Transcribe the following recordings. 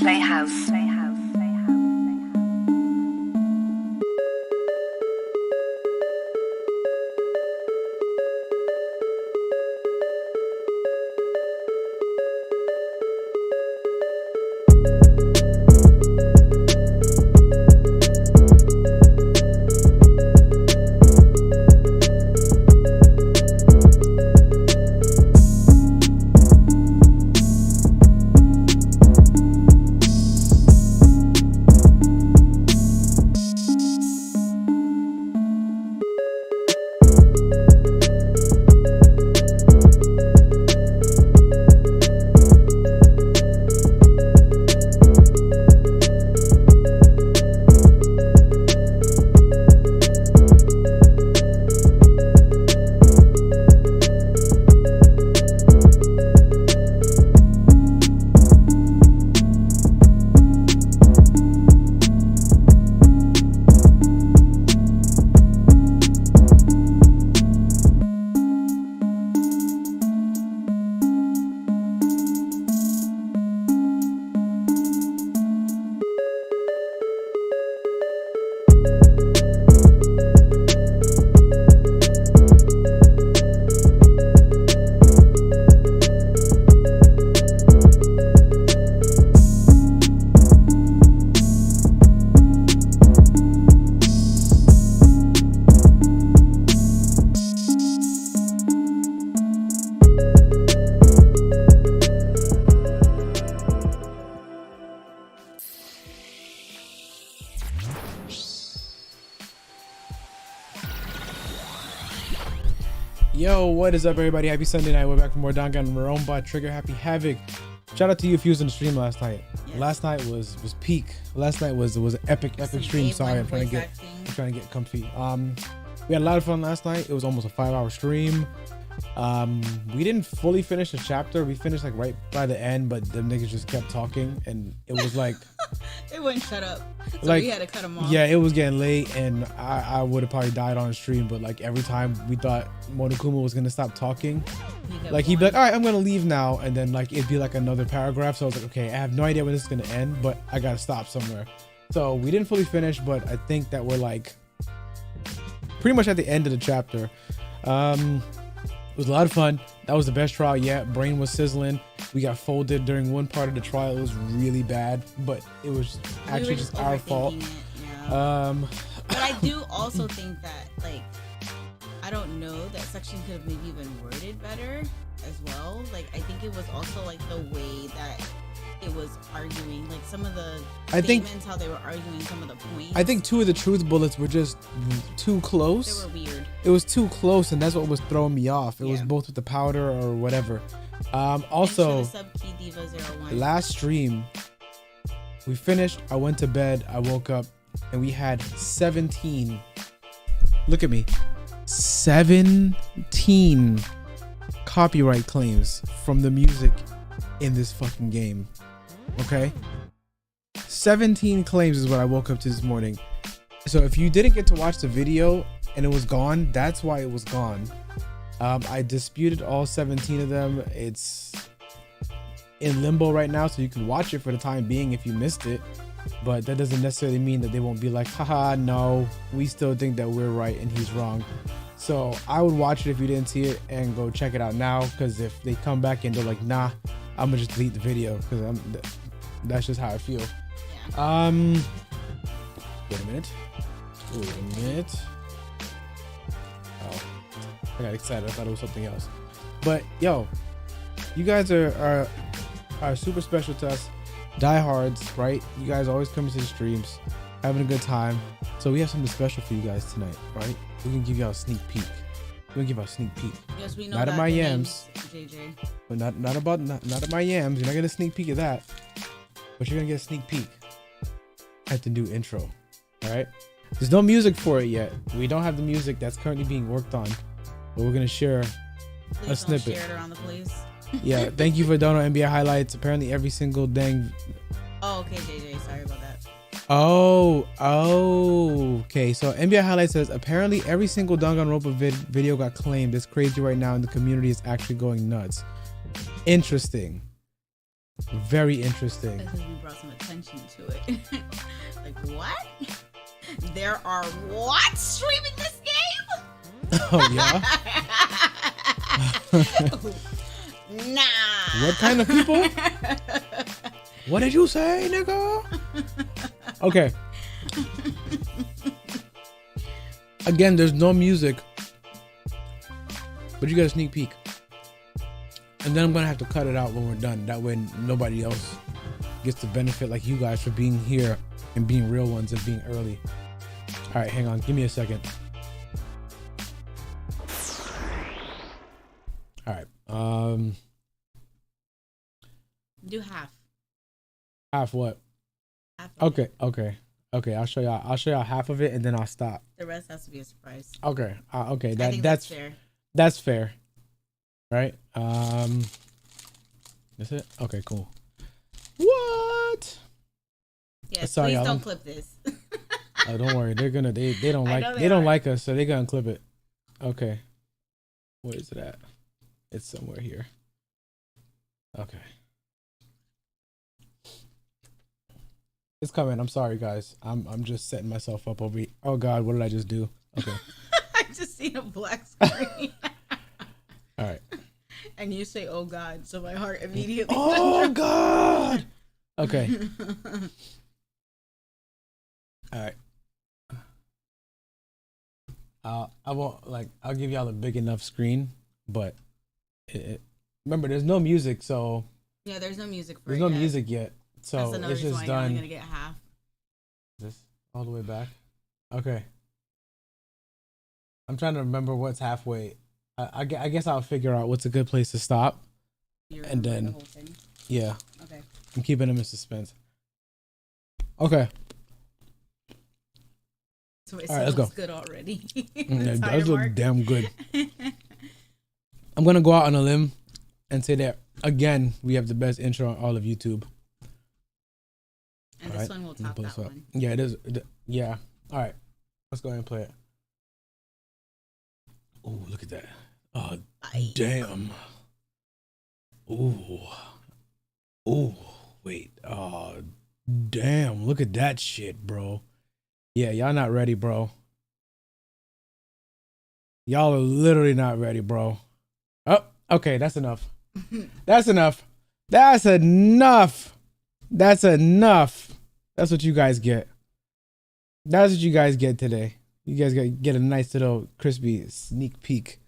Playhouse. Yo, what is up, everybody? Happy Sunday night. We're back for more Danganronpa Trigger Happy Havoc. Shout out to you if you was in the stream last night. Yes. Last night was peak. Last night was an epic stream. Sorry, I'm trying to get comfy. We had a lot of fun last night. It was almost a 5-hour stream. We didn't fully finish the chapter. We finished like right by the end, but the niggas just kept talking, and it was like it wouldn't shut up. So like, we had to cut them off. Yeah, it was getting late, and I would have probably died on the stream. But like every time we thought Monokuma was gonna stop talking, he'd be like, "All right, I'm gonna leave now," and then like it'd be like another paragraph. So I was like, "Okay, I have no idea when this is gonna end, but I gotta stop somewhere." So we didn't fully finish, but I think that we're like pretty much at the end of the chapter. It was a lot of fun. That was the best trial yet. Brain was sizzling. We got folded during one part of the trial. It was really bad, but it was actually just our fault. But I do also think that, like, I don't know, that section could have maybe been worded better as well. Like, I think it was also like the way that it was arguing, like some of the statements, how they were arguing some of the points. I think 2 of the truth bullets were just too close. They were weird. It was too close, and that's what was throwing me off. It was both with the powder or whatever. Also, last stream, we finished. I went to bed. I woke up, and we had 17. Look at me, 17 copyright claims from the music in this fucking game. Okay, 17 claims is what I woke up to this morning. So if you didn't get to watch the video and it was gone, that's why it was gone. I disputed all 17 of them. It's in limbo right now, so you can watch it for the time being if you missed it, but that doesn't necessarily mean that they won't be like, haha, no, we still think that we're right and he's wrong. So I would watch it if you didn't see it and go check it out now, because if they come back and they're like, nah, I'm gonna just delete the video, because that's just how I feel. Yeah. Wait a minute. Oh, I got excited. I thought it was something else. But yo, you guys are super special to us, diehards, right? You guys always come to the streams, having a good time. So we have something special for you guys tonight, right? We're gonna give you a sneak peek. We're gonna give you a sneak peek. Yes, we know not that at my yams, JJ. but not at my yams. You're not gonna sneak peek at that, but you're gonna get a sneak peek at the new intro. All right. There's no music for it yet. We don't have the music that's currently being worked on, but we're gonna share a snippet. Share it around the place. Yeah. Thank you for Dono NBA highlights. Apparently every single dang. Oh, okay, JJ. Sorry about that. Oh, okay. So NBA highlights says apparently every single Danganronpa video got claimed. It's crazy right now, and the community is actually going nuts. Interesting. Very interesting. Because we brought some attention to it. Like, what? There are what streaming this game? Oh yeah. Nah. What kind of people? What did you say, nigga? Okay. Again, there's no music, but you get a sneak peek. And then I'm gonna have to cut it out when we're done. That way nobody else gets the benefit like you guys for being here and being real ones and being early. All right, hang on. Give me a second. All right. Do half. Half what? Half of it. Okay. I'll show y'all half of it and then I'll stop. The rest has to be a surprise. Okay. Okay. I think that's fair. That's fair. Right? That's it? Okay, cool. What? Yeah, Sorry, please y'all. don't clip this. Oh, don't worry. They're gonna they don't I like know they don't are. like us, so they're gonna clip it. Okay. Where is it at? It's somewhere here. Okay. It's coming. I'm sorry, guys. I'm just setting myself up over here. Oh God, what did I just do? Okay. I just seen a black screen. All right. And you say, "Oh God," so my heart immediately. Oh God. Okay. All right. I won't I'll give y'all a big enough screen, but remember there's no music, so Yeah, there's no music for there's it no yet. music yet, so That's another it's reason just why you're only done. gonna get half. This all the way back. Okay. I'm trying to remember what's halfway. I guess I'll figure out what's a good place to stop. You And remember then- the whole thing? Yeah, Okay. I'm keeping them in suspense. Okay. So it All right, let's go. looks good already. It Tire does look mark. damn good. I'm gonna go out on a limb and say that again. We have the best intro on all of YouTube. And All this right, one will let me top pull that this up. one. Yeah, it is. Yeah. All right. Let's go ahead and play it. Oh, look at that. Oh, Aye. damn. Ooh. Ooh. Wait. Oh, damn. Look at that shit, bro. Yeah, y'all not ready, bro. Y'all are literally not ready, bro. Oh, okay. That's enough. That's enough. That's enough. That's enough. That's what you guys get. That's what you guys get today. You guys get a nice little crispy sneak peek.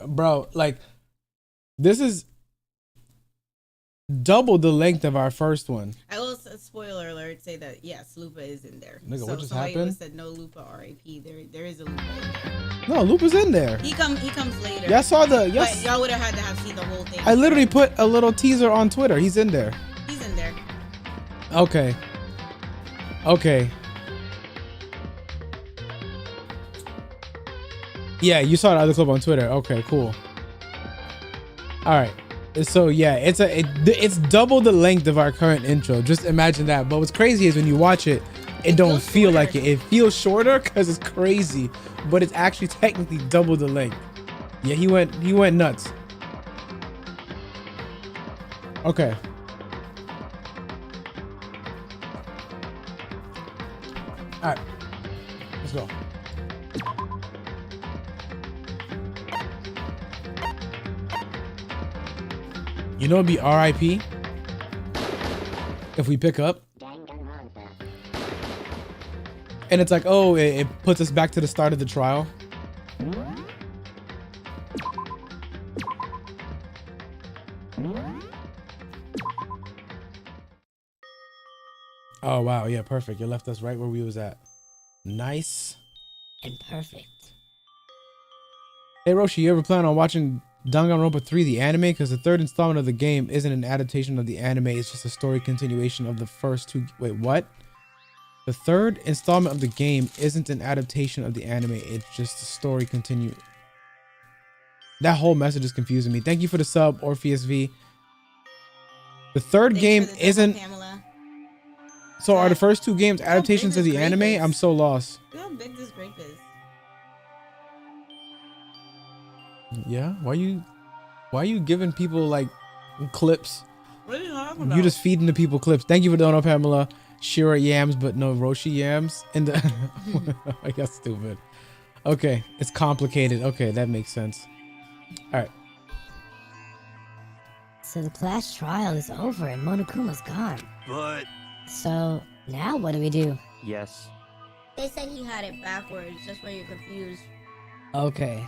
Bro, like, this is double the length of our first one. I will spoiler alert say that yes, Lupa is in there. Nigga, so what just somebody happened? said no Lupa R.I.P. There is a Lupa in there. No, Lupa's in there. He comes later. Y'all saw the. But y'all would have had to have seen the whole thing. I literally put a little teaser on Twitter. He's in there. He's in there. Okay. Okay. Yeah, you saw the other clip on Twitter. Okay, cool. All right. So yeah, it's double the length of our current intro. Just imagine that. But what's crazy is when you watch it, it don't feels feel shorter. like it. It feels shorter because it's crazy, but it's actually technically double the length. Yeah, he went nuts. Okay. All right, let's go. You know, it'd be RIP if we pick up and it's like, oh, it puts us back to the start of the trial. Oh wow, yeah, perfect. You left us right where we was at. Nice and perfect. Hey Roshi, you ever plan on watching Danganronpa 3, the anime? Because the third installment of the game isn't an adaptation of the anime, it's just a story continuation of the first two. Wait, what? The third installment of the game isn't an adaptation of the anime, it's just a story continue. That whole message is confusing me. Thank you for the sub, Orpheus V. The third Thanks game for the isn't. demo, Pamela. So are the first two games adaptations big of the this anime? grape is. I'm so lost. Look how big this grape is. Yeah? Why you Why are you giving people like clips? What are you talking about? You just feeding the people clips. Thank you for doing Pamela. Shira yams, but no Roshi yams. And I got stupid. Okay, it's complicated. Okay, that makes sense. All right. So the class trial is over and Monokuma's gone. But... So now what do we do? Yes. They said he had it backwards, just why you're confused. Okay.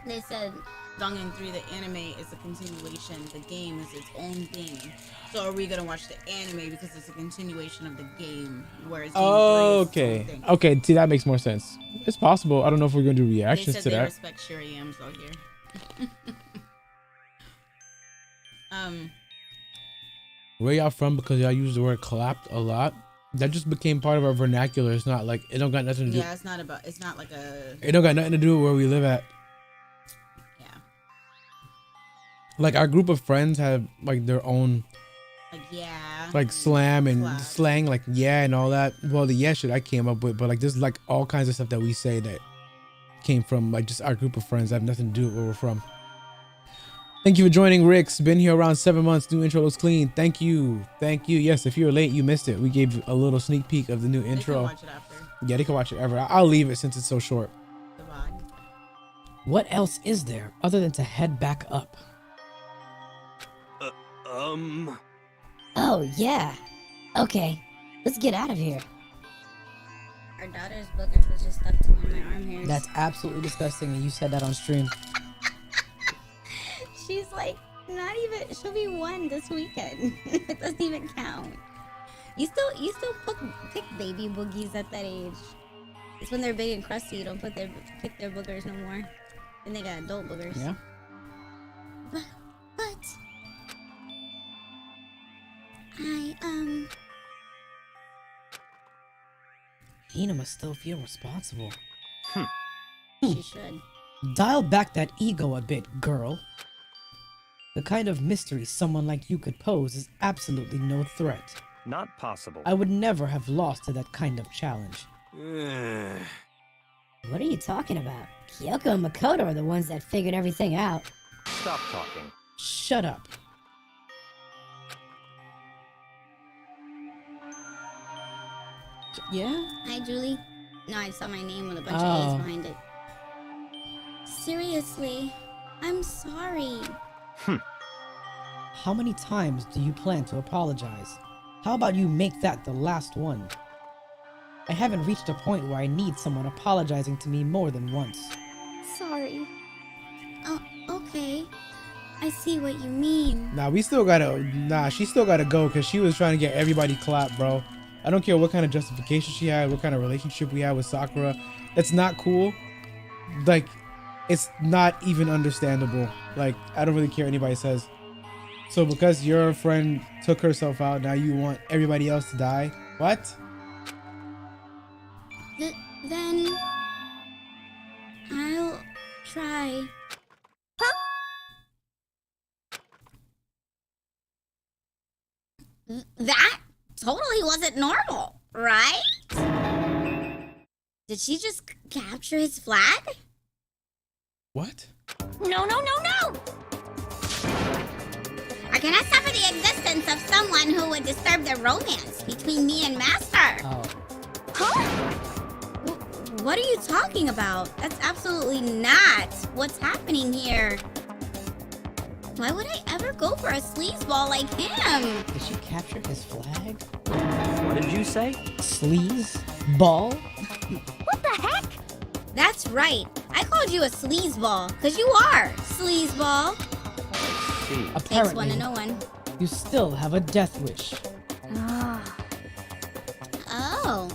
They said Danganronpa 3, the anime, is a continuation. The game is its own thing. So are we gonna watch the anime because it's a continuation of the game? Whereas Okay. Okay, see, that makes more sense. It's possible. I don't know if we're gonna do reactions to they that. respect Shuriams out here. Where y'all from? Because y'all use the word clapped a lot. That just became part of our vernacular. It's not like it don't got nothing to do. Yeah, it's not like a. It don't got nothing to do with where we live at. Yeah. Like our group of friends have like their own. Like yeah. Like slam and clap. slang, like yeah and all that. Well, the yeah shit I came up with, but like there's like all kinds of stuff that we say that came from like just our group of friends that have nothing to do with where we're from. Thank you for joining, Rick's. Been here around 7 months. New intro looks clean. Thank you. Thank you. Yes, if you were late, you missed it. We gave a little sneak peek of the new intro. They can watch it after. Yeah, they can watch it ever. I'll leave it since it's so short. The VOD. What else is there other than to head back up? Oh, yeah. Okay, let's get out of here. Our daughter's boogers was just stuck to one of my arm hairs. That's absolutely disgusting, and you said that on stream. She's like, not even. She'll be 1 this weekend. It doesn't even count. You still pick baby boogies at that age. It's when they're big and crusty. You don't pick their boogers no more. And they got adult boogers. Yeah. But Hina must still feel responsible. she should. Dial back that ego a bit, girl. The kind of mystery someone like you could pose is absolutely no threat. Not possible. I would never have lost to that kind of challenge. What are you talking about? Kyoko and Makoto are the ones that figured everything out. Stop talking. Shut up. Yeah? Hi, Julie. No, I saw my name with a bunch Oh. of A's behind it. Seriously, I'm sorry. How many times do you plan to apologize? How about you make that the last one? I haven't reached a point where I need someone apologizing to me more than once. Sorry. Oh, okay. I see what you mean. Nah, she still gotta go because she was trying to get everybody clapped, bro. I don't care what kind of justification she had, what kind of relationship we had with Sakura. That's not cool. Like, it's not even understandable. Like, I don't really care what anybody says. So because your friend took herself out, now you want everybody else to die? What? Then I'll try. That totally wasn't normal, right? Did she just capture his flag? What? No, no, no, no! I cannot suffer the existence of someone who would disturb the romance between me and Master. Oh. Huh? What are you talking about? That's absolutely not what's happening here. Why would I ever go for a sleazeball like him? Did she capture his flag? What did you say? Sleaze? Ball? What the heck? That's right. I called you a sleazeball, because you are. Sleazeball. See. Takes one Apparently, to know one. you still have a death wish. Oh,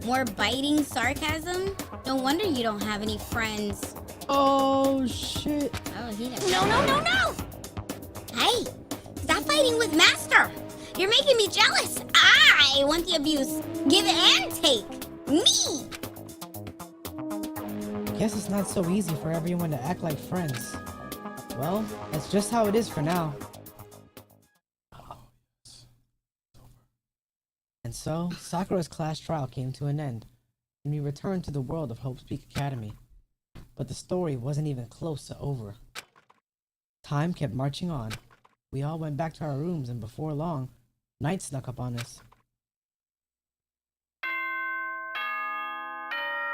more biting sarcasm? No wonder you don't have any friends. Oh, shit. Oh, he doesn't. No, no, no, no! Hey, stop fighting with Master. You're making me jealous. I want the abuse. Give and take. Me! Guess it's not so easy for everyone to act like friends. Well, that's just how it is for now. And so, Sakura's class trial came to an end, and we returned to the world of Hope's Peak Academy. But the story wasn't even close to over. Time kept marching on. We all went back to our rooms, and before long, night snuck up on us.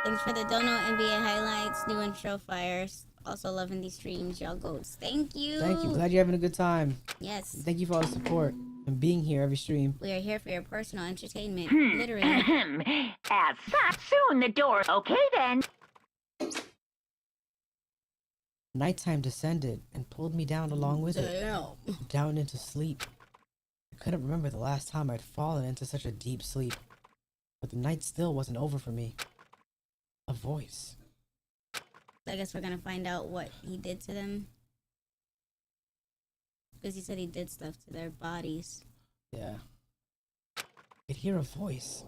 Thanks for the dono, NBA highlights, new intro fires. Also loving these streams, y'all goats. Thank you. Thank you. Glad you're having a good time. Yes. Thank you for all the support and being here every stream. We are here for your personal entertainment. Hmm. Literally. As such, soon the door. Okay then. Nighttime descended and pulled me down along with it. Down into sleep. I couldn't remember the last time I'd fallen into such a deep sleep. But the night still wasn't over for me. A voice. I guess we're gonna find out what he did to them. Because he said he did stuff to their bodies. Yeah. I could hear a voice.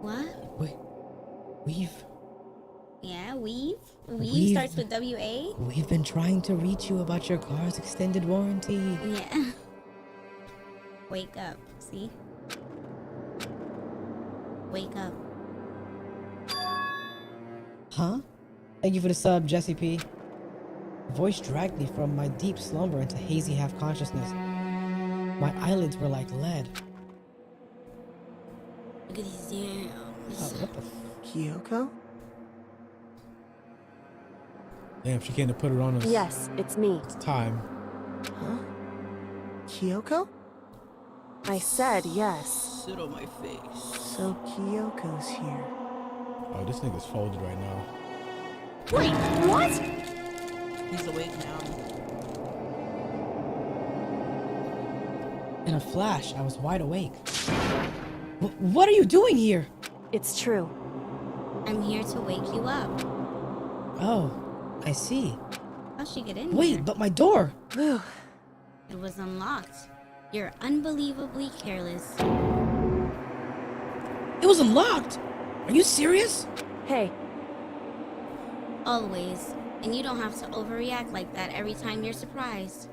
What? We've Yeah, weave Weave. starts with W-A? We've been trying to reach you about your car's extended warranty. Yeah. Wake up. See? Wake up. Huh? Thank you for the sub, Jesse P. The voice dragged me from my deep slumber into hazy half-consciousness. My eyelids were like lead. Look at these yams. What the Kyoko? Damn, she came to put it on us. Yes, it's me. It's time. Huh? Kyoko? I said yes. Sit on my face. So Kyoko's here. Oh, this nigga's folded right now. Wait, what? He's awake now. In a flash, I was wide awake. What are you doing here? It's true. I'm here to wake you up. Oh, I see. How'd she get in Wait, here? but my door! Whew. It was unlocked. You're unbelievably careless. It was unlocked! Are you serious? Hey, Always. And you don't have to overreact like that every time you're surprised.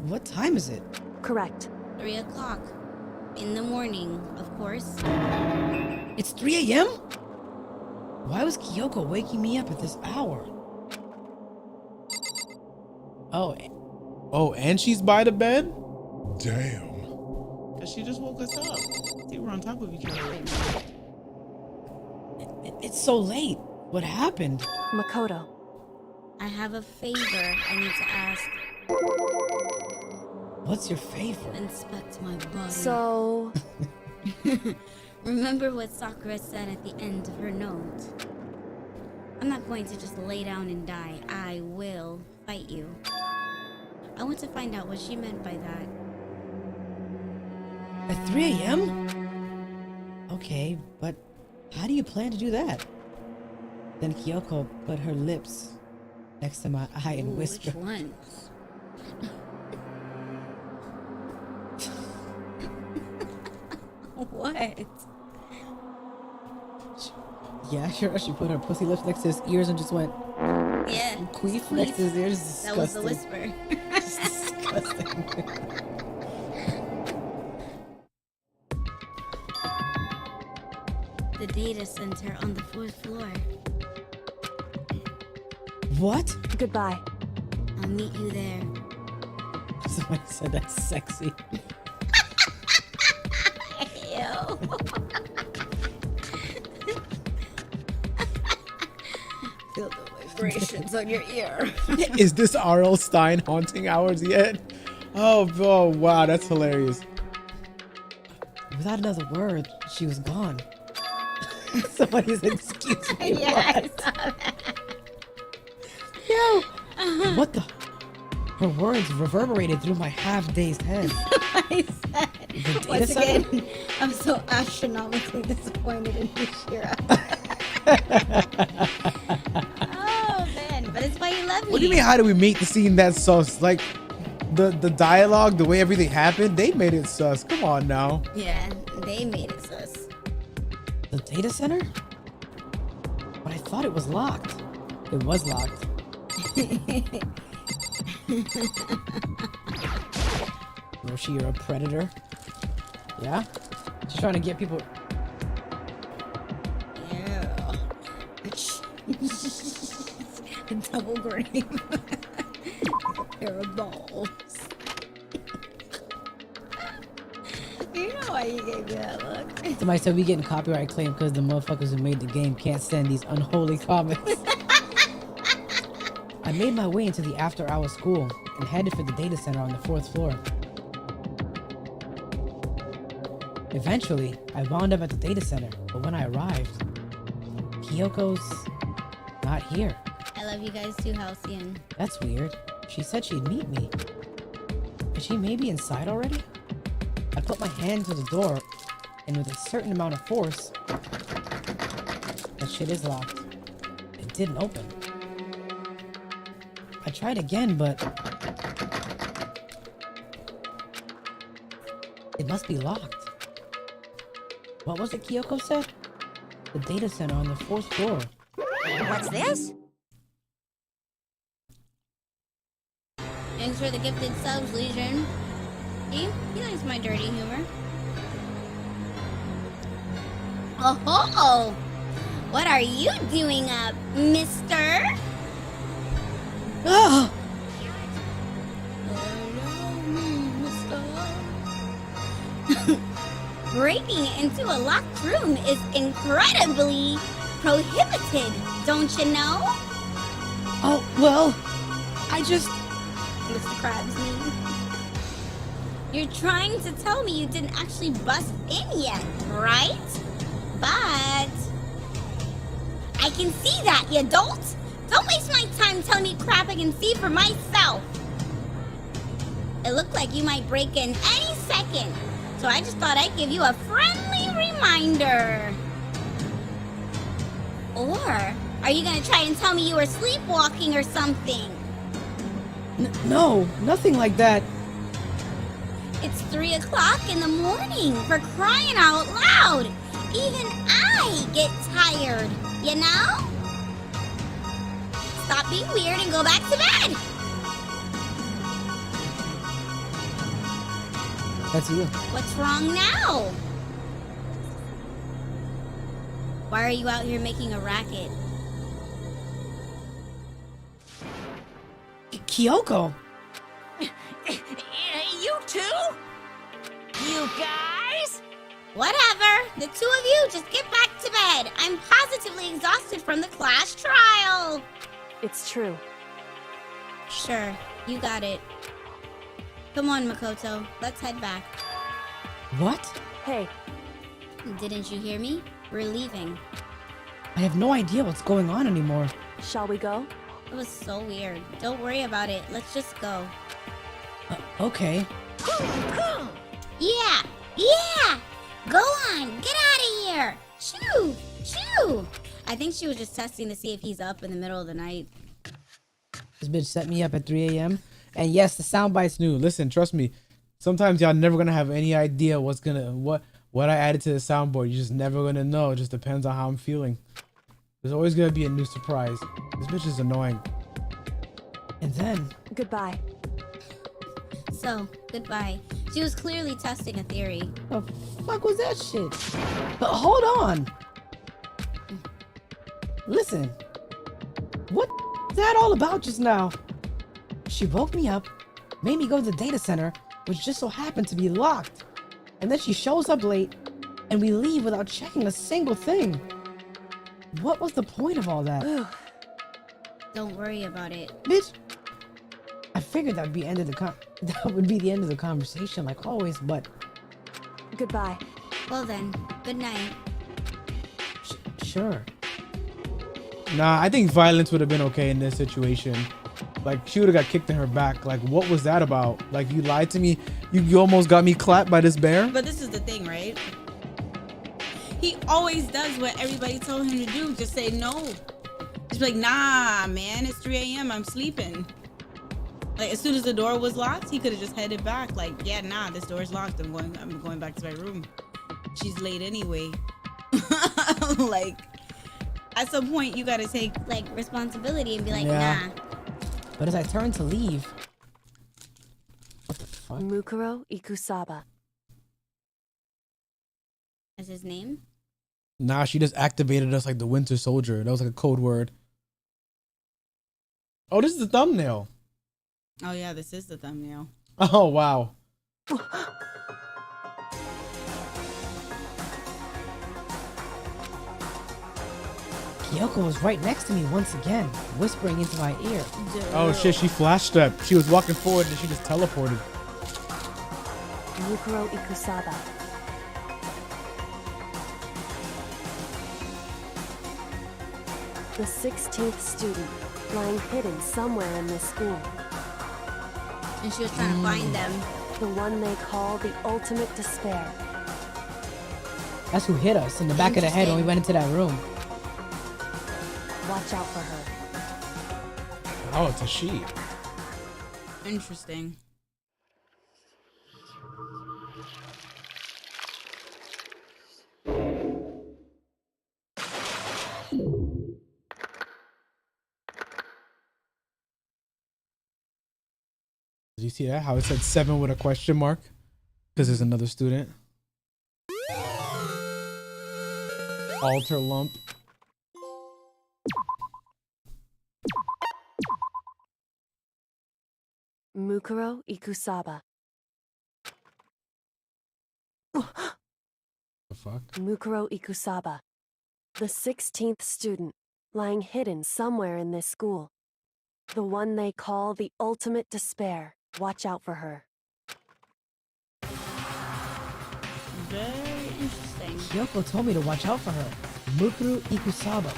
What time is it? correct. 3 o'clock. In the morning, of course. It's 3 a.m.? Why was Kyoko waking me up at this hour? Oh, and she's by the bed? Damn. Cause she just woke us up. They were on top of each other. It's so late. What happened? Makoto. I have a favor I need to ask. What's your favor? Inspect my body. So, Remember what Sakura said at the end of her note. I'm not going to just lay down and die. I will fight you. I want to find out what she meant by that. At 3 a.m.? Okay, but how do you plan to do that? Then Kyoko put her lips next to my eye and Ooh, whispered. which ones? What? Yeah, sure. She put her pussy lips next to his ears and just went Yeah. queef next to his ears. That was the Disgusting. whisper. Disgusting. The data center on the 4th floor. What? goodbye. I'll meet you there. Somebody said that's sexy. Ew. Feel the vibrations on your ear. Is this R.L. Stein haunting hours yet? Oh, wow, that's hilarious. Without another word, she was gone. Somebody said, excuse me. Yeah, I what? saw that. Yo! What the? Her words reverberated through my half-dazed head. I said, data once center? again, I'm so astronomically disappointed in you, Shira. Oh, man, but it's why you love me. What do you mean, how do we make the scene that sus? Like, the dialogue, the way everything happened, they made it sus. Come on now. Yeah, they made it sus. The data center? But I thought it was locked. It was locked. Roshi, you're a predator. Yeah? She's trying to get people. Yeah. Double grave. Pair of balls. You know why you gave me that look. Somebody said we getting copyright claim because the motherfuckers who made the game can't send these unholy comments. I made my way into the after-hour school and headed for the data center on the 4th floor. Eventually, I wound up at the data center, but when I arrived, Kyoko's not here. I love you guys too, Halcyon. That's weird. She said she'd meet me. Is she maybe inside already? I put my hand to the door, and with a certain amount of force, that shit is locked. It didn't open. I tried again, but it must be locked. What was it Kyoko said? The data center on the 4th floor. What's this? Thanks for the gifted subs, Legion. He likes my dirty humor. Oh, what are you doing up, mister? Ah! Breaking into a locked room is incredibly prohibited, don't you know? Oh, well, I just... Mr. Krabs mean. You're trying to tell me you didn't actually bust in yet, right? But I can see that, you don't. Don't waste my time telling me crap I can see for myself. It looked like you might break in any second, so I just thought I'd give you a friendly reminder. Or are you gonna try and tell me you were sleepwalking or something? No, nothing like that. It's 3 o'clock in the morning, for crying out loud. Even I get tired, you know? Stop being weird and go back to bed. That's you. What's wrong now? Why are you out here making a racket? Kyoko! You too? You guys? Whatever. The two of you just get back to bed. I'm positively exhausted from the class trial. It's true. Sure, you got it. Come on, Makoto. Let's head back. What? Hey, Didn't you hear me? We're leaving. I have no idea what's going on anymore. shall we go? It was so weird. Don't worry about it. Let's just go. Okay. Yeah! Yeah! Go on! Get out of here! Shoo! Shoo! I think she was just testing to see if he's up in the middle of the night. This bitch set me up at 3 a.m. And yes, the soundbite's new. Listen, trust me. Sometimes y'all never gonna have any idea what I added to the soundboard. You're just never gonna know. It just depends on how I'm feeling. There's always gonna be a new surprise. This bitch is annoying. And then Goodbye. So, goodbye. She was clearly testing a theory. the fuck was that shit? But hold on. Listen. What is that all about just now? She woke me up, made me go to the data center, which just so happened to be locked. And then she shows up late, and we leave without checking a single thing. What was the point of all that? Don't worry about it. Bitch, I figured that would be the end of the conversation, like always, but Goodbye. Well then, good night. sure. Nah, I think violence would have been okay in this situation. Like, she would have got kicked in her back. Like, what was that about? Like, you lied to me. You almost got me clapped by this bear. But this is the thing, right? He always does what everybody told him to do. Just say no. Just be like, nah, man, it's 3 a.m. I'm sleeping. Like, as soon as the door was locked, he could have just headed back. Like, yeah, nah, this door's locked. I'm going back to my room. She's late anyway. Like, at some point, you gotta take Like, responsibility and be like, Yeah. nah. But as I turned to leave, what the fuck? Mukuru Ikusaba. That's his name? Nah, she just activated us like the Winter Soldier. That was like a code word. Oh, this is the thumbnail. Oh yeah, this is the thumbnail. Oh, wow. Kyoko was right next to me once again, whispering into my ear. Oh, shit, she flashed up. She was walking forward and she just teleported. Mukuru Ikusaba. The 16th student, lying hidden somewhere in this school. And she was trying to find them. The one they call the ultimate despair. That's who hit us in the back of the head when we went into that room. Watch out for her. Oh, it's a she. Interesting. Did you see that? How it said 7 with a question mark? Because there's another student. Alter lump. Mukuru Ikusaba. The fuck? Mukuru Ikusaba. The 16th student, lying hidden somewhere in this school. The one they call the ultimate despair. Watch out for her. Very interesting. Kyoko told me to watch out for her. Mukuru Ikusaba.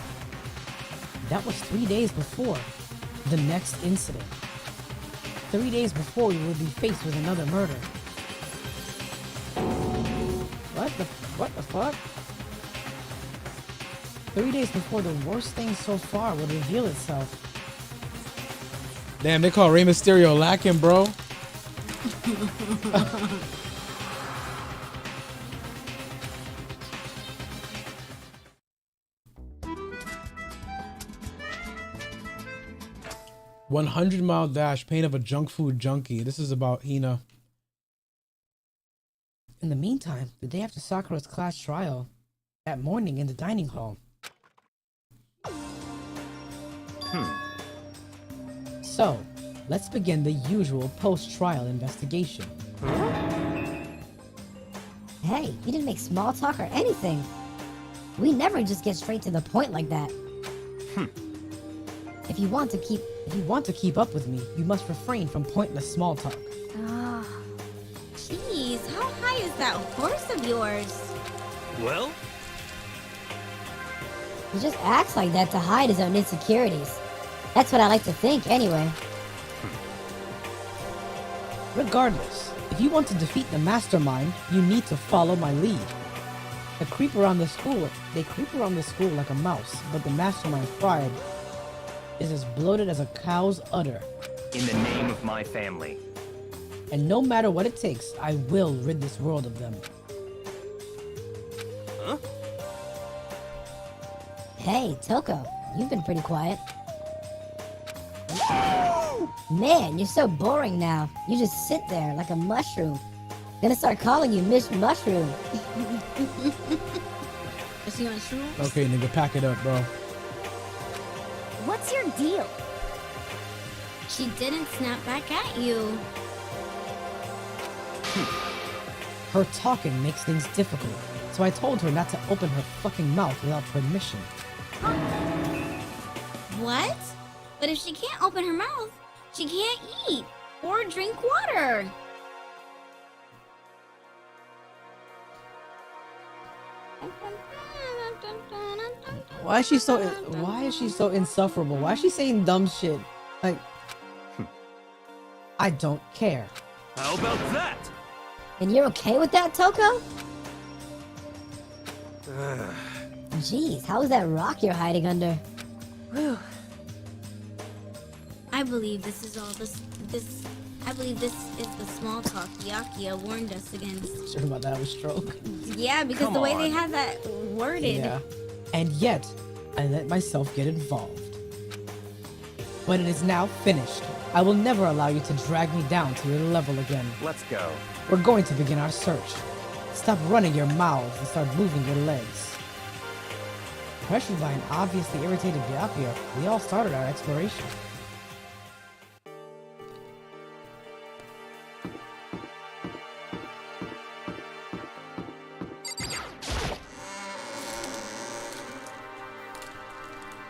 That was 3 days before the next incident. 3 days before we would be faced with another murder. What the fuck? 3 days before the worst thing so far would reveal itself. Damn, they call Rey Mysterio lacking, bro. 100-mile dash, pain of a junk food junkie. This is about Hina. In the meantime, the day after Sakura's class trial, that morning in the dining hall. So, let's begin the usual post-trial investigation. Hey, you didn't make small talk or anything. We never just get straight to the point like that. If you want to keep up with me, you must refrain from pointless small talk. Ah, jeez, how high is that horse of yours? Well, He just acts like that to hide his own insecurities. That's what I like to think, anyway. Regardless, if you want to defeat the mastermind, you need to follow my lead. They creep around the school like a mouse, but the mastermind's pride is as bloated as a cow's udder. in the name of my family. And no matter what it takes, I will rid this world of them. Huh? Hey, Toko, you've been pretty quiet. Man, you're so boring now. You just sit there like a mushroom. Gonna start calling you Miss Mushroom. Is he on shrooms? Okay, nigga, pack it up, bro. What's your deal? She didn't snap back at you. Her talking makes things difficult, so I told her not to open her fucking mouth without permission. What? But if she can't open her mouth, she can't eat or drink water. Why is she so insufferable? Why is she saying dumb shit? Like, I don't care. How about that? And you're okay with that, Toko? Jeez, how is that rock you're hiding under? Whew. I believe this is all I believe this is the small talk Yakia warned us against. Sure about that, I was stroke. Yeah, because Come the way on. they had that worded. Yeah. And yet, I let myself get involved. But it is now finished. I will never allow you to drag me down to your level again. Let's go. We're going to begin our search. Stop running your mouths and start moving your legs. Pressured by an obviously irritated Byakuya, we all started our exploration.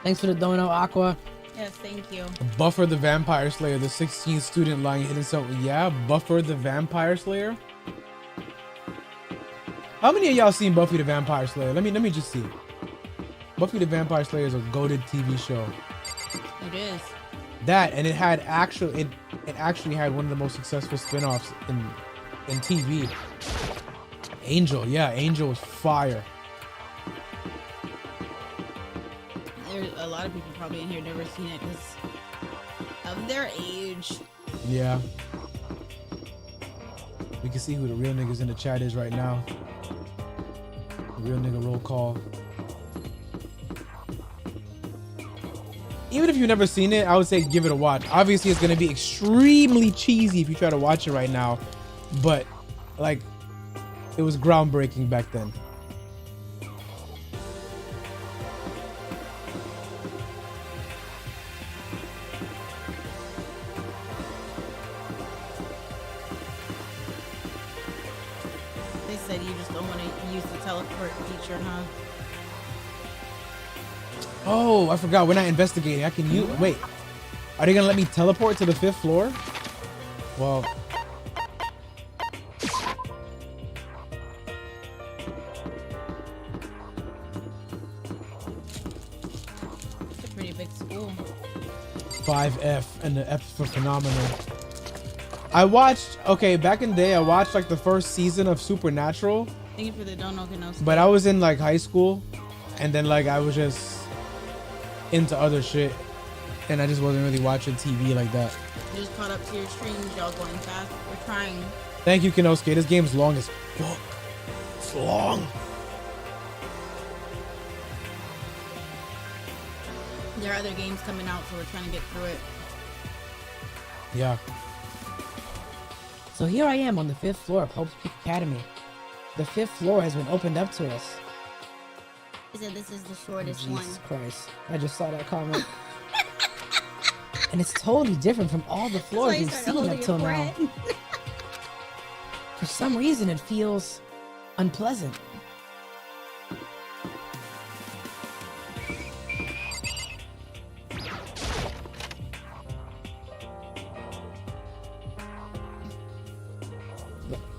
Thanks for the dono, Aqua. Yes, thank you. Buffer the Vampire Slayer, the 16th student lying hidden somewhere. Yeah, Buffer the Vampire Slayer. How many of y'all seen Buffy the Vampire Slayer? Let me just see. Buffy the Vampire Slayer is a goated TV show. It is. That, and it actually had one of the most successful spin-offs in TV. Angel, yeah, Angel was fire. There's a lot of people probably in here never seen it because of their age. Yeah. We can see who the real niggas in the chat is right now. The real nigga roll call. Even if you've never seen it, I would say give it a watch. Obviously, it's going to be extremely cheesy if you try to watch it right now. But, like, it was groundbreaking back then. They said you just don't want to use the teleport feature, huh? Oh, I forgot. We're not investigating. I can use... Wait. Are they going to let me teleport to the 5th floor? Well... It's a pretty big school. 5F, and the F for phenomenal. I watched... Okay, back in the day, I watched, like, the first season of Supernatural. Thank you for the dono, Kenosuke. But I was in, like, high school. And then, like, I was just... into other shit, and I just wasn't really watching TV like that. You just caught up to your streams, y'all going fast. We're trying. Thank you, Kenosuke. This game's long as fuck. It's long. There are other games coming out, so we're trying to get through it. Yeah. So here I am on the 5th floor of Hope's Peak Academy. The 5th floor has been opened up to us. He said this is the shortest Jesus one. Christ. I just saw that comment. And it's totally different from all the floors we've seen up till now. For some reason, it feels unpleasant.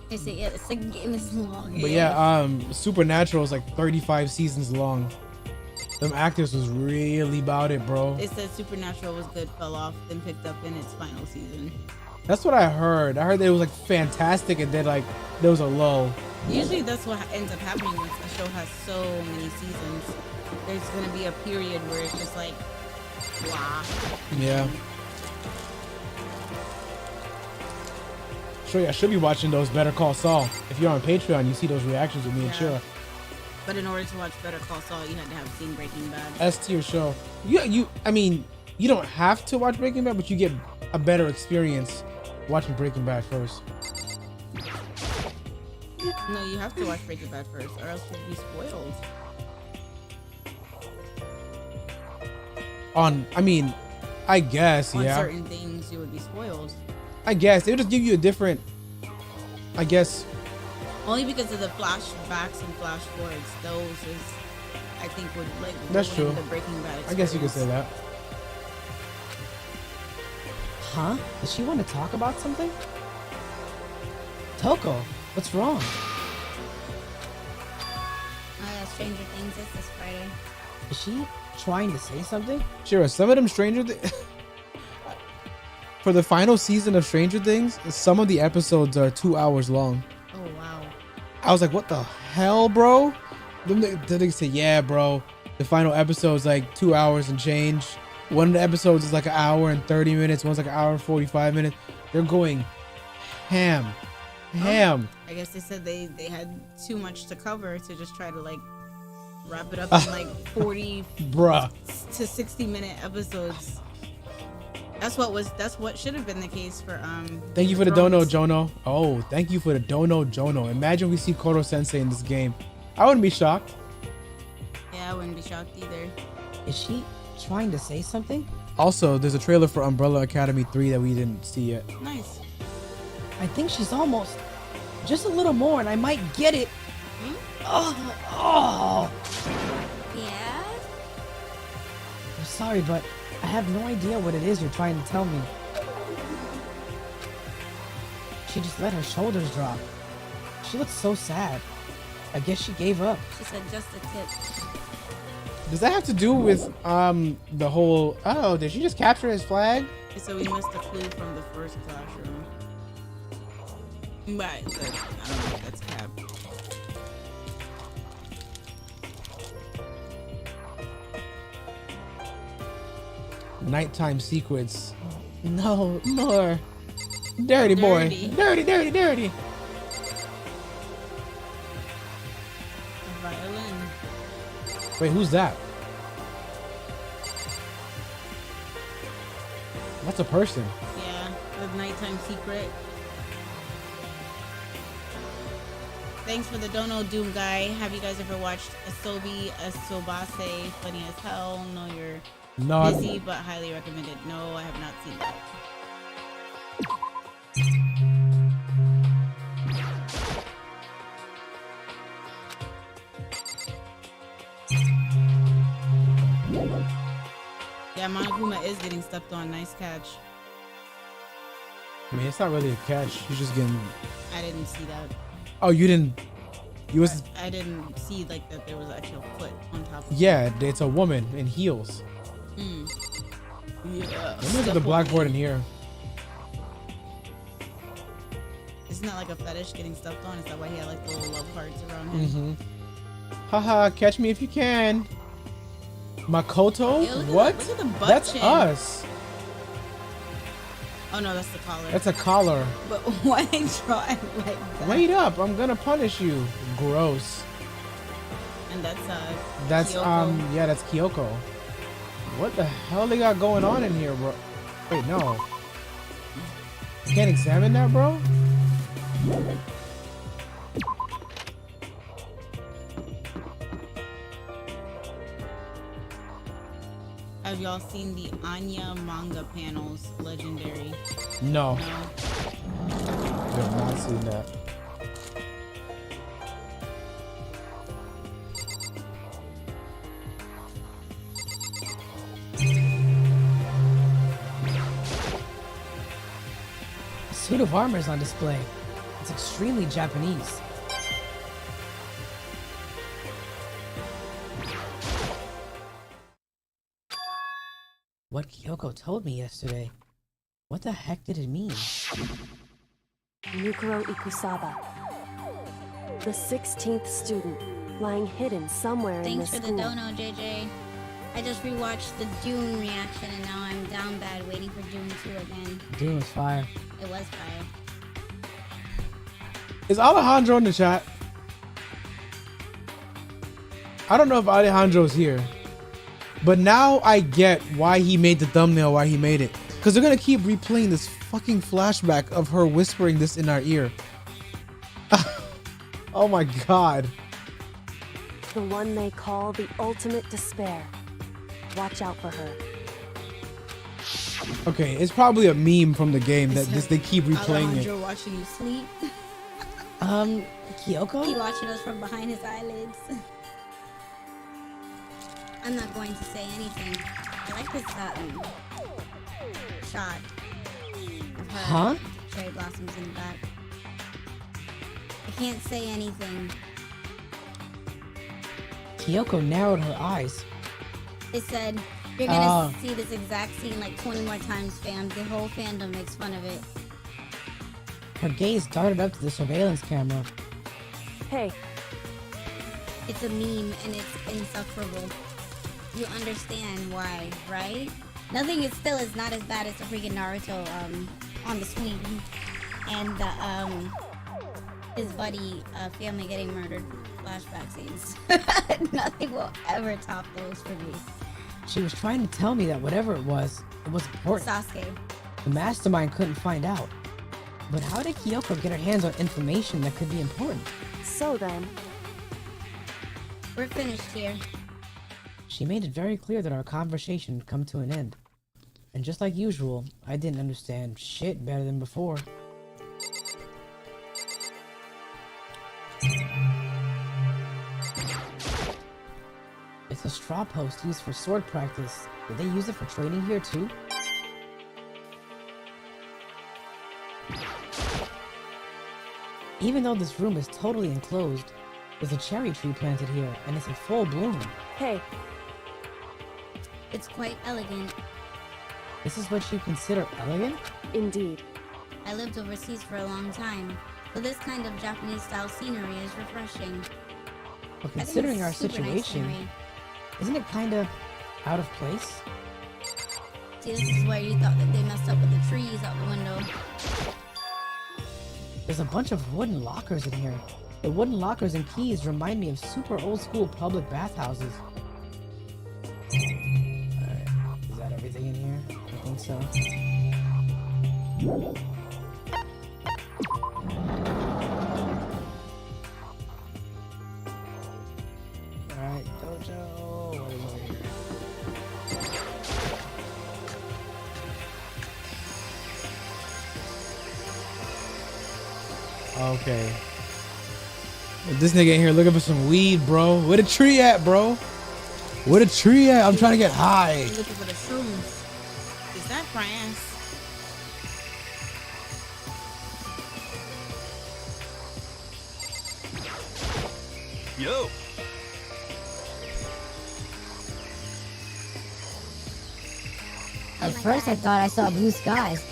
They say, yeah, the second game is long. But yeah, Supernatural is like 35 seasons long. Them actors was really about it, bro. It said Supernatural was good, fell off, then picked up in its final season. That's what I heard. I heard that it was like fantastic, and then like there was a lull. Usually that's what ends up happening when a show has so many seasons. There's gonna be a period where it's just like, wow. Yeah. Sure, I should be watching those Better Call Saul. If you're on Patreon, you see those reactions with me and Shira. But in order to watch Better Call Saul, you had to have seen Breaking Bad. S tier show. I mean, you don't have to watch Breaking Bad, but you get a better experience watching Breaking Bad first. No, you have to watch Breaking Bad first, or else you'll be spoiled. I guess, On yeah. certain things, you would be spoiled. I guess it would just give you a different. I guess. Only because of the flashbacks and flash forwards. Those is, I think, would like. That's true. The Breaking Bad experience. I guess you could say that. Huh? Does she want to talk about something? Toko, what's wrong? Stranger Things is this Friday. Is she trying to say something? Shira, some of them for the final season of Stranger Things, some of the episodes are 2 hours long. Oh wow. I was like, what the hell, bro? Then they say, yeah, bro. The final episode's like 2 hours and change. One of the episodes is like an hour and 30 minutes. One's like an hour and 45 minutes. They're going ham. I guess they said they had too much to cover to just try to like wrap it up in like 40 bruh to 60-minute episodes. That's what should have been the case for Thank you for the dono, Jono. Oh, thank you for the dono, Jono. Imagine we see Koro Sensei in this game. I wouldn't be shocked. Yeah, I wouldn't be shocked either. Is she trying to say something? Also, there's a trailer for Umbrella Academy 3 that we didn't see yet. Nice. I think she's almost. Just a little more and I might get it. Hmm? Oh. Yeah? There's sorry, but I have no idea what it is you're trying to tell me. She just let her shoulders drop. She looked so sad. I guess she gave up. She said just a tip. Does that have to do with the whole? Oh, did she just capture his flag? So we missed a clue from the first classroom. But I don't know if that's cap. Nighttime sequence. No, more. Dirty boy. Dirty, dirty, dirty. A violin. Wait, who's that? That's a person. Yeah, the nighttime secret. Thanks for the Dono Doom guy. Have you guys ever watched Asobi Asobase? Funny as hell. No, you're No. busy, but highly recommended. No, I have not seen that. Yeah, Monokuma is getting stepped on. Nice catch. I mean, it's not really a catch. He's just getting. I didn't see that. Oh, you didn't. You was. I didn't see like that there was actually a foot on top of Yeah, it's a woman in heels. it. Yeah. Let me look at the blackboard in here. Isn't that like a fetish getting stepped on? Is that why he had like the little love hearts around him? Mm-hmm. Haha, catch me if you can. Makoto? Yeah, look What? Look at the butt That's chin. us. Oh no, that's the collar. That's a collar. But why draw it like that? Wait up, I'm gonna punish you. Gross. And that's That's Kyoko. yeah, that's Kyoko. What the hell they got going on in here, bro? Wait, no. You can't examine that, bro? Have y'all seen the Anya manga panels? Legendary. No. No. I have not seen that. A suit of armor is on display. It's extremely Japanese. What Kyoko told me yesterday. What the heck did it mean? Mukuru Ikusaba. The 16th student, lying hidden somewhere in Thanks this for school. the dono, JJ. I just rewatched the Dune reaction and now I'm down bad waiting for Dune 2 again. Dune was fire. It was fire. Is Alejandro in the chat? I don't know if Alejandro's here. But now I get why he made the thumbnail, why he made it. Because they're going to keep replaying this fucking flashback of her whispering this in our ear. Oh my god. The one they call the ultimate despair. Watch out for her. Okay, it's probably a meme from the game that just they keep replaying Alejandro it. watching you sleep. Kyoko? He watching us from behind his eyelids. I'm not going to say anything. I like this shot of her Huh? cherry blossoms in the back. I can't say anything. Kyoko narrowed her eyes. It said, you're gonna see this exact scene like 20 more times, fam. The whole fandom makes fun of it. Her gaze darted up to the surveillance camera. Hey, It's a meme and it's insufferable. You understand why, right? Nothing is still is not as bad as the freaking Naruto on the screen and the his buddy family getting murdered flashback scenes. Nothing will ever top those for me. She was trying to tell me that whatever it was important. Sasuke. The mastermind couldn't find out. But how did Kyoko get her hands on information that could be important? so then, We're finished here. She made it very clear that our conversation had come to an end. And just like usual, I didn't understand shit better than before. It It's a straw post used for sword practice. Did they use it for training here too? Even though this room is totally enclosed, there's a cherry tree planted here, and it's in full bloom. Hey, It's quite elegant. This is what you consider elegant? indeed. I lived overseas for a long time, so this kind of Japanese-style scenery is refreshing. But I think considering it's our super nice situation, scenery. isn't it kinda out of place? See, this is where you thought that they messed up with the trees out the window. There's a bunch of wooden lockers in here. The wooden lockers and keys remind me of super old school public bathhouses. Alright, is that everything in here? I think so. Alright, Dojo, what is over here? Okay. This nigga in here looking for some weed, bro. Where the tree at, bro? Where the tree at? I'm trying to get high. I'm looking for the shrooms. Is that France? Yo! At first, I thought I saw blue skies.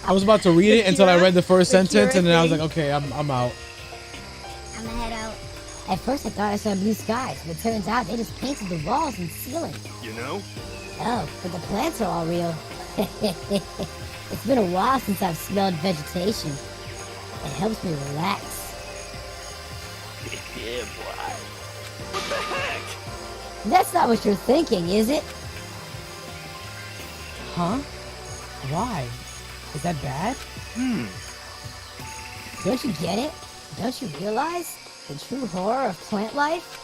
I was about to read it until I read the first sentence, and then I was like, okay, I'm out. I'm gonna head out. At first, I thought I saw blue skies, but it turns out they just painted the walls and ceiling. You know? Oh, but the plants are all real. It's been a while since I've smelled vegetation. It helps me relax. Yeah, boy. What the heck? That's not what you're thinking, is it? Huh? Why? Is that bad? Don't you get it? Don't you realize the true horror of plant life?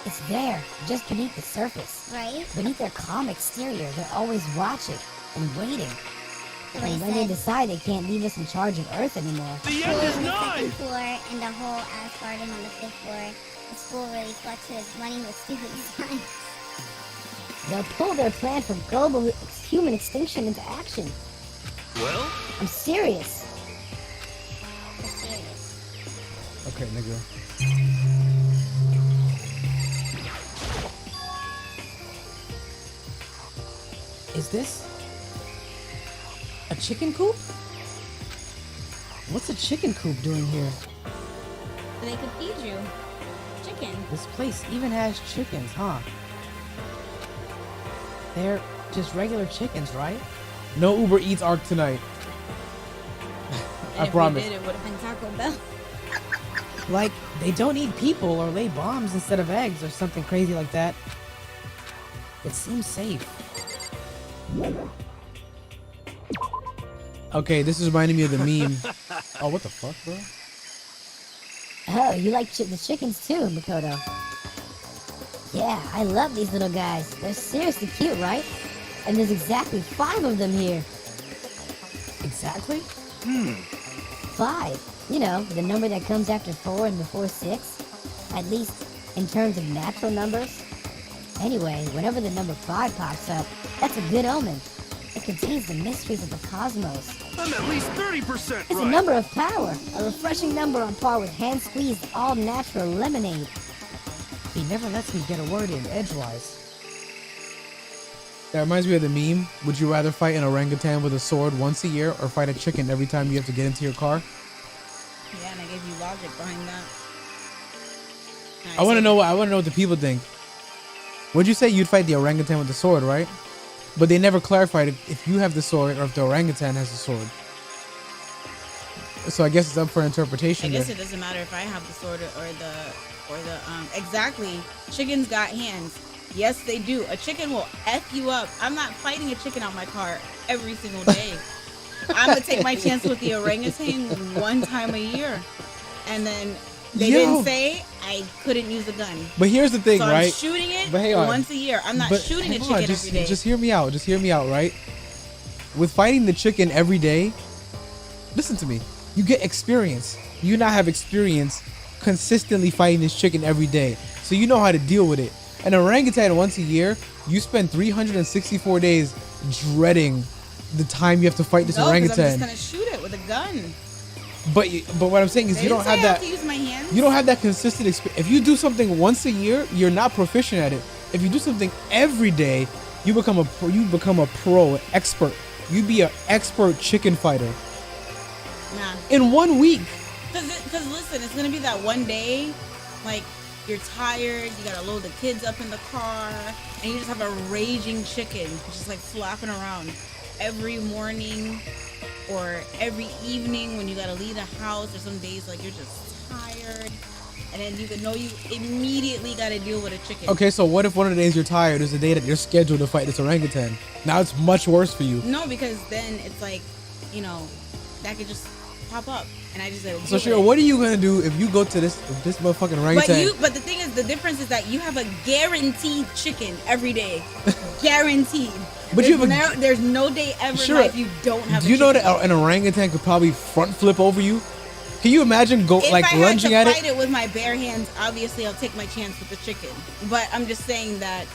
It's there, just beneath the surface. Right? Beneath their calm exterior, they're always watching and waiting. Like And I when they said, decide they can't leave us in charge of Earth anymore, The school end is on the nigh! second floor and a whole ass garden on the fifth floor. The school really flexes running with stupid signs. they'll pull their plan for global human extinction into action. Well? I'm serious. For serious. Okay, nigga. Is this a chicken coop? What's a chicken coop doing here? So they could feed you. Chicken. This place even has chickens, huh? They're just regular chickens, right? No Uber Eats arc tonight. And I if promise. we did, it would have And Taco Bell. Like, they don't eat people or lay bombs instead of eggs or something crazy like that. It seems safe. Okay, this is reminding me of the meme. Oh, what the fuck, bro? Oh, you like the chickens too, Makoto? Yeah, I love these little guys. They're seriously cute, right? And there's exactly 5 of them here. Exactly? 5. You know, the number that comes after 4 and before 6. At least in terms of natural numbers. Anyway, whenever the number 5 pops up, that's a good omen. It contains the mysteries of the cosmos. I'm at least 30% It's a right! number of power, a refreshing number on par with hand-squeezed, all-natural lemonade. He never lets me get a word in edgewise. That reminds me of the meme. Would you rather fight an orangutan with a sword once a year or fight a chicken every time you have to get into your car? Yeah, and I gave you logic behind that. And I want to said- know what the people think. Would you say you'd fight the orangutan with the sword, right? But they never clarified if you have the sword or if the orangutan has the sword. So I guess it's up for I interpretation. guess there. it doesn't matter if I have the sword or the exactly. Chickens got hands. Yes, they do. A chicken will F you up. I'm not fighting a chicken out my car every single day. I'm gonna take my chance with the orangutan one time a year. And then they didn't say I couldn't use a gun. But here's the thing, So I'm right? shooting it But hang on. once a year. I'm not But shooting a hang chicken on, just, every day. Just hear me out. Just hear me out, right? With fighting the chicken every day, listen to me. You get experience. You now have experience consistently fighting this chicken every day. So you know how to deal with it. An orangutan once a year, you spend 364 days dreading the time you have to fight this No, 'cause I'm orangutan. just gonna shoot it with a gun. But what I'm saying is They you don't didn't have say I that. have to use my hands. You don't have that consistent experience. If you do something once a year, you're not proficient at it. If you do something every day, you become a pro, an expert. You be an expert chicken fighter Nah. in 1 week. Cause listen, it's gonna be that one day, like you're tired, you gotta load the kids up in the car, and you just have a raging chicken just like flapping around every morning or every evening when you gotta leave the house, or some days like you're just tired, and then you immediately gotta deal with a chicken. Okay, so what if one of the days you're tired is the day that you're scheduled to fight this orangutan? Now it's much worse for you. No, because then it's like, that could just pop up, and I just So sure, what are you gonna do if you go to this motherfucking orangutan? But the thing is, the difference is that you have a guaranteed chicken every day, guaranteed. But there's no day ever in life you don't have. Do you know that an orangutan could probably front flip over you? Can you imagine if lunging I at had to it? fight it with my bare hands, obviously I'll take my chance with the chicken. But I'm just saying that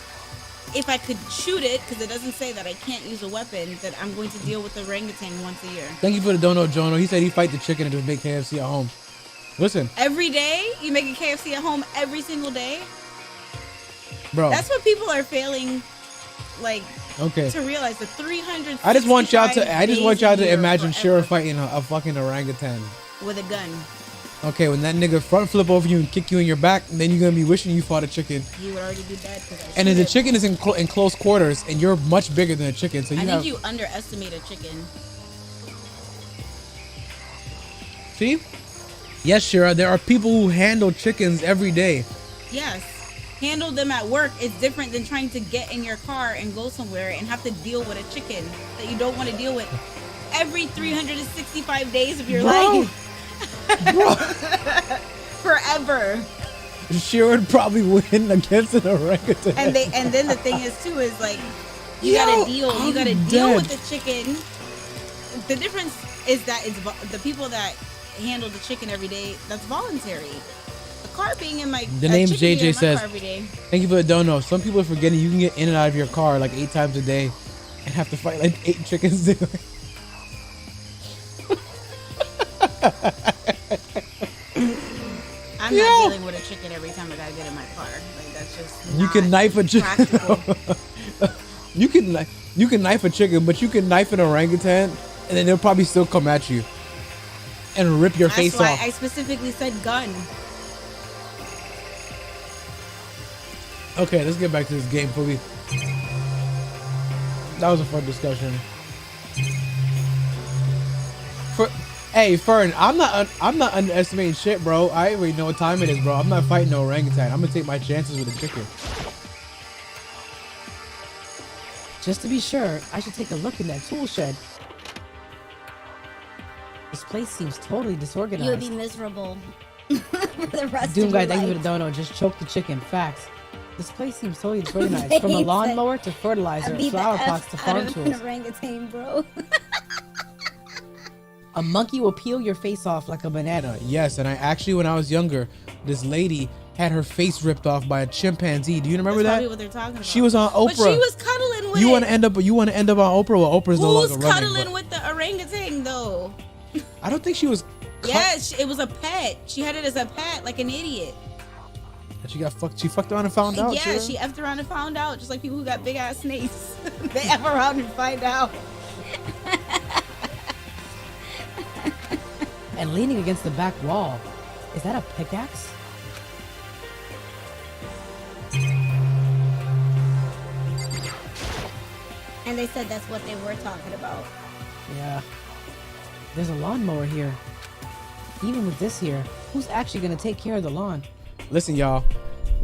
if I could shoot it, because it doesn't say that I can't use a weapon, that I'm going to deal with the orangutan once a year. Thank you for the dono, Jono. He said he'd fight the chicken and just make KFC at home. Listen, Every day you make a KFC at home every single day. bro. That's what people are failing, Okay. to realize. The 300. I just want y'all to imagine Shira fighting a fucking orangutan with a gun. Okay, when that nigga front flip over you and kick you in your back, then you're gonna be wishing you fought a chicken. You would already be dead. And then the chicken is in close quarters, and you're much bigger than a chicken. So I think you underestimate a chicken. See? Yes, Shira, there are people who handle chickens every day. Yes. Handle them at work is different than trying to get in your car and go somewhere and have to deal with a chicken that you don't want to deal with every 365 days of your life. Bro. Forever. Shira would probably win against an orangutan. And then the thing is too is like you gotta deal with the chicken. The difference is that it's the people that handle the chicken every day, that's voluntary. A car being in my The name JJ says, every day. thank you for the dono. Some people are forgetting you can get in and out of your car like 8 times a day and have to fight like 8 chickens daily. I'm not dealing with a chicken every time I gotta get in my car. Like that's just You can knife a chicken. you can knife a chicken, but you can knife an orangutan, and then they'll probably still come at you and rip your face That's off. why I specifically said gun. Okay, let's get back to this game, fully. That was a fun discussion. Hey, Fern, I'm not underestimating shit, bro. I already know what time it is, bro. I'm not fighting no orangutan. I'm gonna take my chances with a chicken. Just to be sure, I should take a look in that tool shed. This place seems totally disorganized. You would be miserable for the rest Doom of guy, your thank you for life. the dono. Just choke the chicken. Facts. This place seems totally disorganized. From a lawnmower to fertilizer, Beat the flower F pots to out farm of tools. an orangutan, bro. A monkey will peel your face off like a banana. Yes, and I actually, when I was younger, this lady had her face ripped off by a chimpanzee. Do you remember That's that? probably what they're talking about. She was on Oprah. But she was cuddling with You want it. to end up on Oprah? Well, Oprah's no longer Who's running. cuddling with the orangutan though? I don't think she was. Yes, it was a pet. She had it as a pet, like an idiot. She got fucked. She fucked around and found out. Yeah, Shira. she effed around and found out, just like people who got big ass snakes. They F around and find out. And leaning against the back wall. Is that a pickaxe? And they said that's what they were talking about. Yeah. There's a lawnmower here. Even with this here, who's actually gonna take care of the lawn? Listen, y'all.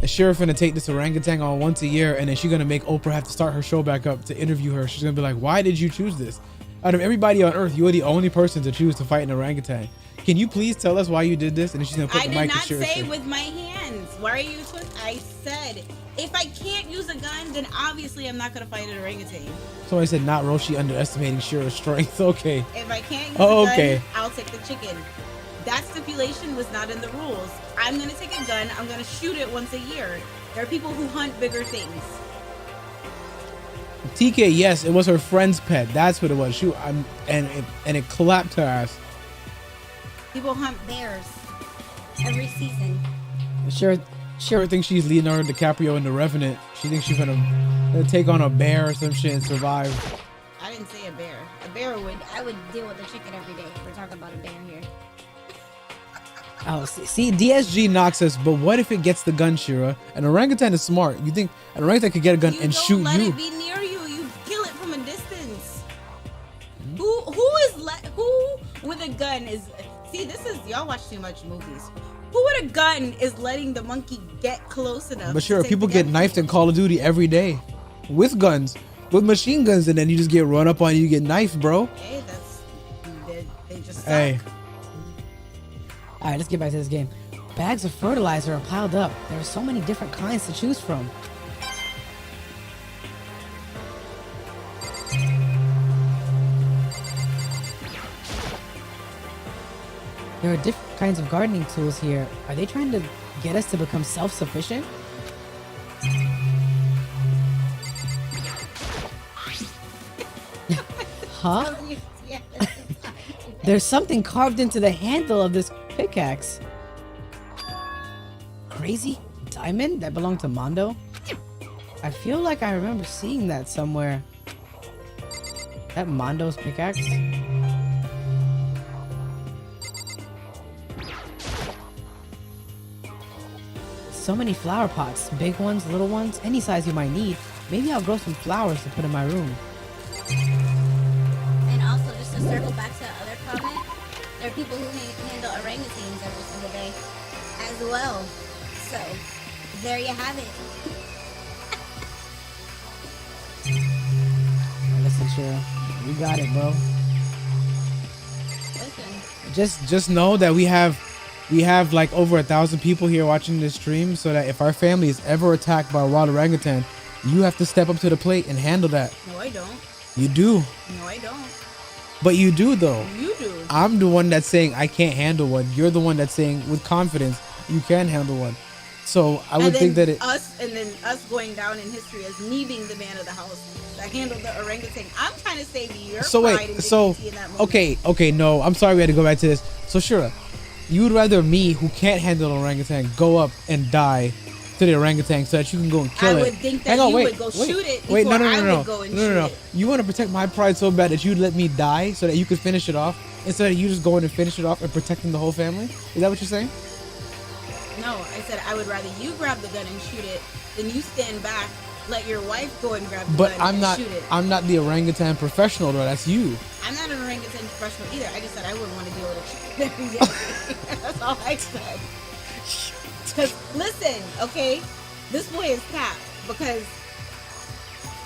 The sheriff gonna take this orangutan on once a year, and then she's gonna make Oprah have to start her show back up to interview her. She's gonna be like, "Why did you choose this? Out of everybody on Earth, you are the only person to choose to fight an orangutan. Can you please tell us why you did this?" And then she's gonna put I the did mic in not Shira's say face. with my hands. Why are you I said, if I can't use a gun, then obviously I'm not gonna fight an orangutan. Somebody said, "Not Roshi underestimating Shira's strength." Okay. If I can't use Oh, a gun, okay. I'll take the chicken. That stipulation was not in the rules. I'm gonna take a gun, I'm gonna shoot it once a year. There are people who hunt bigger things. TK, yes, it was her friend's pet. That's what it was. And it clapped her ass. People hunt bears. Every season. Sure thinks she's Leonardo DiCaprio in The Revenant. She thinks she's gonna take on a bear or some shit and survive. I didn't say a bear. A bear would. I would deal with a chicken every day. We're talking about a bear here. Oh, see, DSG knocks us, but what if it gets the gun, Shira? An orangutan is smart. You think an orangutan could get a gun and shoot let you? it be near you. You kill it from a distance. Hmm? Who with a gun is? See, this is y'all watch too much movies. Who with a gun is letting the monkey get close enough? But sure, to people take get the knifed in Call of Duty every day with guns, with machine guns, and then you just get run up on you, get knifed, bro. Hey, they just suck. Hey. All right, let's get back to this game. Bags of fertilizer are piled up. There are so many different kinds to choose from. There are different kinds of gardening tools here. Are they trying to get us to become self-sufficient? Huh? There's something carved into the handle of this pickaxe. Crazy diamond that belonged to Mondo? I feel like I remember seeing that somewhere. That Mondo's pickaxe? So many flower pots, big ones, little ones, any size you might need. Maybe I'll grow some flowers to put in my room. And also, just to circle back to the other comment, there are people who handle orangutans every single day as well. So, there you have it. Listen, Cheryl, you got it, bro. Listen. Just know that we have like over 1,000 people here watching this stream, so that if our family is ever attacked by a wild orangutan, you have to step up to the plate and handle that. No, I don't. You do. No, I don't. But you do, though. You do. I'm the one that's saying I can't handle one. You're the one that's saying with confidence you can handle one. So I would think that us going down in history as me being the man of the house that handled the orangutan. I'm trying to save your pride and dignity in that moment. Okay, no, I'm sorry we had to go back to this. So Shura, you would rather me, who can't handle an orangutan, go up and die to the orangutan so that you can go and kill it? I would think that you would go shoot it before I would go and shoot it. You want to protect my pride so bad that you'd let me die so that you could finish it off instead of you just going and finish it off and protecting the whole family? Is that what you're saying? No, I said I would rather you grab the gun and shoot it than you stand back, let your wife go and grab the gun and shoot it. I'm not the orangutan professional, though. That's you. I'm not an orangutan professional either. I just said I wouldn't want to deal with a chicken every day. That's all I said. Because listen, okay, this boy is capped because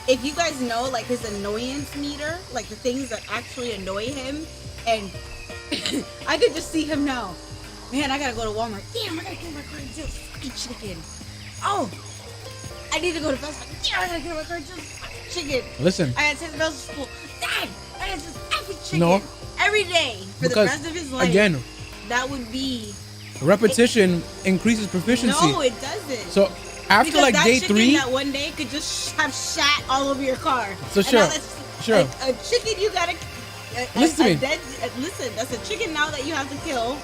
if you guys know, like, his annoyance meter, like the things that actually annoy him, and I could just see him now. Man, I gotta go to Walmart. Damn, I gotta get my car and juice. Fucking chicken. Oh, I need to go to Best Buy. Damn, I gotta get my car and juice. Fucking chicken. Listen. I gotta take the bells to school. Dad, I gotta just effing chicken. No. Every day for the rest of his life. Again, that would be... repetition increases proficiency. No, it doesn't. So after because like that day chicken 3, that one day could just have shat all over your car. So And sure, now that's a chicken you gotta. Listen to me. Listen, that's a chicken now that you have to kill,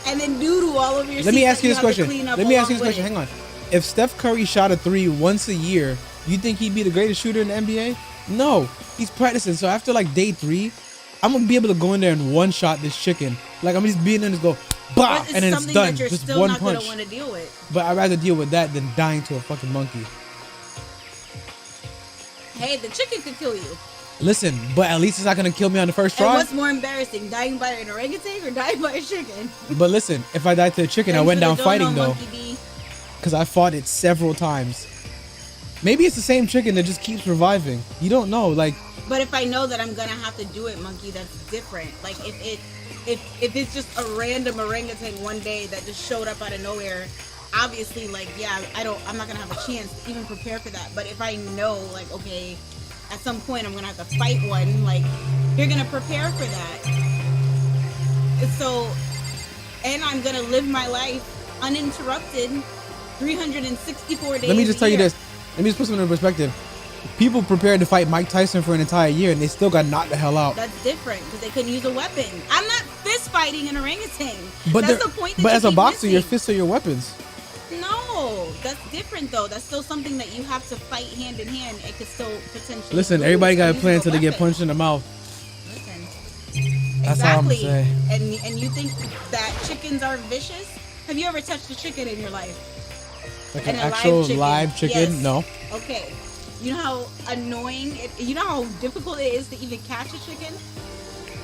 and then doodle all over your. Let me ask you this have to question. clean up Let me ask you this along question. with Hang on. If Steph Curry shot a 3 once a year, you think he'd be the greatest shooter in the NBA? No, he's practicing. So after like day 3, I'm gonna be able to go in there and one shot this chicken. Like I'm just being in and just go, bah, and then it's done. That you're just still one not punch. gonna want to deal with. But I'd rather deal with that than dying to a fucking monkey. Hey, the chicken could kill you. Listen, but at least it's not gonna kill me on the first And try. what's more embarrassing, dying by an orangutan or dying by a chicken? But listen, if I died to a chicken, I went down fighting though, Monkey D. because I fought it several times. Maybe it's the same chicken that just keeps reviving. You don't know, like. But if I know that I'm gonna have to do it, monkey, that's different. Like if it's just a random orangutan one day that just showed up out of nowhere, obviously, like, yeah, I'm not gonna have a chance to even prepare for that. But if I know, like, okay, at some point I'm gonna have to fight one, like, you're gonna prepare for that. And so, and I'm gonna live my life uninterrupted 364 days. Let me just a tell you year. this. Let me just put something in perspective. People prepared to fight Mike Tyson for an entire year, and they still got knocked the hell out. That's different because they couldn't use a weapon. I'm not fist fighting an orangutan. But That's the point. That but you as a keep boxer, your missing. fists are your weapons. No, that's different though. That's still something that you have to fight hand in hand. It could still potentially. Listen, lose everybody got a by plan using until they get weapon. punched in the mouth. Listen. That's all I'm gonna Exactly. say. And you think that chickens are vicious? Have you ever touched a chicken in your life? Like And an a actual live chicken? Yes. No. Okay. You know how annoying you know how difficult it is to even catch a chicken?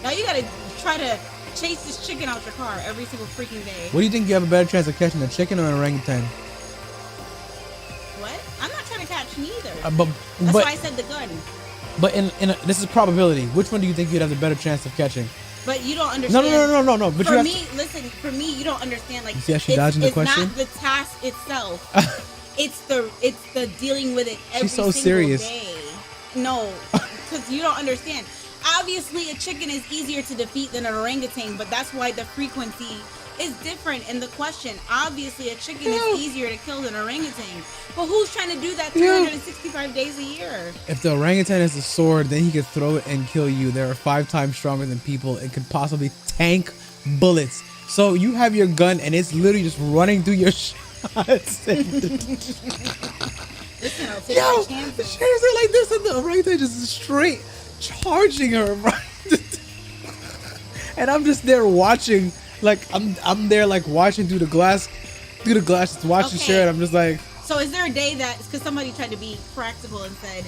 Now you gotta try to chase this chicken out your car every single freaking day. What do you think you have a better chance of catching, a chicken or an orangutan? What? I'm not trying to catch neither. But That's but why I said the gun. but this is probability. Which one do you think you'd have the better chance of catching? But you don't No, understand. no. But For you have me, listen. For me, you don't understand. Like, You see how she dodging the question? It's not the task itself. it's the dealing with it every She's so single serious. day. No, because you don't understand. Obviously, a chicken is easier to defeat than an orangutan, but that's why the frequency is different in the question. Obviously, a chicken is easier to kill than an orangutan, but who's trying to do that 365 days a year? If the orangutan has a sword, then he could throw it and kill you. There are 5 times stronger than people. It could possibly tank bullets. So you have your gun and it's literally just running through your shots. Listen, I'll take Yo, my the chances. shares are like this, and the orangutan just straight charging her. Right? And I'm just there watching, like I'm there like watching through the glass, just watching Okay. Cher, and I'm just like, So is there a day that, because somebody tried to be practical and said,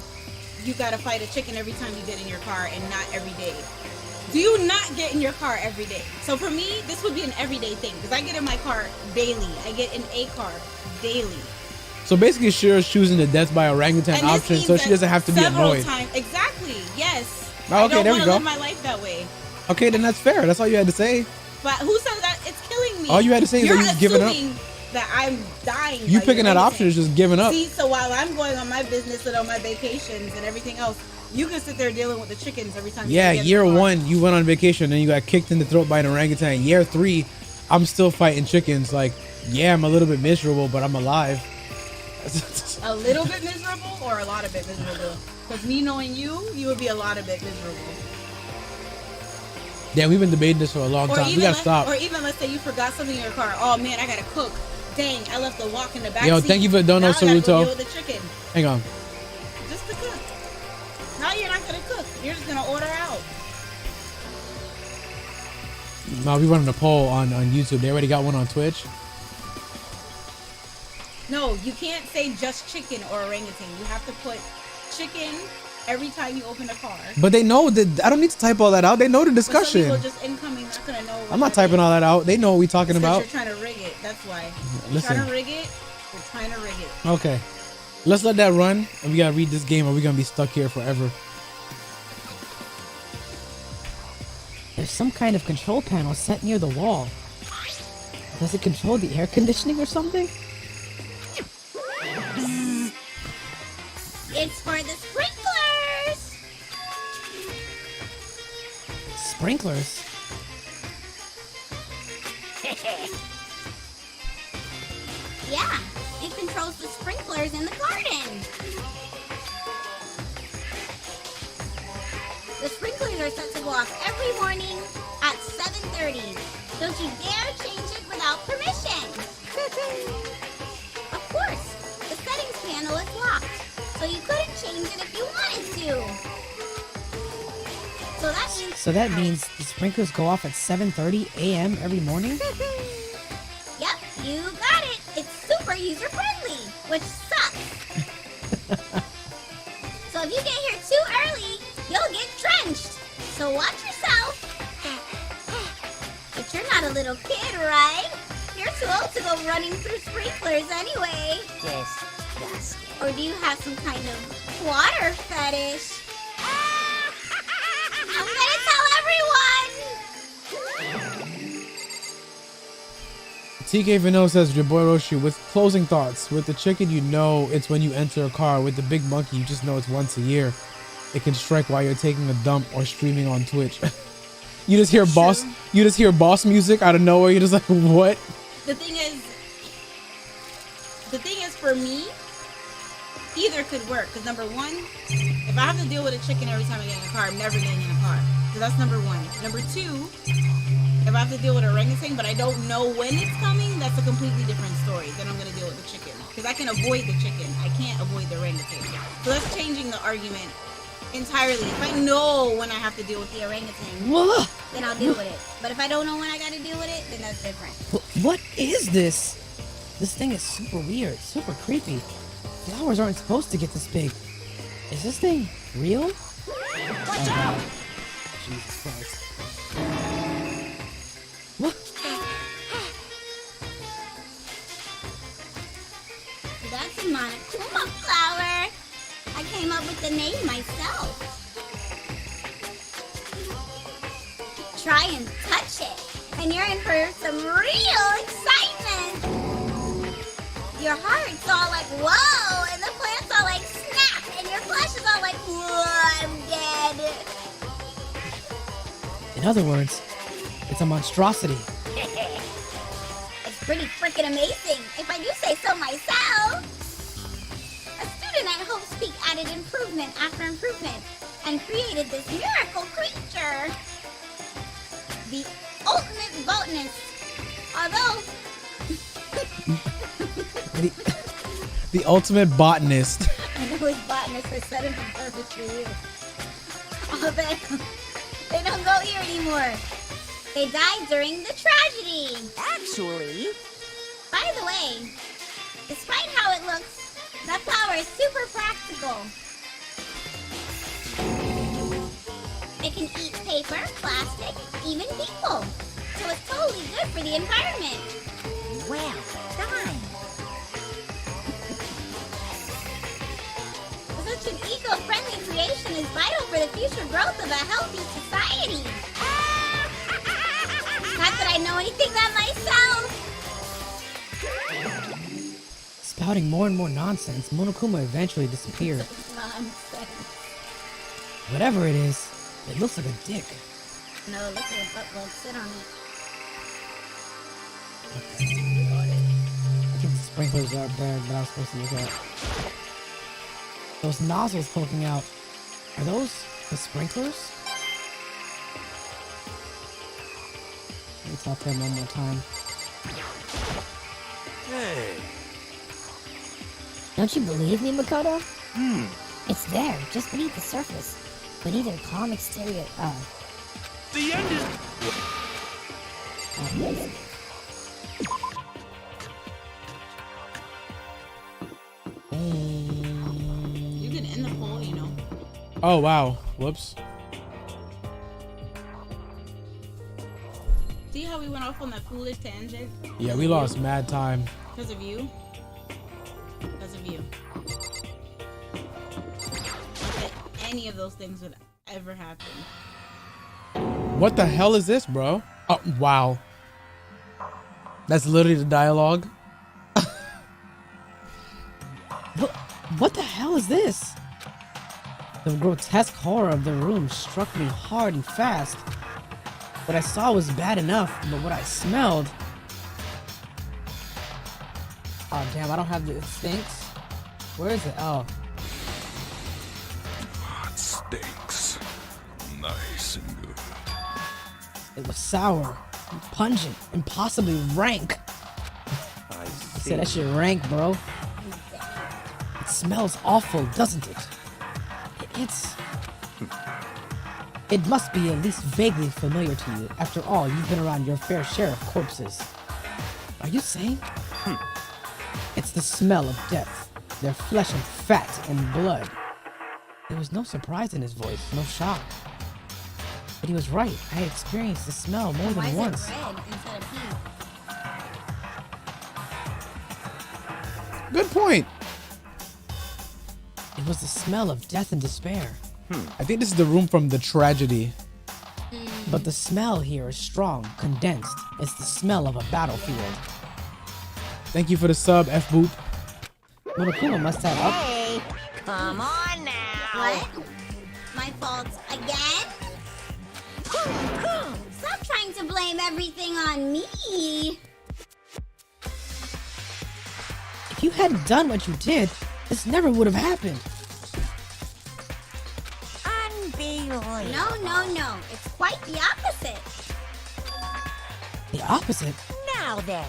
you got to fight a chicken every time you get in your car and not every day? Do you not get in your car every day? So for me, this would be an everyday thing because I get in my car daily. I get in a car daily. so basically Cher's choosing the death by orangutan And this option, means so she that doesn't have to be several annoyed. times, exactly. Yes. Oh, I okay, don't there want we to go. live my life that way. Okay, then that's fair. That's all you had to say. But who says that it's killing me? All you had to say is You're that you've given up. assuming that I'm dying. You by picking that your option is just giving up. See, so while I'm going on my business and on my vacations and everything else, you can sit there dealing with the chickens every time. Yeah, you get in year the car. 1 you went on vacation and you got kicked in the throat by an orangutan. Year 3, I'm still fighting chickens. Like, yeah, I'm a little bit miserable, but I'm alive. A little bit miserable or a lot of bit miserable? Because me knowing you, you would be a lot of bit miserable. Yeah, we've been debating this for a long time. We gotta stop. Or even let's say you forgot something in your car. Oh man, I gotta cook. Dang, I left the wok in the back Yo, seat. thank you for the dono, Now I gotta go Saruto. deal with the chicken. Hang on. Just to cook. Now you're not gonna cook. You're just gonna order out. No, we running a poll on YouTube. They already got one on Twitch. No, you can't say just chicken or orangutan. You have to put chicken every time you open a car. But they know that I don't need to type all that out. They know the But some discussion. people just incoming not gonna know. I'm not typing all that out. They know what we talking about. You're trying to rig it. That's why. You're Listen. trying to rig it. You're trying to rig it. Okay. Let's let that run and we gotta read this game or we're gonna be stuck here forever. There's some kind of control panel set near the wall. Does it control the air conditioning or something? It's for the sprinklers! Sprinklers? Yeah, it controls the sprinklers in the garden. The sprinklers are set to go off every morning at 7:30. Don't you dare change it without permission. Of course, the settings panel is locked, so you couldn't change it if you wanted to. So that means The sprinklers go off at 7:30 a.m. every morning? Yep, you got it. It's super user-friendly, which sucks. So if you get here too early, you'll get drenched. So watch yourself. But you're not a little kid, right? You're too old to go running through sprinklers anyway. Yes. Or do you have some kind of water fetish? I'm gonna tell everyone! TK Vanilla says, YaBoyRoshi, with closing thoughts. With the chicken, you know it's when you enter a car. With the big monkey, you just know it's once a year. It can strike while you're taking a dump or streaming on Twitch. You just hear boss music out of nowhere. You're just like, what? The thing is, the thing is, for me, either could work. Because number one, if I have to deal with a chicken every time I get in a car, I'm never getting in a car. So that's number one. Number two, if I have to deal with a orangutan, but I don't know when it's coming, that's a completely different story. Then I'm going to deal with the chicken. Because I can avoid the chicken. I can't avoid the orangutan. So that's changing the argument entirely. If I know when I have to deal with the orangutan, then I'll deal with it. But if I don't know when I got to deal with it, then that's different. What is this? This thing is super weird, super creepy. Flowers aren't supposed to get this big. Is this thing real? Watch out! Jesus Christ. What? That's a Monokuma flower. I came up with the name myself. Try and touch it, and you're in for some real excitement. Your heart's all like, whoa, and the plant's all like, snap, and your flesh is all like, whoa, I'm dead. In other words, it's a monstrosity. It's pretty freaking amazing, if I do say so myself. A student at Hope's Peak added improvement after improvement and created this miracle creature. The ultimate botanist. Although... the ultimate botanist. I know his botanists are set up on purpose for you. Although, they don't go here anymore. They died during the tragedy. Actually, By the way, despite how it looks, that flower is super practical. It can eat paper, plastic, even people. So it's totally good for the environment. well done. Such an eco-friendly creation is vital for the future growth of a healthy society. Not that I know anything about myself. Spouting more and more nonsense, Monokuma eventually disappeared. Nonsense. Whatever it is, it looks like a dick. No, look at it, but won't sit on it. I think the sprinklers are bad, but I was supposed to look at. Those nozzles poking out. Are those the sprinklers? Let me talk to him one more time. Hey. Don't you believe me, Makoto? It's there, just beneath the surface. Beneath their calm exterior, The end is... you can end the poll, you know. Oh wow. Whoops. See how we went off on that foolish tangent? Yeah, we lost mad time. Because of you. Because of you. Not that any of those things would ever happen. What the hell is this, bro? Oh, wow. That's literally the dialogue. What the hell is this? The grotesque horror of the room struck me hard and fast. What I saw was bad enough, but what I smelled... Oh damn, I don't have the... It stinks? Where is it? Oh. Hot steaks. Nice and good. It was sour, and pungent, and possibly rank. I I see. said that shit rank, bro. It smells awful, doesn't it? It must be at least vaguely familiar to you. After all, you've been around your fair share of corpses. Are you saying? It's the smell of death. Their flesh and fat and blood. There was no surprise in his voice, no shock. But he was right. I had experienced the smell more Why than is once. it red instead of pink? Good point. It was the smell of death and despair. I think this is the room from the tragedy. But the smell here is strong, condensed. It's the smell of a battlefield. Thank you for the sub, F Boop. Monokuma must have up. Hey, come on now. What? My fault again? Stop trying to blame everything on me. If you hadn't done what you did, this never would have happened. Unbelievable. No. It's quite the opposite. The opposite? Now then.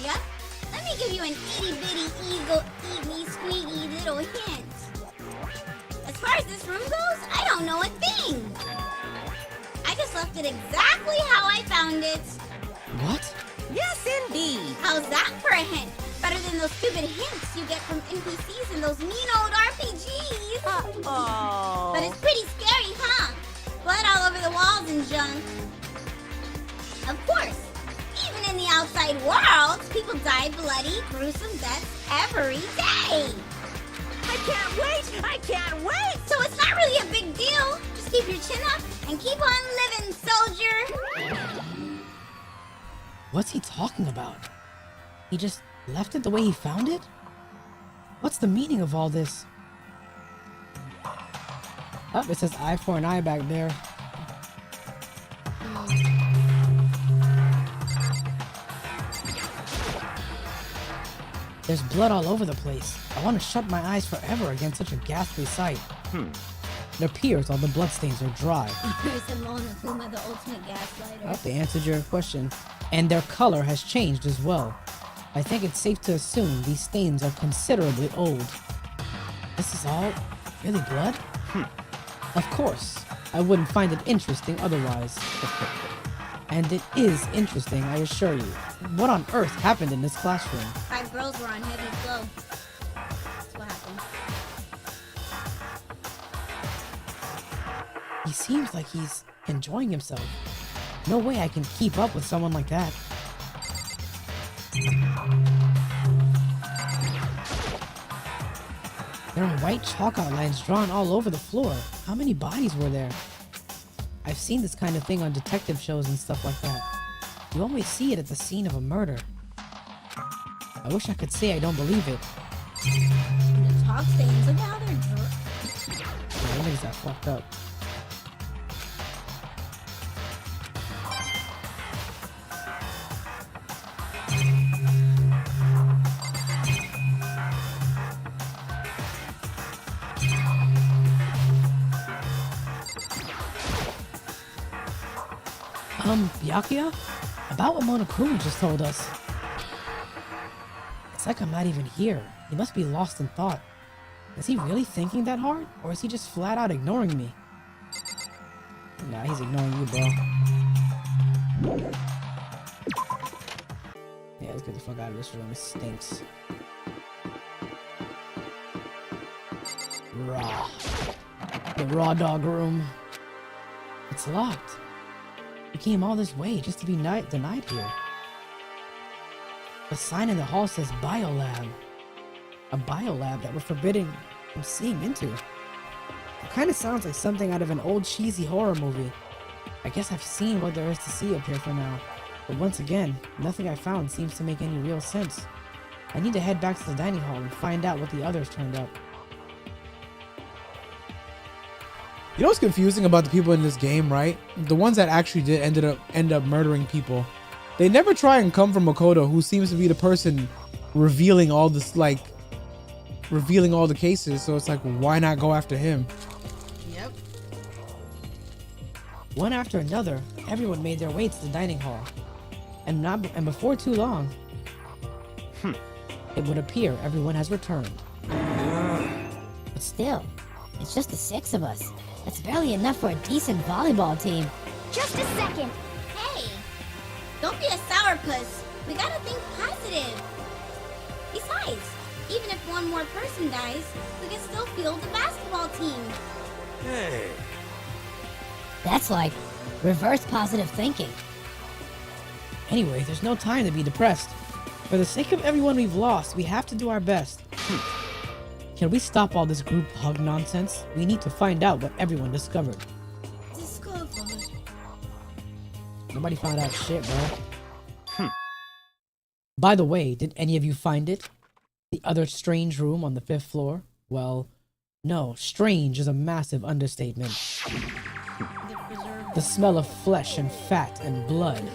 Yep. Let me give you an itty-bitty, eagle-eaty, little hint. As far as this room goes, I don't know a thing. I just left it exactly how I found it. What? Yes, indeed. How's that for a hint? Better than those stupid hints you get from NPCs in those mean old RPGs. Uh-oh. But it's pretty scary, huh? Blood all over the walls and junk. Of course, even in the outside world, people die bloody, gruesome deaths every day. I can't wait. So it's not really a big deal. Just keep your chin up and keep on living, soldier. What's he talking about? He just left it the way he found it? What's the meaning of all this? Oh, it says eye for an eye back there. There's blood all over the place. I want to shut my eyes forever against such a ghastly sight. It appears all the bloodstains are dry. Here's the Monokuma, the ultimate gaslighter. Oh, they answered your question. And their color has changed as well. I think it's safe to assume these stains are considerably old. This is all really blood? Of course. I wouldn't find it interesting otherwise. And it is interesting, I assure you. What on earth happened in this classroom? 5 girls were on heavy flow. That's what happened. He seems like he's enjoying himself. No way I can keep up with someone like that. There are white chalk outlines drawn all over the floor. How many bodies were there? I've seen this kind of thing on detective shows and stuff like that. You always see it at the scene of a murder. I wish I could say I don't believe it. The chalk stains, look how they're dry. Yeah, niggas got fucked up. Byakuya? About what Monokuma just told us. It's like I'm not even here. He must be lost in thought. Is he really thinking that hard? Or is he just flat out ignoring me? Nah, he's ignoring you, bro. Yeah, let's get the fuck out of this room. It stinks. Raw. The raw dog room. It's locked. We came all this way just to be denied here. The sign in the hall says biolab. A biolab that we're forbidden from seeing into. It kind of sounds like something out of an old cheesy horror movie. I guess I've seen what there is to see up here for now. But once again, nothing I found seems to make any real sense. I need to head back to the dining hall and find out what the others turned up. You know what's confusing about the people in this game, right? The ones that actually did end up murdering people. They never try and come from Makoto, who seems to be the person revealing all this, like, revealing all the cases. So it's like, why not go after him? Yep. One after another, everyone made their way to the dining hall. And before too long, it would appear everyone has returned. But still, it's just the 6 of us. That's barely enough for a decent volleyball team. Just a second. Hey, don't be a sourpuss. We gotta think positive. Besides, even if one more person dies, we can still field the basketball team. Hey. That's like reverse positive thinking. Anyway, there's no time to be depressed. For the sake of everyone we've lost, we have to do our best. Can we stop all this group hug nonsense? We need to find out what everyone discovered. Nobody found out shit, bro. By the way, did any of you find it? The other strange room on the 5th floor? Well, no, strange is a massive understatement. The smell of flesh and fat and blood.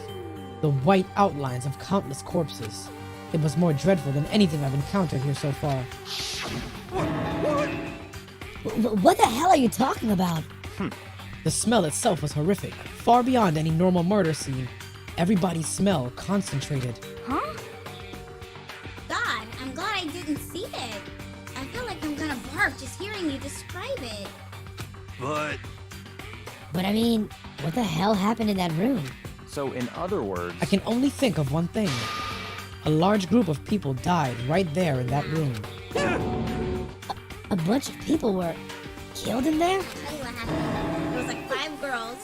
The white outlines of countless corpses. It was more dreadful than anything I've encountered here so far. What the hell are you talking about? The smell itself was horrific, far beyond any normal murder scene. Everybody's smell concentrated. Huh? God, I'm glad I didn't see it. I feel like I'm gonna barf just hearing you describe it. But But I mean, what the hell happened in that room? So in other words, I can only think of one thing. A large group of people died right there in that room. A bunch of people were killed in there? I'll tell you what happened. There was like 5 girls.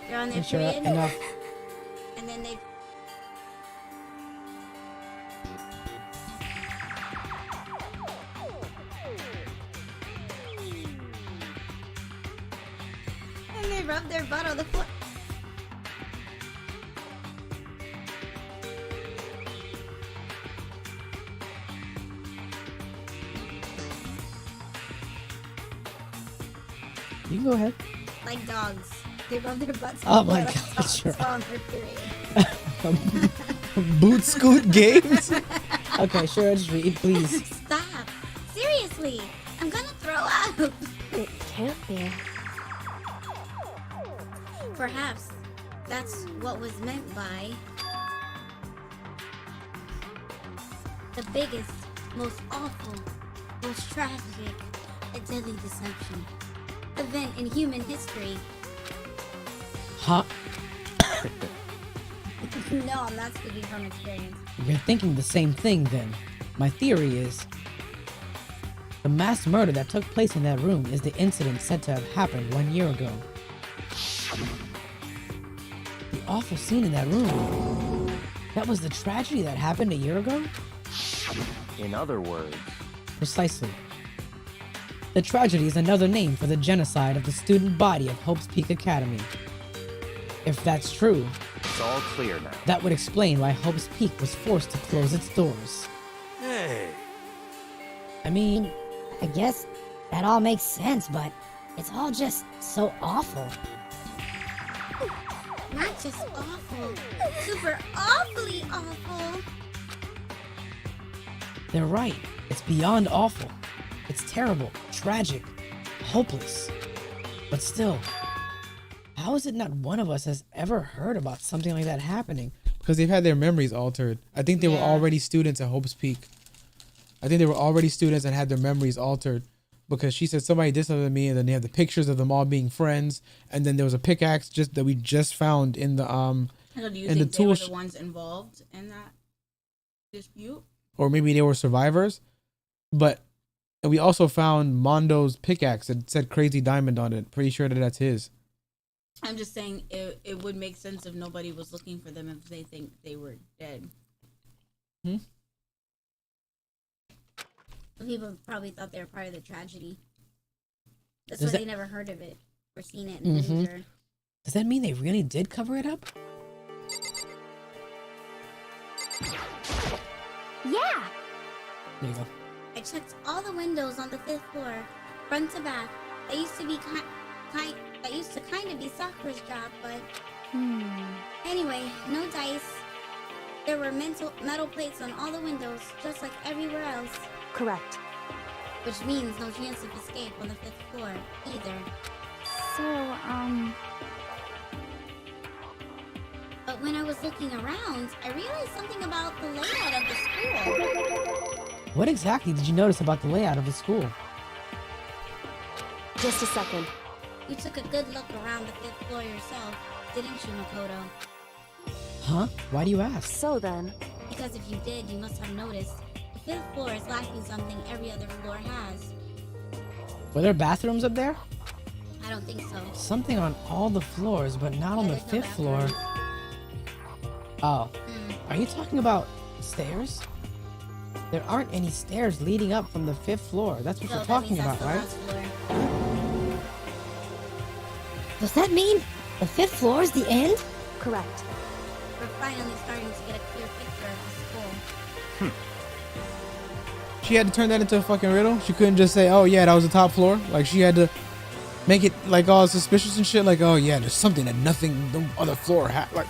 They're on their Sure, period. enough. And then they... And they rubbed their butt on the floor. You can go ahead. Like dogs. They rub their butts Oh on the my floor like God, dogs sure. on their period. Boot scoot games? Okay, sure, just read, please. Stop. Seriously. I'm gonna throw up. It can't be. Perhaps that's what was meant by the biggest, most awful, most tragic, and deadly deception event in human history. Huh? No, I'm not speaking from experience. You're thinking the same thing then. My theory is the mass murder that took place in that room is the incident said to have happened 1 year ago. The awful scene in that room. That was the tragedy that happened a year ago? in other words, Precisely. The tragedy is another name for the genocide of the student body of Hope's Peak Academy. If that's true, it's all clear now. that would explain why Hope's Peak was forced to close its doors. hey, I mean, I guess that all makes sense, but it's all just so awful. Not just awful, super awfully awful. they're right. It's beyond awful. It's terrible, tragic, hopeless. But still, how is it not one of us has ever heard about something like that happening? Because they've had their memories altered. I think they were already students at Hope's Peak. I think they were already students and had their memories altered. Because she said somebody did something to me, and then they have the pictures of them all being friends, and then there was a pickaxe that we just found in the So do you in think the they were tool the ones involved in that dispute? or maybe they were survivors. But we also found Mondo's pickaxe that said Crazy Diamond on it. Pretty sure that that's his. I'm just saying it would make sense if nobody was looking for them if they think they were dead. People probably thought they were part of the tragedy. That's Does why that- they never heard of it or seen it in the news. Or... Does that mean they really did cover it up? Yeah! There you go. I checked all the windows on the 5th floor, front to back. That used to be kind of be Sakura's job, but anyway, no dice. There were metal plates on all the windows, just like everywhere else. Correct. Which means no chance of escape on the 5th floor, either. So, But when I was looking around, I realized something about the layout of the school. What exactly did you notice about the layout of the school? just a second. You took a good look around the 5th floor yourself, didn't you, Makoto? Huh? Why do you ask? So then, Because if you did, you must have noticed the 5th floor is lacking something every other floor has. Were there bathrooms up there? I don't think so. Something on all the floors, but not on the there's no 5th floor. bathrooms. Oh. Are you talking about stairs? There aren't any stairs leading up from the 5th floor. That's what So you're that talking means that's about, the right? last floor. Does that mean the 5th floor is the end? correct. We're finally starting to get a clear picture of the school. She had to turn that into a fucking riddle. She couldn't just say, "Oh yeah, that was the top floor." Like she had to make it like all suspicious and shit. Like, "Oh yeah, there's something that no other floor had." Like,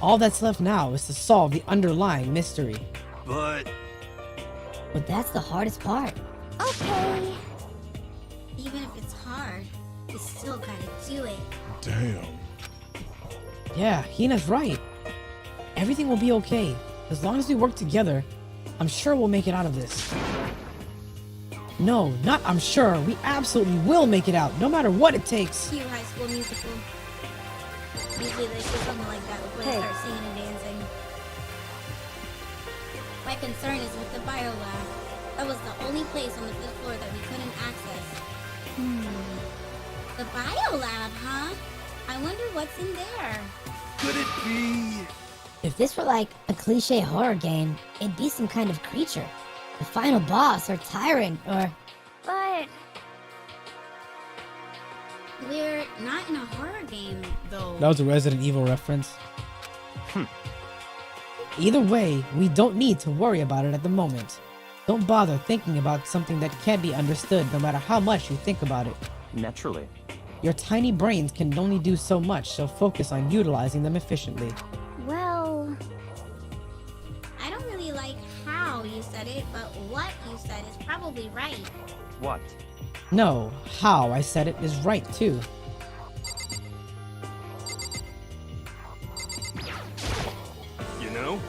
All that's left now is to solve the underlying mystery. But that's the hardest part. Okay. Even if it's hard, you still gotta do it. Damn. Yeah, Hina's right. Everything will be okay. As long as we work together, I'm sure we'll make it out of this. No, not I'm sure. We absolutely will make it out, no matter what it takes. Cue High School Musical. Usually they say something like that before they start singing and dancing. My concern is with the bio lab. That was the only place on the 5th floor that we couldn't access. The bio lab, huh? I wonder what's in there. could it be? If this were like a cliche horror game, it'd be some kind of creature. The final boss, or tyrant, or... But We're not in a horror game, though. That was a Resident Evil reference. Either way, we don't need to worry about it at the moment. Don't bother thinking about something that can't be understood no matter how much you think about it. Naturally. Your tiny brains can only do so much, so focus on utilizing them efficiently. well, I don't really like how you said it, but what you said is probably right. What? No, how I said it is right too. You know?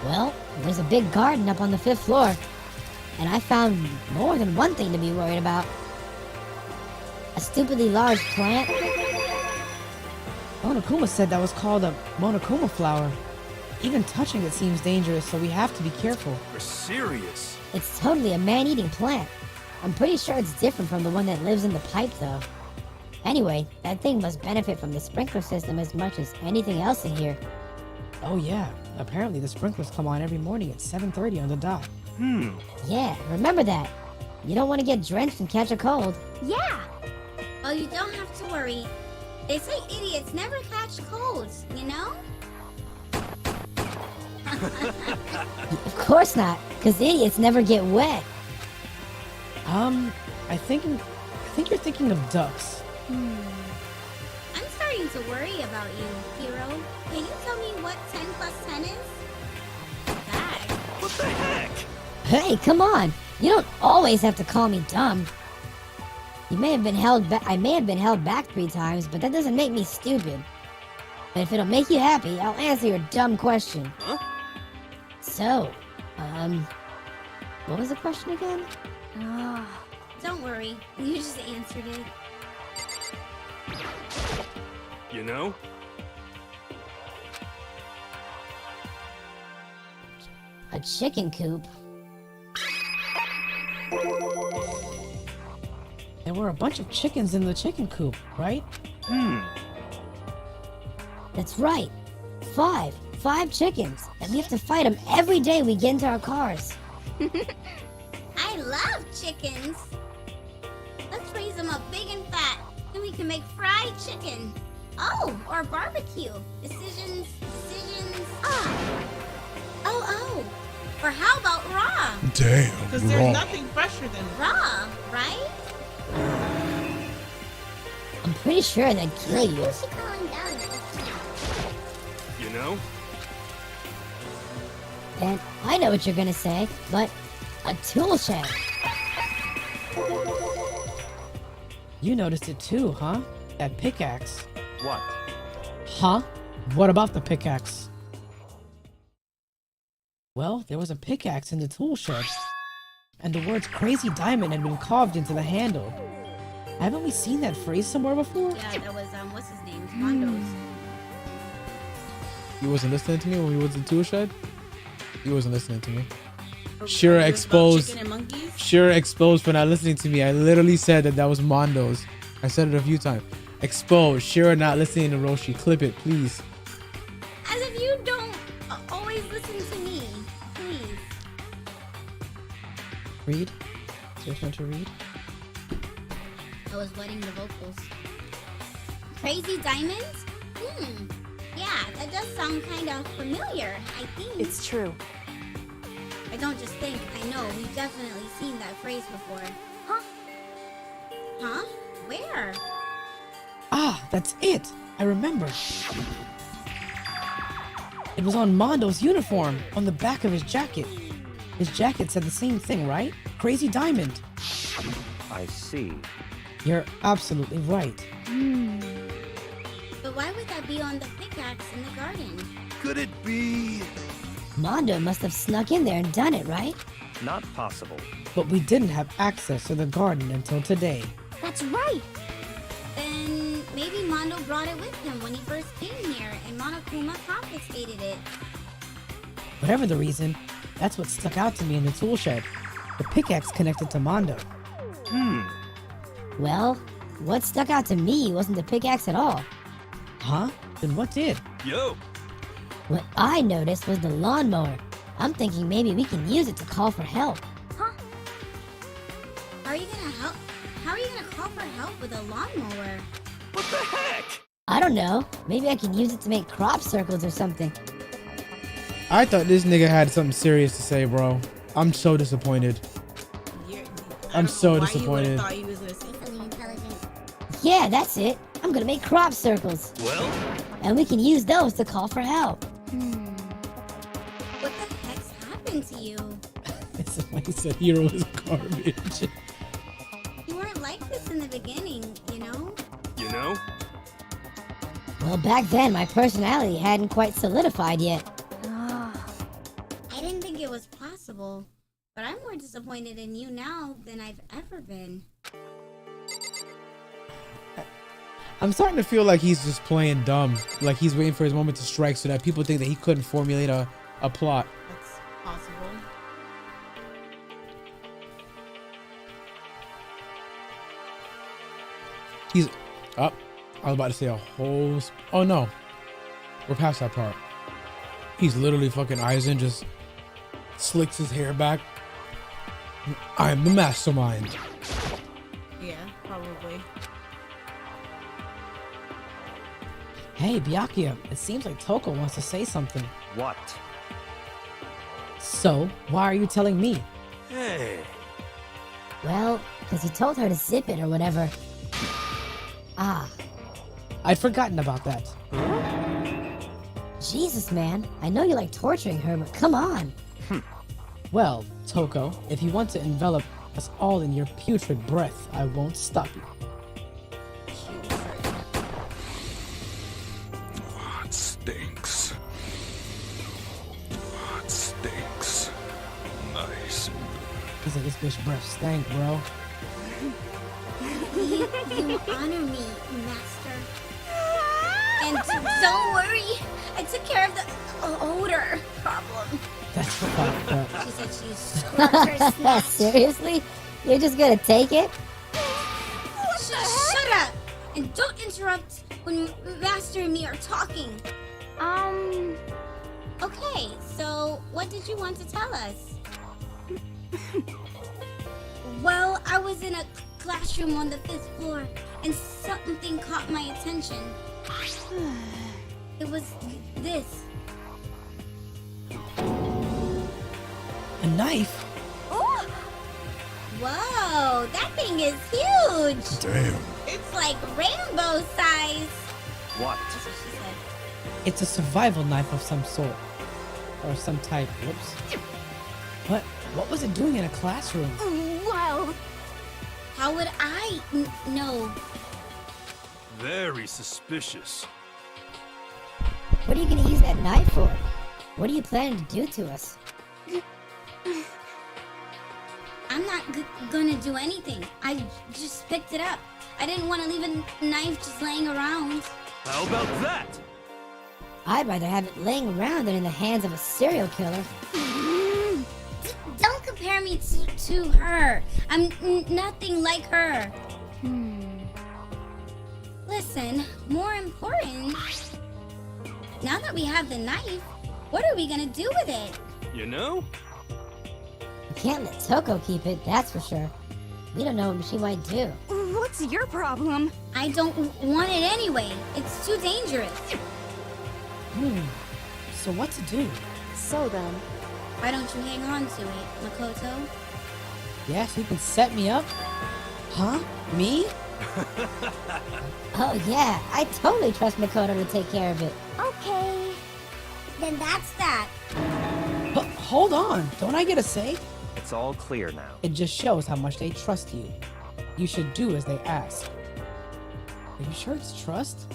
Well, there's a big garden up on the 5th floor. And I found more than one thing to be worried about. A stupidly large plant. Monokuma said that was called a Monokuma flower. Even touching it seems dangerous, so we have to be careful. You're serious? It's totally a man-eating plant. I'm pretty sure it's different from the one that lives in the pipe, though. Anyway, that thing must benefit from the sprinkler system as much as anything else in here. Oh yeah, apparently the sprinklers come on every morning at 7:30 on the dot. Yeah, remember that. You don't want to get drenched and catch a cold. Yeah. Well, you don't have to worry. They say idiots never catch colds, you know? Of course not, because idiots never get wet. I think you're thinking of ducks. I'm starting to worry about you, Hero. Can you tell me what 10 plus 10 is? That. What the heck? Hey, come on. You don't always have to call me dumb. I may have been held back 3 times, but that doesn't make me stupid. But if it'll make you happy, I'll answer your dumb question. Huh? So, what was the question again? Don't worry. You just answered it. You know? A chicken coop. There were a bunch of chickens in the chicken coop, right? That's right. 5 chickens. And we have to fight them every day we get into our cars. I love chickens. Let's raise them up big and fat. Then we can make fried chicken. Oh, or barbecue. Decisions. Oh. Or how about raw? Damn. Because there's nothing fresher than Raw, right? I'm pretty sure they'd kill you. Who's she calling down? You know? And I know what you're gonna say, but a tool shed. You noticed it too, huh? That pickaxe. What? Huh? What about the pickaxe? Well, there was a pickaxe in the tool shed. And the words crazy diamond had been carved into the handle. Haven't we seen that phrase somewhere before? Yeah, that was, what's his name? Mondo's. He wasn't listening to me when we was in Toolshed? He wasn't listening to me. Shira exposed. chicken and monkeys? Shira exposed for not listening to me. I literally said that was Mondo's. I said it a few times. Exposed. Shira not listening to Roshi. Clip it, please. As if you don't always listen to me. Please. Read? Is your turn to read? I was wetting the vocals. Crazy diamonds? Yeah, that does sound kind of familiar, I think. It's true. I don't just think, I know. We've definitely seen that phrase before. Huh? Where? Ah, that's it! I remember. It was on Mondo's uniform, on the back of his jacket. His jacket said the same thing, right? Crazy Diamond. I see. You're absolutely right. But why would that be on the pickaxe in the garden? Could it be? Mondo must have snuck in there and done it, right? Not possible. But we didn't have access to the garden until today. That's right. Then maybe Mondo brought it with him when he first came here, and Monokuma confiscated it. Whatever the reason, that's what stuck out to me in the tool shed. The pickaxe connected to Mondo. Well, what stuck out to me wasn't the pickaxe at all. Huh? Then what did? Yo! What I noticed was the lawnmower. I'm thinking maybe we can use it to call for help. Huh? How are you gonna help? How are you gonna call for help with a lawnmower? What the heck? I don't know. Maybe I can use it to make crop circles or something. I thought this nigga had something serious to say, bro. I'm so disappointed. I'm so disappointed. Thought you was gonna say something intelligent. Yeah, that's it. I'm gonna make crop circles. Well? And we can use those to call for help. What the heck's happened to you? It's like he said Hero is garbage. You weren't like this in the beginning, you know? You know? Well, back then my personality hadn't quite solidified yet. I didn't think it was possible, but I'm more disappointed in you now than I've ever been. I'm starting to feel like he's just playing dumb. Like he's waiting for his moment to strike so that people think that he couldn't formulate a plot. That's possible. He's up. I was about to say a whole. Oh no, we're past that part. He's literally fucking Aizen, just slicks his hair back. I'm the mastermind. Yeah, probably. Hey, Byakuya, it seems like Toko wants to say something. What? So, why are you telling me? Hey. Well, because he told her to zip it or whatever. Ah, I'd forgotten about that. Jesus, man. I know you like torturing her, but come on. Well, Toko, if you want to envelop us all in your putrid breath, I won't stop you. It stinks. It stinks. Nice. He's like, this bitch breath stank, bro. You honor me, master. And don't worry, I took care of the odor problem. That's fucked up. She said she scrubbed her snatch. Seriously? You're just gonna take it? Shut up! And don't interrupt when Master and me are talking. Okay, so what did you want to tell us? Well, I was in a classroom on the 5th floor and something caught my attention. It was this. A knife? Oh! Whoa, that thing is huge! Damn. It's like rainbow size. What? That's what she said. It's a survival knife of some sort. Or some type. Whoops. What was it doing in a classroom? Well, how would I know? Very suspicious. What are you gonna use that knife for? What are you planning to do to us? I'm not gonna do anything. I just picked it up. I didn't want to leave a knife just laying around. How about that? I'd rather have it laying around than in the hands of a serial killer. Don't compare me to her. I'm nothing like her. Listen, more important, now that we have the knife, what are we gonna do with it? You know? We can't let Toko keep it, that's for sure. We don't know what she might do. What's your problem? I don't want it anyway. It's too dangerous. So what to do? So then, Why don't you hang on to it, Makoto? Yeah, so you can set me up? Huh? Me? Oh yeah, I totally trust Makoto to take care of it. Okay. then that's that. Hold on, don't I get a say? It's all clear now. It just shows how much they trust you. You should do as they ask. Are you sure it's trust?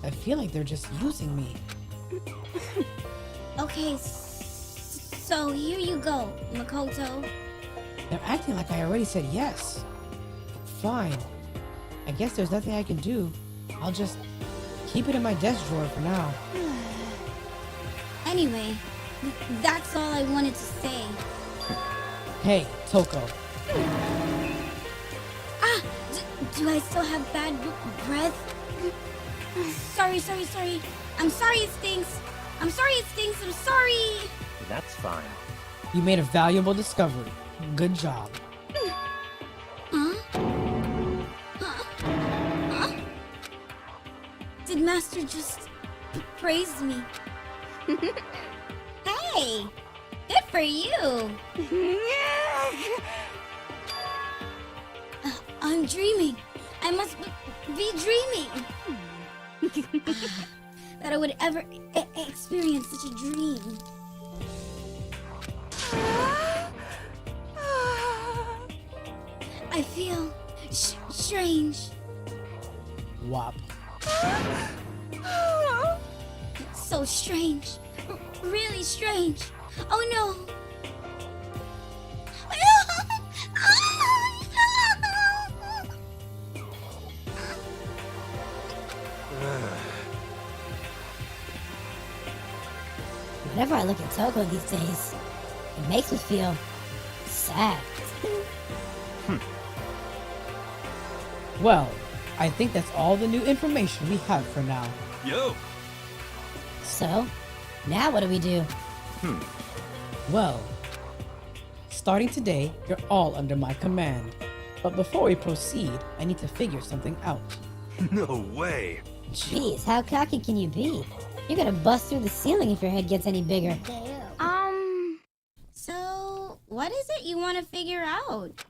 I feel like they're just using me. Okay, so here you go, Makoto. They're acting like I already said yes. Fine. I guess there's nothing I can do. I'll just keep it in my desk drawer for now. Anyway, that's all I wanted to say. Hey, Toko. Ah! Do I still have bad breath? Sorry. I'm sorry it stinks. I'm sorry. That's fine. You made a valuable discovery. Good job. Huh? Did Master just praise me? Hey! Good for you! I'm dreaming. I must be dreaming. That I would ever experience such a dream. I feel strange. Wop. It's so strange. Really strange. Oh no. Whenever I look at Toko these days, it makes me feel sad. Well, I think that's all the new information we have for now. Yo! So, now what do we do? Well, starting today, you're all under my command. But before we proceed, I need to figure something out. No way! Jeez, how cocky can you be? You're gonna bust through the ceiling if your head gets any bigger. So, what is it you want to figure out?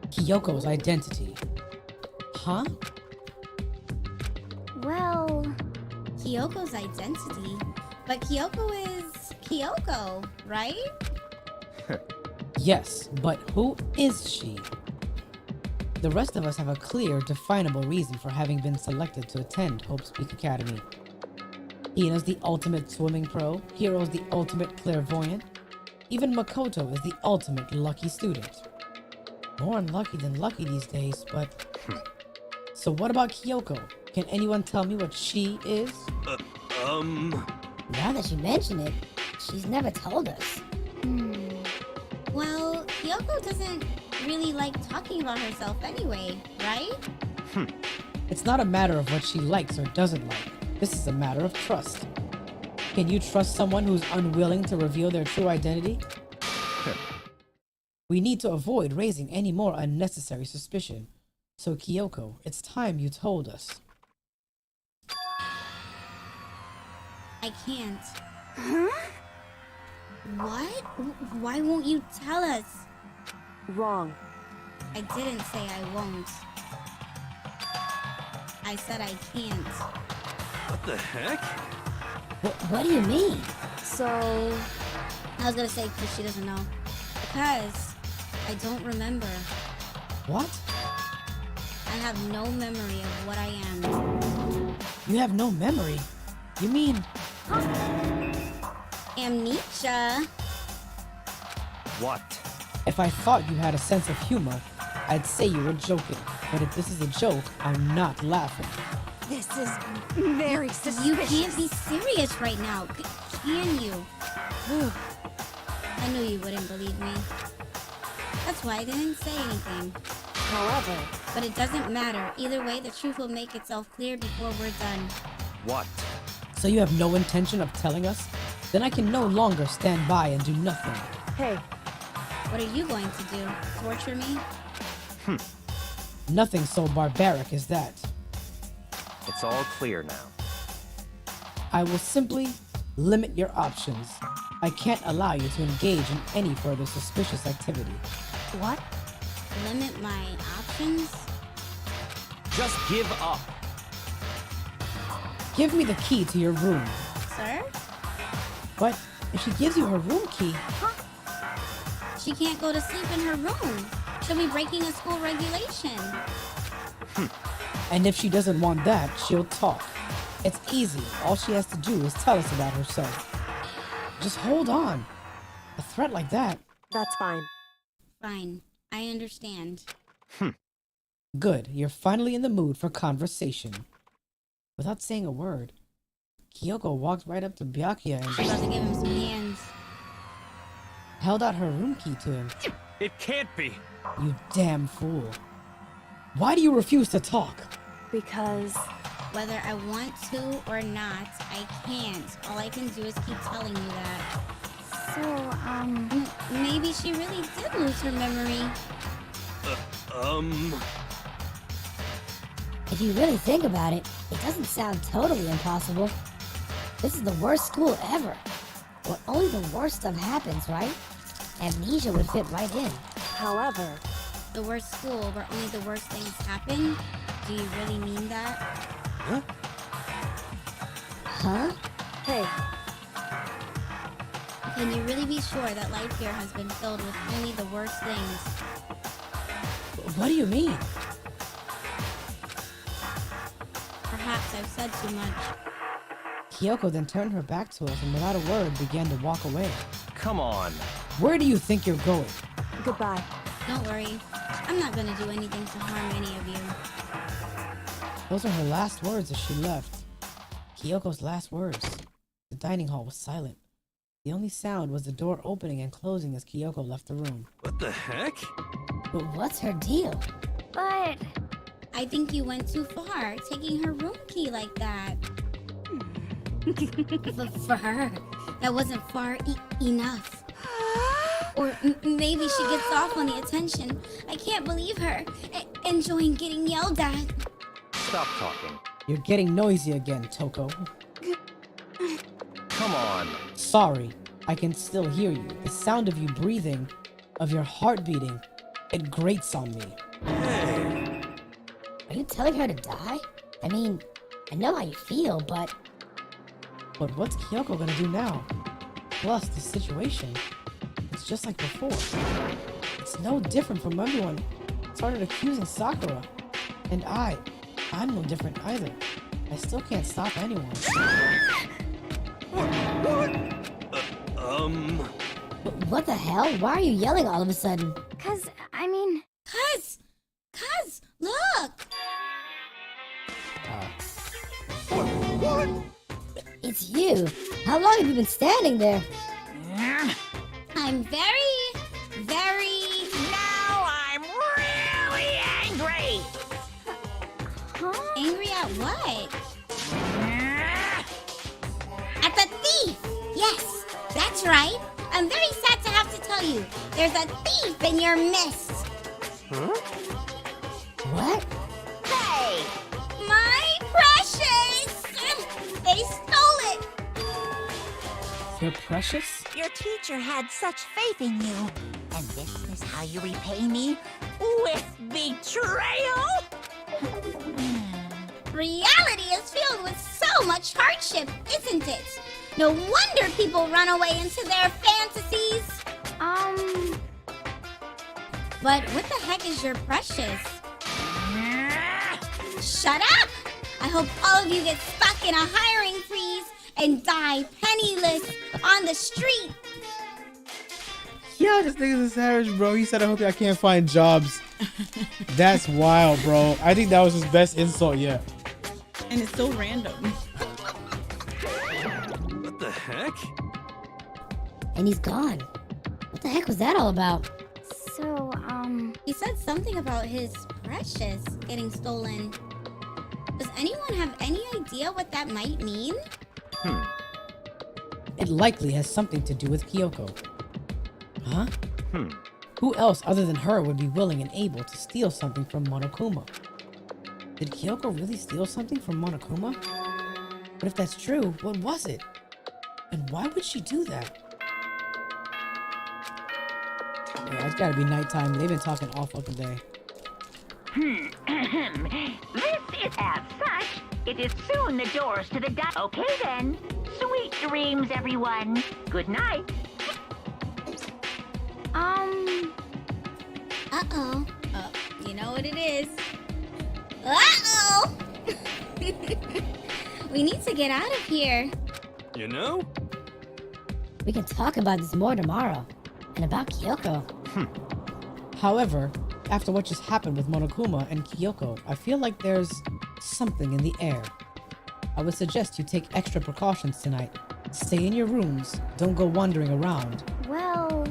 Kyoko's identity. Huh? Well, Kyoko's identity. But Kyoko is Kyoko, right? Yes, but who is she? The rest of us have a clear, definable reason for having been selected to attend Hope's Peak Academy. Hina's the ultimate swimming pro, Hiro's the ultimate clairvoyant, even Makoto is the ultimate lucky student. More unlucky than lucky these days, but... So what about Kyoko? Can anyone tell me what she is? Now that you mention it, she's never told us. Well, Kyoko doesn't really like talking about herself anyway, right? It's not a matter of what she likes or doesn't like. This is a matter of trust. Can you trust someone who's unwilling to reveal their true identity? We need to avoid raising any more unnecessary suspicion. So Kyoko, it's time you told us. I can't. Huh? What? Why won't you tell us? Wrong. I didn't say I won't. I said I can't. What the heck? What do you mean? So... I was gonna say because she doesn't know. Because I don't remember. What? I have no memory of what I am. You have no memory? You mean... Amnesia. What? If I thought you had a sense of humor, I'd say you were joking. But if this is a joke, I'm not laughing. This is very suspicious. You can't be serious right now, can you? I knew you wouldn't believe me. That's why I didn't say anything. However... But it doesn't matter. Either way, the truth will make itself clear before we're done. What? So you have no intention of telling us? Then I can no longer stand by and do nothing. Hey. What are you going to do? Torture me? Nothing so barbaric as that. It's all clear now. I will simply limit your options. I can't allow you to engage in any further suspicious activity. What? Limit my options? Just give up. Give me the key to your room. Sir? But if she gives you her room key, She can't go to sleep in her room. She'll be breaking a school regulation. and if she doesn't want that, she'll talk. It's easy. All she has to do is tell us about herself. Just hold on. A threat like that. That's fine. Fine. I understand. Good. You're finally in the mood for conversation. Without saying a word, Kyoko walked right up to Byakuya and She's about to give him some hands. held out her room key to him. It can't be. You damn fool. Why do you refuse to talk? Because Whether I want to or not, I can't. All I can do is keep telling you that. So, Maybe she really did lose her memory. if you really think about it, it doesn't sound totally impossible. This is the worst school ever. Where only the worst stuff happens, right? Amnesia would fit right in. however, The worst school where only the worst things happen? Do you really mean that? Huh? hey, Can you really be sure that life here has been filled with only the worst things? What do you mean? Perhaps I've said too much. Kyoko then turned her back to us and without a word began to walk away. Come on. Where do you think you're going? goodbye. Don't worry. I'm not gonna do anything to harm any of you. Those are her last words as she left. Kyoko's last words. The dining hall was silent. The only sound was the door opening and closing as Kyoko left the room. What the heck? But what's her deal? But I think you went too far, taking her room key like that. For her, that wasn't far enough. Or maybe she gets off on the attention. I can't believe her. Enjoying getting yelled at. Stop talking. You're getting noisy again, Toko. Come on. Sorry, I can still hear you. The sound of you breathing, of your heart beating, it grates on me. Are you telling her to die? I mean, I know how you feel, but But what's Kyoko gonna do now? Plus, the situation, it's just like before. It's no different from everyone started accusing Sakura. And I'm no different either. I still can't stop anyone. but what the hell? Why are you yelling all of a sudden? cuz I mean, Cuz, look. It's you. How long have you been standing there? I'm very now I'm really angry. angry at what? At the thief! Yes, that's right. I'm very sad to have to tell you. There's a thief in your midst. What? Hey, My precious! They stole it! You're precious? Your teacher had such faith in you. And this is how you repay me? With betrayal? Reality is filled with so much hardship, isn't it? No wonder people run away into their fantasies. But what the heck is your precious? Shut up! I hope all of you get stuck in a hiring freeze and die penniless on the street. Yeah, this nigga's a savage, bro. He said, I hope I can't find jobs. That's wild, bro. I think that was his best insult yet. And it's so random. What the heck? And he's gone. What the heck was that all about? so He said something about his precious getting stolen. Does anyone have any idea what that might mean? It likely has something to do with Kyoko. Huh? Hmm. Who else other than her would be willing and able to steal something from Monokuma? Did Kyoko really steal something from Monokuma? But if that's true, what was it? And why would she do that? Yeah, it's gotta be nighttime. They've been talking all fucking day. this is as such It is soon the doors to the Okay then. Sweet dreams, everyone. Good night. Uh-oh. You know what it is. Uh-oh! We need to get out of here. You know? We can talk about this more tomorrow. And about Kyoko. However, after what just happened with Monokuma and Kyoko, I feel like there's something in the air. I would suggest you take extra precautions tonight. Stay in your rooms. Don't go wandering around. Well...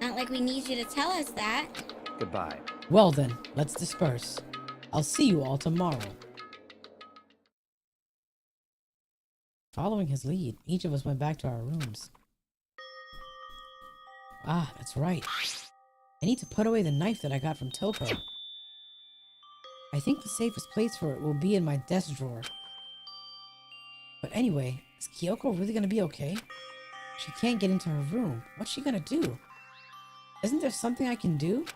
Not like we need you to tell us that. Goodbye. Well then, let's disperse. I'll see you all tomorrow. Following his lead, each of us went back to our rooms. Ah, that's right. I need to put away the knife that I got from Toko. I think the safest place for it will be in my desk drawer. But anyway, is Kyoko really gonna be okay? She can't get into her room. What's she gonna do? Isn't there something I can do?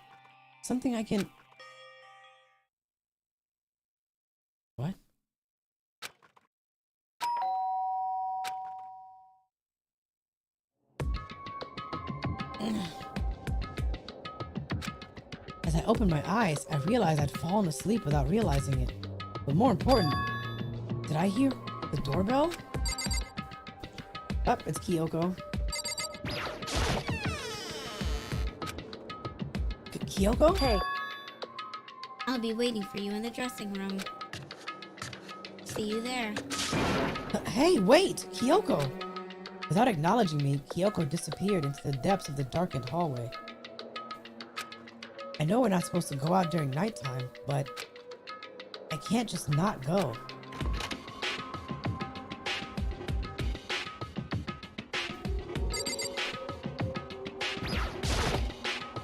Something I can... What? As I opened my eyes, I realized I'd fallen asleep without realizing it. But more important, did I hear the doorbell? Oh, it's Kyoko. Kyoko? Hey. I'll be waiting for you in the dressing room. See you there. Hey, wait! Kyoko! Without acknowledging me, Kyoko disappeared into the depths of the darkened hallway. I know we're not supposed to go out during nighttime, but I can't just not go.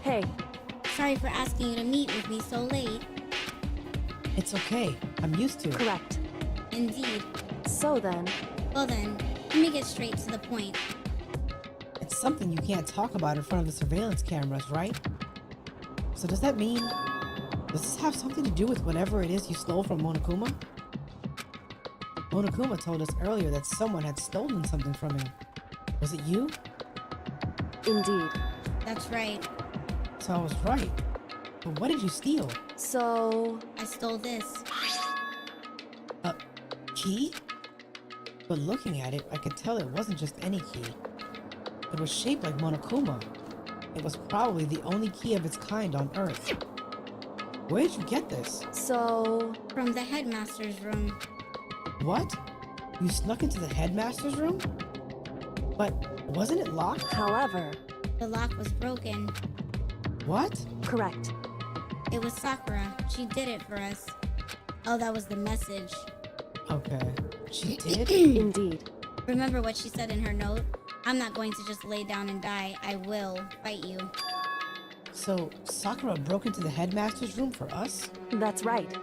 Hey. Sorry for asking you to meet with me so late. It's okay. I'm used to it. Correct. Indeed. So then... Well then, let me get straight to the point. It's something you can't talk about in front of the surveillance cameras, right? So does that mean... Does this have something to do with whatever it is you stole from Monokuma? Monokuma told us earlier that someone had stolen something from him. Was it you? Indeed. That's right. So I was right. But what did you steal? So... I stole this. A key? But looking at it, I could tell it wasn't just any key. It was shaped like Monokuma. It was probably the only key of its kind on Earth. Where did you get this? So... From the headmaster's room. What? You snuck into the headmaster's room? But wasn't it locked? However... The lock was broken. What? Correct. It was Sakura. She did it for us. Oh, that was the message. Okay. She did? Indeed. Remember what she said in her note? I'm not going to just lay down and die. I will fight you. So, Sakura broke into the headmaster's room for us? That's right.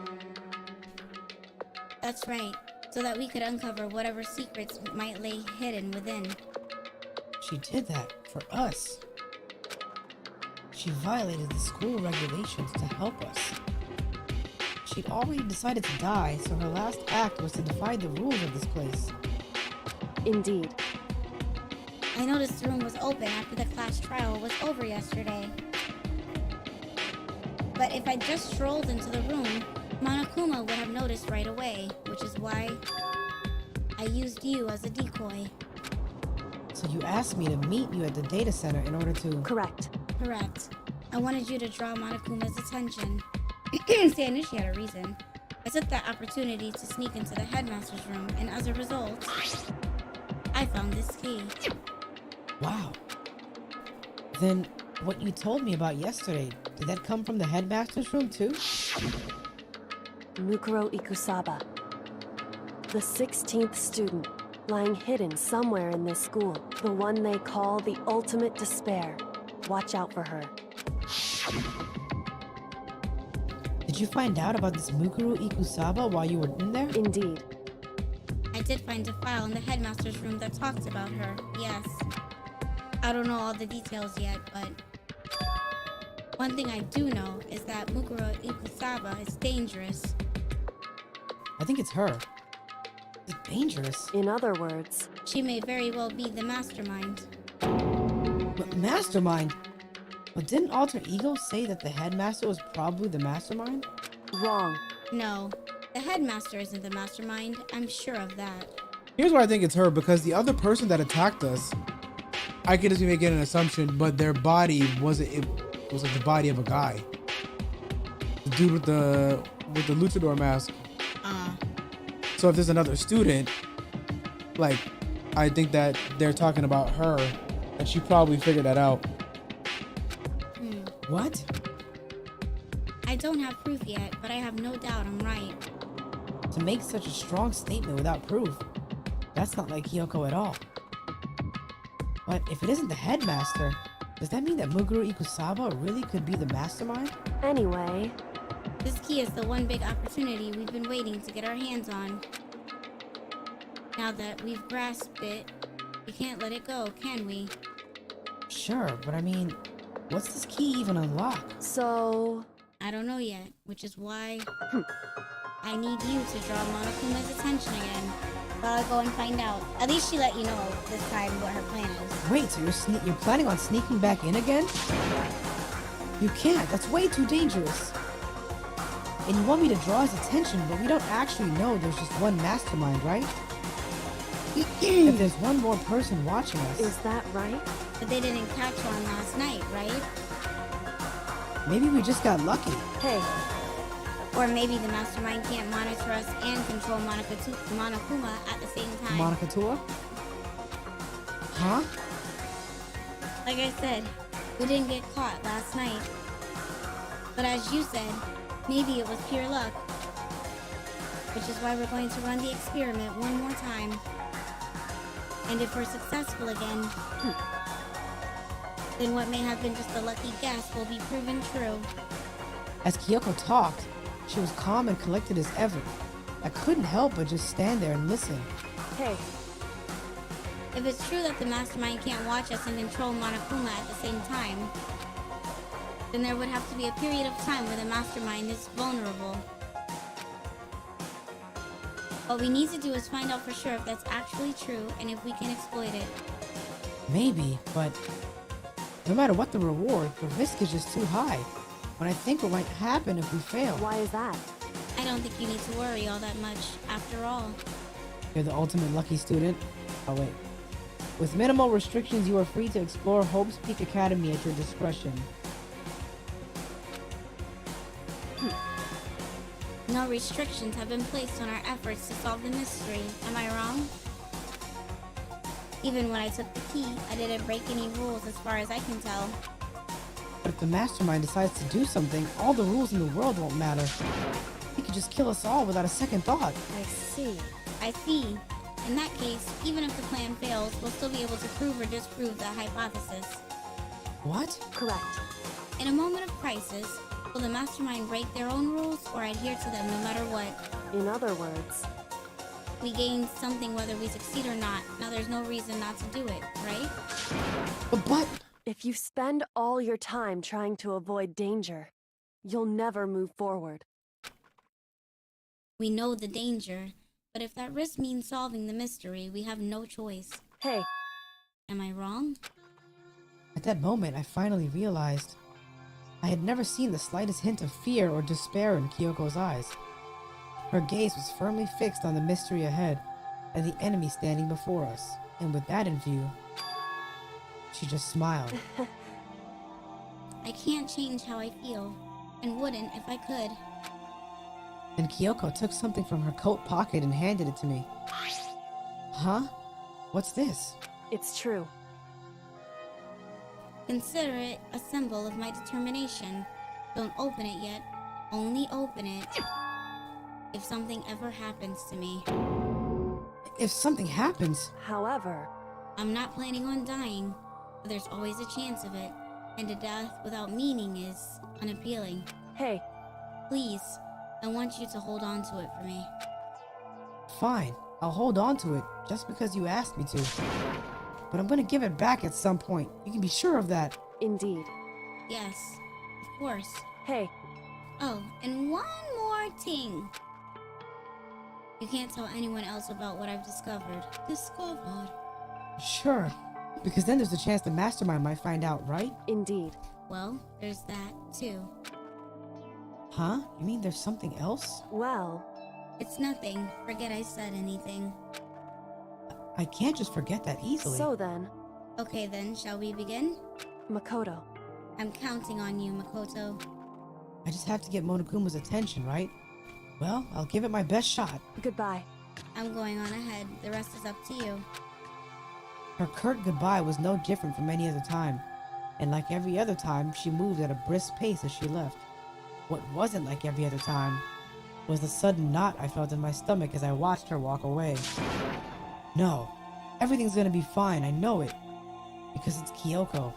That's right. So that we could uncover whatever secrets might lay hidden within. She did that for us. She violated the school regulations to help us. She'd already decided to die, so her last act was to defy the rules of this place. Indeed. I noticed the room was open after the class trial was over yesterday. But if I just strolled into the room, Monokuma would have noticed right away, which is why I used you as a decoy. So you asked me to meet you at the data center in order to... Correct. Correct. I wanted you to draw Monokuma's attention. See, I knew she had a reason. I took that opportunity to sneak into the headmaster's room, and as a result, I found this key. Wow. Then, what you told me about yesterday, did that come from the headmaster's room too? Mukuru Ikusaba. The 16th student, lying hidden somewhere in this school. The one they call the ultimate despair. Watch out for her. Did you find out about this Mukuru Ikusaba while you were in there? Indeed. I did find a file in the headmaster's room that talked about her, yes. I don't know all the details yet, but one thing I do know is that Mukuru Ikusaba is dangerous. I think it's her. It's dangerous. In other words, She may very well be the mastermind. But mastermind? But didn't Alter Ego say that the headmaster was probably the mastermind? wrong. No, the headmaster isn't the mastermind. I'm sure of that. Here's why I think it's her, because the other person that attacked us, I could just be making an assumption, but their body wasn't. It was like the body of a guy. The dude with the luchador mask. So if there's another student, like, I think that they're talking about her, and she probably figured that out. What? I don't have proof yet, but I have no doubt I'm right. To make such a strong statement without proof, that's not like Kyoko at all. But if it isn't the headmaster, does that mean that Mukuru Ikusaba really could be the mastermind? Anyway, This key is the one big opportunity we've been waiting to get our hands on. Now that we've grasped it, we can't let it go, can we? Sure, but I mean, what's this key even unlock? so I don't know yet, which is why I need you to draw Monokuma's attention again. But I'll go and find out. At least she let you know this time what her plan is. Wait, so you're planning on sneaking back in again? You can't, that's way too dangerous. And you want me to draw his attention, but we don't actually know there's just one mastermind, right? If there's one more person watching us, is that right? But they didn't catch one last night, right? maybe we just got lucky. Hey, Or maybe the mastermind can't monitor us and control Monokuma at the same time. Monica Tua? Huh? Like I said, we didn't get caught last night. But as you said, maybe it was pure luck. Which is why we're going to run the experiment one more time. And if we're successful again, then what may have been just a lucky guess will be proven true. As Kyoko talked, she was calm and collected as ever. I couldn't help but just stand there and listen. hey, If it's true that the mastermind can't watch us and control Monokuma at the same time, then there would have to be a period of time where the mastermind is vulnerable. What we need to do is find out for sure if that's actually true and if we can exploit it. Maybe, but no matter what the reward, the risk is just too high. When I think what might happen if we fail. why is that? I don't think you need to worry all that much, after all. You're the ultimate lucky student. Oh wait. With minimal restrictions, you are free to explore Hope's Peak Academy at your discretion. No restrictions have been placed on our efforts to solve the mystery, am I wrong? Even when I took the key, I didn't break any rules as far as I can tell. But if the mastermind decides to do something, all the rules in the world won't matter. He could just kill us all without a second thought. I see. I see. In that case, even if the plan fails, we'll still be able to prove or disprove the hypothesis. What? Correct. In a moment of crisis, will the mastermind break their own rules or adhere to them no matter what? In other words, We gain something whether we succeed or not. Now there's no reason not to do it, right? But if you spend all your time trying to avoid danger, you'll never move forward. We know the danger, but if that risk means solving the mystery, we have no choice. Hey, Am I wrong? at that moment, I finally realized I had never seen the slightest hint of fear or despair in Kyoko's eyes. Her gaze was firmly fixed on the mystery ahead and the enemy standing before us, and with that in view, she just smiled. I can't change how I feel, and wouldn't if I could. And Kyoko took something from her coat pocket and handed it to me. Huh? What's this? it's true. Consider it a symbol of my determination. Don't open it yet. Only open it if something ever happens to me. If something happens, However, I'm not planning on dying, but there's always a chance of it, and a death without meaning is unappealing. hey, Please, I want you to hold on to it for me. fine, I'll hold on to it just because you asked me to. But I'm gonna give it back at some point. You can be sure of that. indeed. Yes, of course. Hey, Oh, and one more thing. You can't tell anyone else about what I've discovered. Discovered? Sure. Because then there's a chance the mastermind might find out, right? Indeed. Well, there's that, too. Huh? You mean there's something else? Well, It's nothing. Forget I said anything. I can't just forget that easily. so then, Okay then, shall we begin? Makoto. I'm counting on you, Makoto. I just have to get Monokuma's attention, right? Well, I'll give it my best shot. Goodbye. I'm going on ahead. The rest is up to you. Her curt goodbye was no different from any other time. And like every other time, she moved at a brisk pace as she left. What wasn't like every other time was the sudden knot I felt in my stomach as I watched her walk away. No, everything's gonna be fine, I know it. Because it's Kyoko.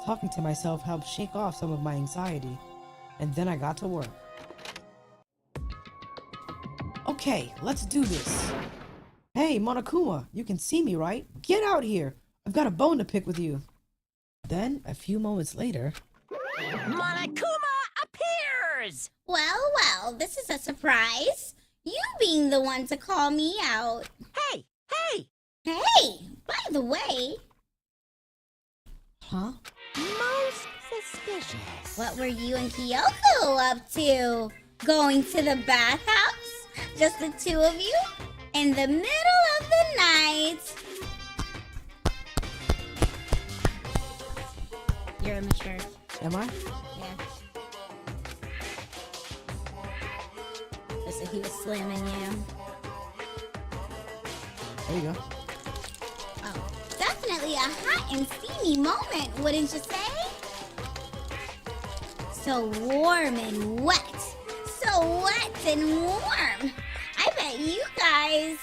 Talking to myself helped shake off some of my anxiety. And then I got to work. Okay, let's do this. Hey, Monokuma, you can see me, right? Get out here! I've got a bone to pick with you. Then, a few moments later... Monokuma appears! Well, this is a surprise. You being the one to call me out. Hey! Hey, by the way, Huh? Most suspicious. what were you and Kyoko up to? Going to the bathhouse? Just the two of you? In the middle of the night? You're immature. Am I? Yeah. Listen, he was slamming you. There you go. Oh, definitely a hot and steamy moment, wouldn't you say? So warm and wet. So wet and warm. I bet you guys...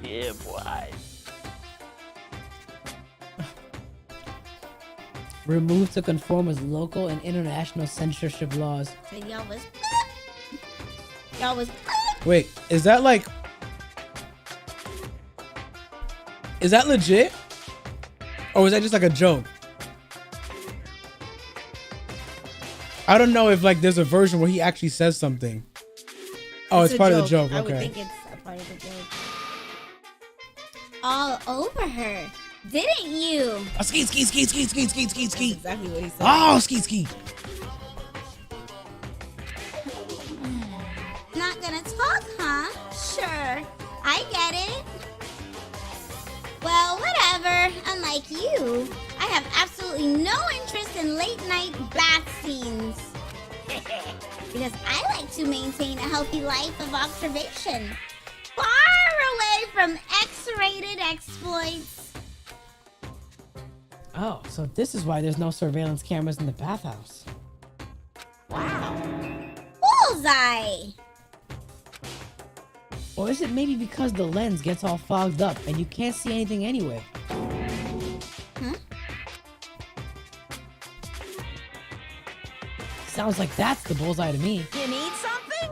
Yeah, boy. Removed to conform with local and international censorship laws. So y'all was... Y'all was... Wait, is that like... Is that legit? Or is that just like a joke? I don't know if like there's a version where he actually says something. Oh, it's part of the joke. I would Okay. think it's a part of the joke. All over her, didn't you? Oh, skeet. Exactly what he said. Oh, skeet. Not gonna talk, huh? Sure, I get it. Well, whatever. Unlike you, I have absolutely no interest in late night bath scenes. Because I like to maintain a healthy life of observation. Far away from X-rated exploits. Oh, so this is why there's no surveillance cameras in the bathhouse. Bullseye! Or is it maybe because the lens gets all fogged up and you can't see anything anyway? Sounds like that's the bullseye to me. You need something?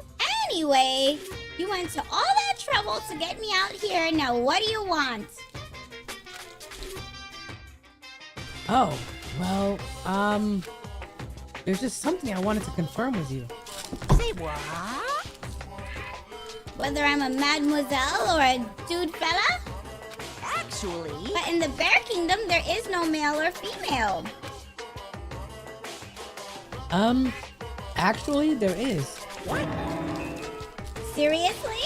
Anyway, you went to all that trouble to get me out here. Now what do you want? Oh, well, there's just something I wanted to confirm with you. Say what? Whether I'm a mademoiselle or a dude fella? Actually... But in the Bear Kingdom, there is no male or female. Actually, there is. What? Seriously?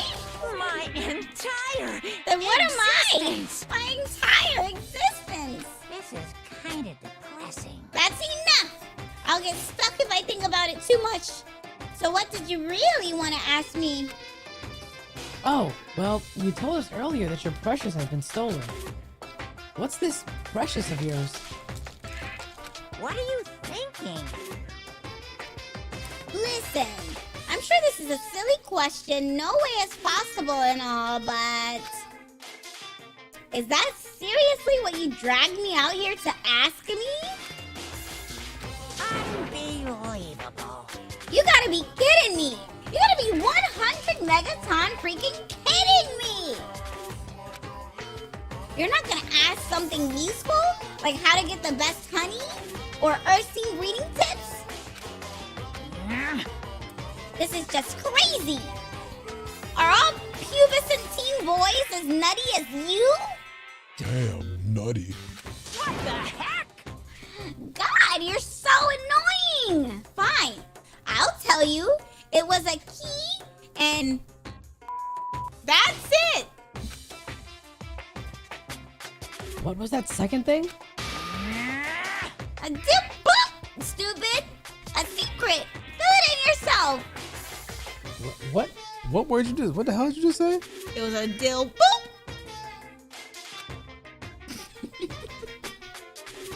My entire Then what am I? existence. My entire existence. This is kind of depressing. That's enough. I'll get stuck if I think about it too much. So what did you really want to ask me? Oh, well, you told us earlier that your precious has been stolen. What's this precious of yours? What are you thinking? Listen, I'm sure this is a silly question, no way is possible and all, but... Is that seriously what you dragged me out here to ask me? Unbelievable. You gotta be kidding me! You gotta be 100 megaton freaking kidding me! You're not gonna ask something useful? Like how to get the best honey? Or Earthsea breeding tips? This is just crazy! Are pubescent teen boys as nutty as you? Damn, nutty. What the heck? God, you're so annoying! Fine, I'll tell you. It was a key and... That's it! What was that second thing? A dip boop, stupid! A secret! Fill it in yourself! What? What word you just? What the hell did you just say? It was a dill boop.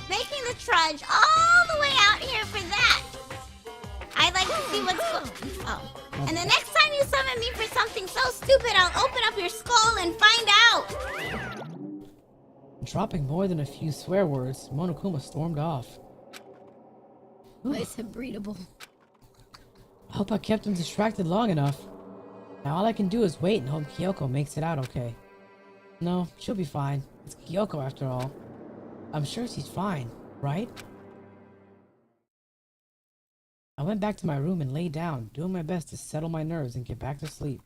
Making the trudge all the way out here for that. I'd like to see what's Oh. And the next time you summon me for something so stupid, I'll open up your skull and find out. Dropping more than a few swear words, Monokuma stormed off. Nice and breedable. I hope I kept him distracted long enough. Now all I can do is wait and hope Kyoko makes it out okay. No, she'll be fine. It's Kyoko after all. I'm sure she's fine, right? I went back to my room and lay down, doing my best to settle my nerves and get back to sleep.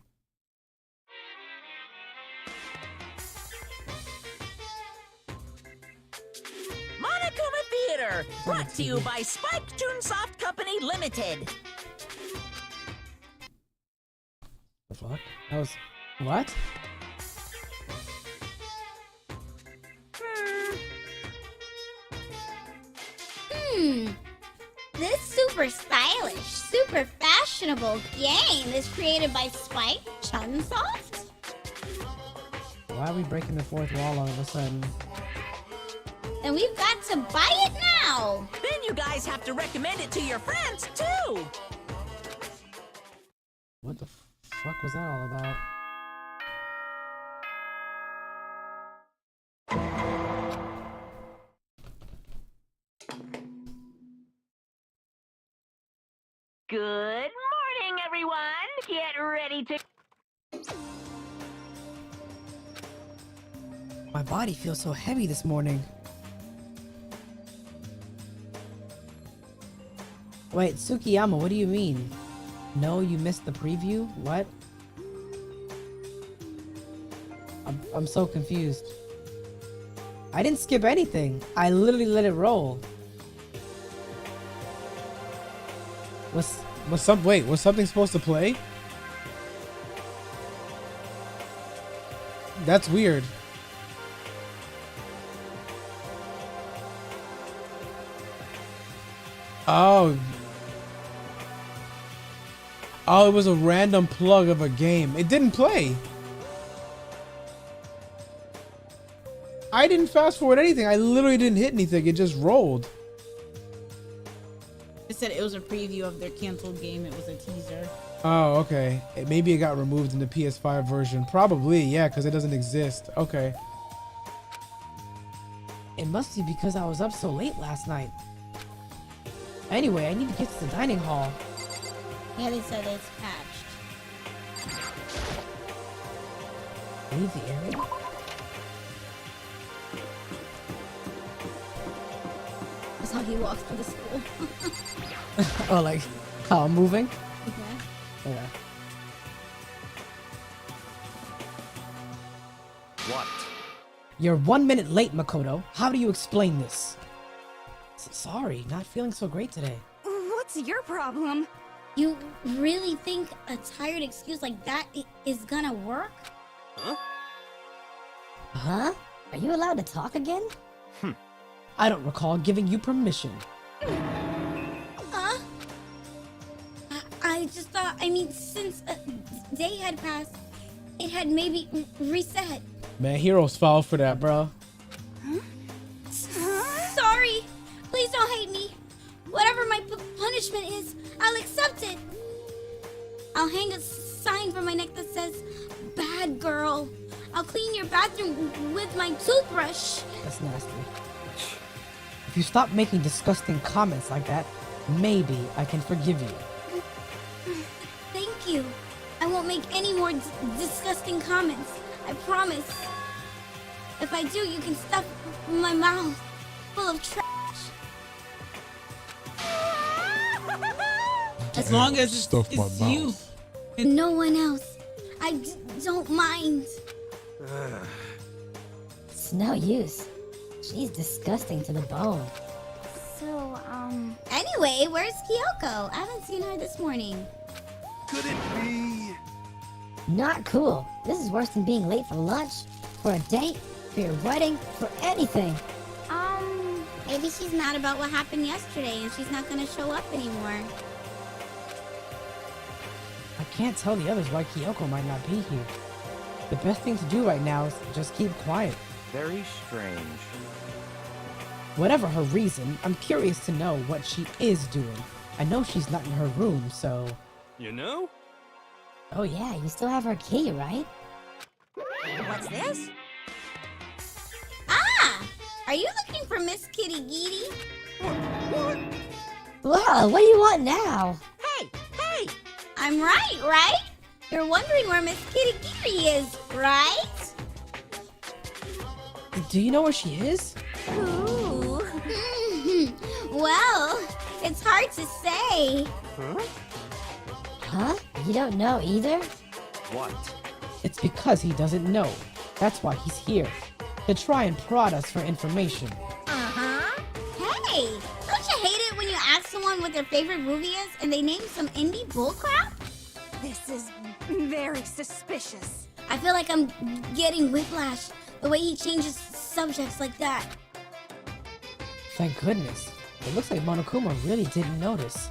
Monokuma Theater, brought to you by Spike Toonsoft Company Limited. The fuck? That was... What? This super stylish, super fashionable game is created by Spike Chunsoft? Why are we breaking the fourth wall all of a sudden? And we've got to buy it now! Then you guys have to recommend it to your friends, too! What the fuck was that all about? Good morning, everyone. Get ready to... My body feels so heavy this morning. Wait, Tsukiyama, what do you mean? No, you missed the preview? What? I'm so confused. I didn't skip anything. I literally let it roll. Was something supposed to play? That's weird. Oh, it was a random plug of a game. It didn't play. I didn't fast forward anything. I literally didn't hit anything. It just rolled. It said it was a preview of their canceled game. It was a teaser. Oh, okay. Maybe it got removed in the PS5 version. Probably, yeah, because it doesn't exist. Okay. It must be because I was up so late last night. Anyway, I need to get to the dining hall. Yeah, they said it's patched. Leave the area? That's how he walks through the school. Oh, like how I'm moving? Okay. Yeah. What? You're 1 minute late, Makoto. How do you explain this? Sorry, not feeling so great today. What's your problem? You really think a tired excuse like that is gonna work? Huh? Are you allowed to talk again? I don't recall giving you permission. I just thought, since a day had passed, it had maybe reset. Man, heroes fall for that, bro. Sorry. Please don't hate me. Whatever my punishment is, I'll accept it. I'll hang a sign from my neck that says, "Bad girl." I'll clean your bathroom with my toothbrush. That's nasty. If you stop making disgusting comments like that, maybe I can forgive you. Thank you. I won't make any more disgusting comments. I promise. If I do, you can stuff my mouth full of trash. As long as Stuff my it's you. mouth. No one else. I don't mind. It's no use. She's disgusting to the bone. So, anyway, where's Kyoko? I haven't seen her this morning. Could it be? Not cool. This is worse than being late for lunch, for a date, for your wedding, for anything. Maybe she's mad about what happened yesterday and she's not gonna show up anymore. I can't tell the others why Kyoko might not be here. The best thing to do right now is just keep quiet. Very strange. Whatever her reason, I'm curious to know what she is doing. I know she's not in her room, so... You know? Oh yeah, you still have her key, right? What's this? Ah! Are you looking for Miss Kitty Giddy? What? Well, what do you want now? Hey! Hey! I'm right? You're wondering where Miss Kitty Giddy is, right? Do you know where she is? Ooh. Well, it's hard to say. Huh? You don't know either? What? It's because he doesn't know. That's why he's here. To try and prod us for information. Uh-huh. Hey, don't you hate it when you ask someone what their favorite movie is and they name some indie bullcrap? This is very suspicious. I feel like I'm getting whiplash the way he changes subjects like that. Thank goodness. It looks like Monokuma really didn't notice.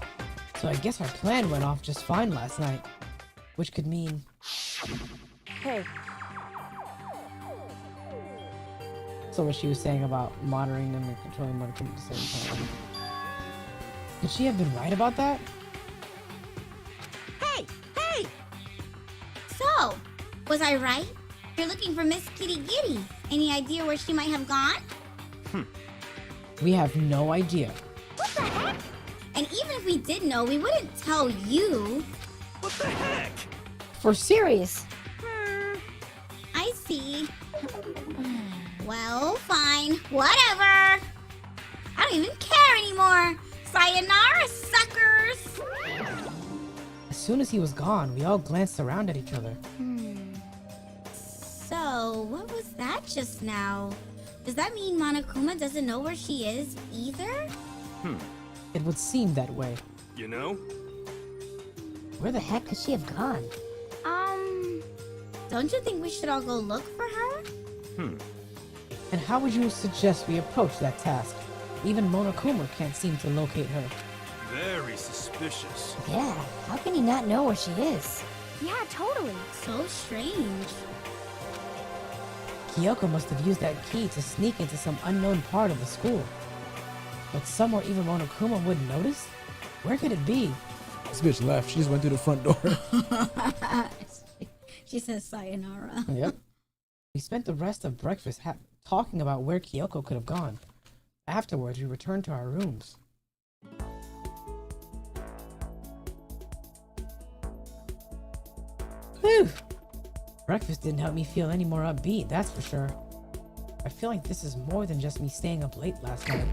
So I guess our plan went off just fine last night. Which could mean... Hey. So what she was saying about monitoring them and controlling Monokuma at the same time. Could she have been right about that? Hey! Hey! So, was I right? You're looking for Miss Kitty Giddy. Any idea where she might have gone? We have no idea. What the heck? And even if we did know, we wouldn't tell you. What the heck? For serious. I see. Well, fine. Whatever. I don't even care anymore. Sayonara, suckers. As soon as he was gone, we all glanced around at each other. So, what was that just now? Does that mean Monokuma doesn't know where she is either? It would seem that way. You know? Where the heck could she have gone? Don't you think we should all go look for her? And how would you suggest we approach that task? Even Monokuma can't seem to locate her. Very suspicious. Yeah, how can he not know where she is? Yeah, totally. So strange. Kyoko must have used that key to sneak into some unknown part of the school. But somewhere even Monokuma wouldn't notice? Where could it be? This bitch left. She just went through the front door. She says sayonara. Yep. We spent the rest of breakfast talking about where Kyoko could have gone. Afterwards, we returned to our rooms. Whew. Breakfast didn't help me feel any more upbeat, that's for sure. I feel like this is more than just me staying up late last night.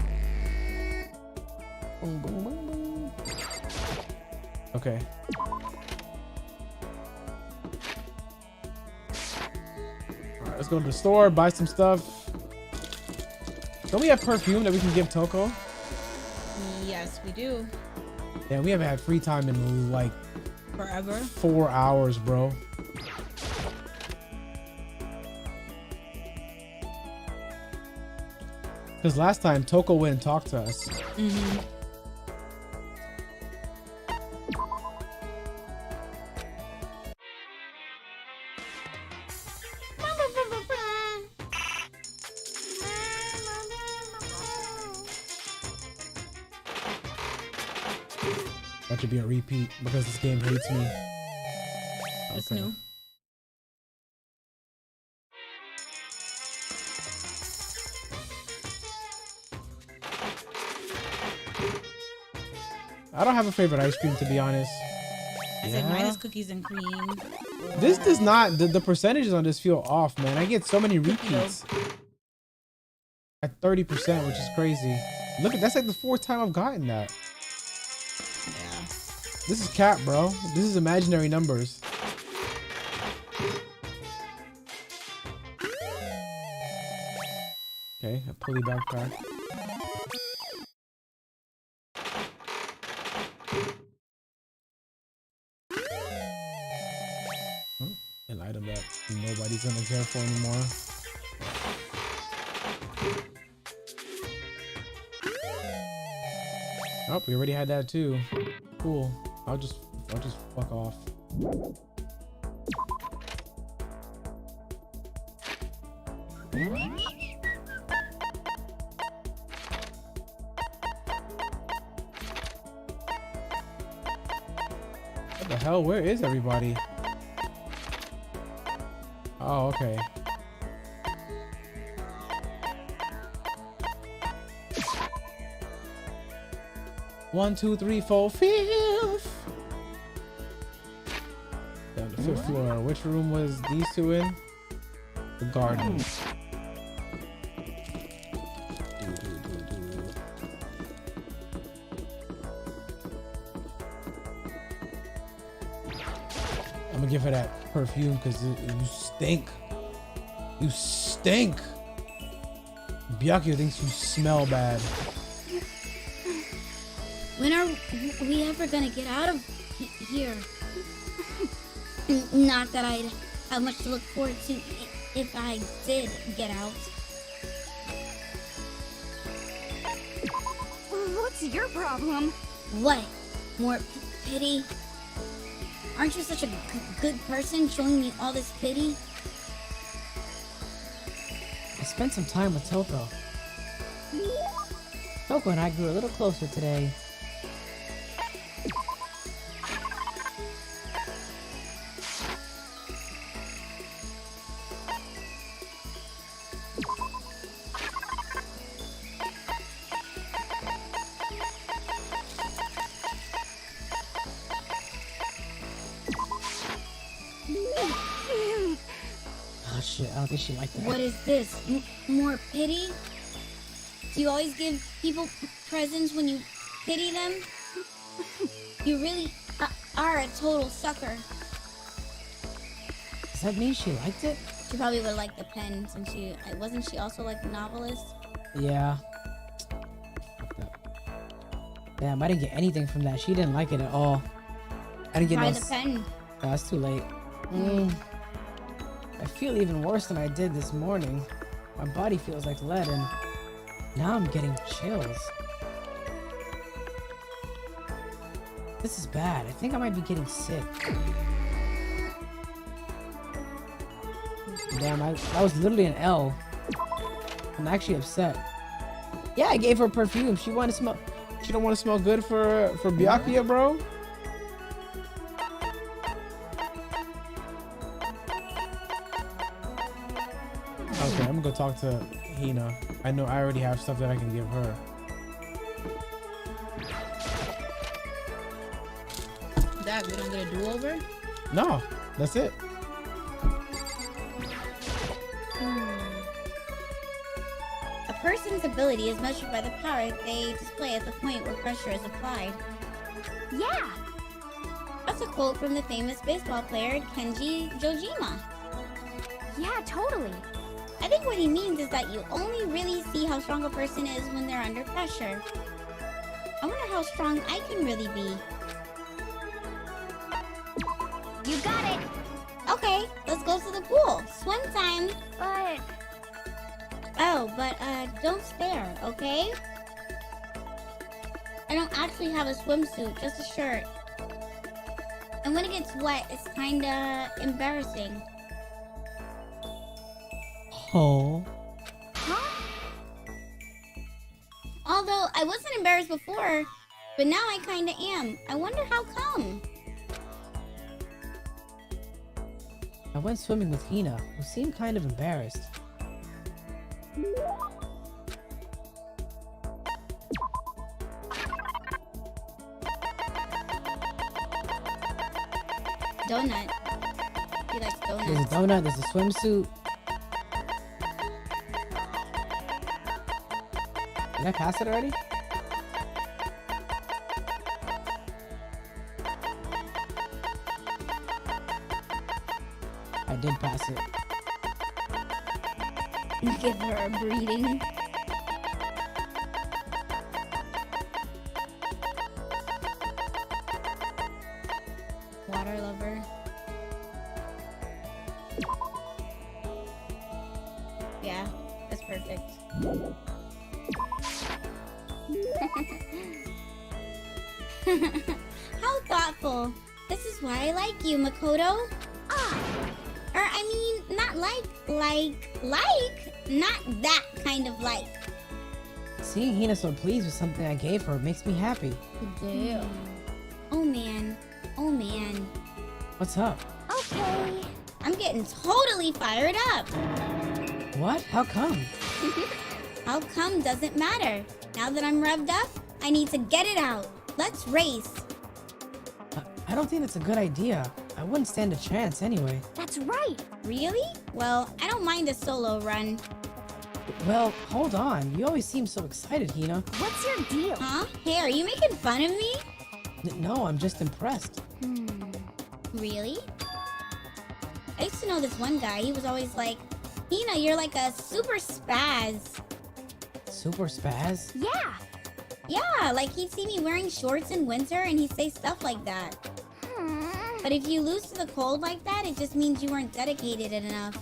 Boom, boom, boom, boom. Okay. Alright, let's go to the store, buy some stuff. Don't we have perfume that we can give Toko? Yes, we do. Yeah, we haven't had free time in like Forever. 4 hours, bro. Because last time Toko went and talked to us. That should be a repeat because this game hates me. It's Okay. new. I don't have a favorite ice cream, to be honest. I said minus cookies and cream. This does not, the percentages on this feel off, man. I get so many repeats at 30%, which is crazy. Look, that's like the 4th time I've gotten that. Yeah. This is cap, bro. This is imaginary numbers. Okay, a pulley backpack. An item that nobody's gonna care for anymore. Oh, we already had that too. Cool. I'll just fuck off. What the hell? Where is everybody? Oh, okay. One, two, three, four, fifth. Down the fifth floor. Which room was these two in? The garden. I'm gonna give her that perfume because you stink. You stink. Byakuya thinks you smell bad. When are we ever gonna get out of here? Not that I'd have much to look forward to if I did get out. What's your problem? What? More pity? Aren't you such a good person showing me all this pity? I spent some time with Toko. Toko and I grew a little closer today. Oh shit, I don't think she liked that. What is this? More pity? Do you always give people presents when you pity them? You really are a total sucker. Does that mean she liked it? She probably would like the pen since wasn't she also like a novelist? Yeah. Damn, I didn't get anything from that. She didn't like it at all. I didn't get Try no. the pen. That's too late. I feel even worse than I did this morning. My body feels like lead and now I'm getting chills. This is bad. I think I might be getting sick. Damn, that was literally an L. I'm actually upset. Yeah, I gave her perfume. She wanted to smell. She don't want to smell good for Byakuya, bro? Okay, I'm gonna go talk to Hina. I know I already have stuff that I can give her. That we don't get a do-over? No, that's it. A person's ability is measured by the power they display at the point where pressure is applied. Yeah. That's a quote from the famous baseball player Kenji Jojima. Yeah, totally. I think what he means is that you only really see how strong a person is when they're under pressure. I wonder how strong I can really be. You got it. Okay, let's go to the pool. Swim time. But... Oh, but don't stare, okay? I don't actually have a swimsuit, just a shirt. And when it gets wet, it's kinda embarrassing. Oh. Huh? Although I wasn't embarrassed before, but now I kinda am. I wonder how come. I went swimming with Hina, who seemed kind of embarrassed. Donut. He likes donuts. There's a donut, there's a swimsuit. Did I pass it already? I did pass it. Give her a breeding. Water lover. Yeah, that's perfect. How thoughtful. This is why I like you, Makoto. Or I mean, not like, not that kind of like. Seeing Hina so pleased with something I gave her makes me happy. Damn. Oh man. Oh man. What's up? Okay. I'm getting totally fired up. What? How come? How come doesn't matter. Now that I'm revved up, I need to get it out. Let's race. I don't think that's a good idea. I wouldn't stand a chance anyway. That's right. Really? Well, I don't mind a solo run. Well, hold on. You always seem so excited, Hina. What's your deal? Huh? Hey, are you making fun of me? No, I'm just impressed. Really? I used to know this one guy. He was always like, Hina, you're like a super spaz. Super spaz? Yeah. Yeah, like he'd see me wearing shorts in winter and he'd say stuff like that. But if you lose to the cold like that, it just means you weren't dedicated enough.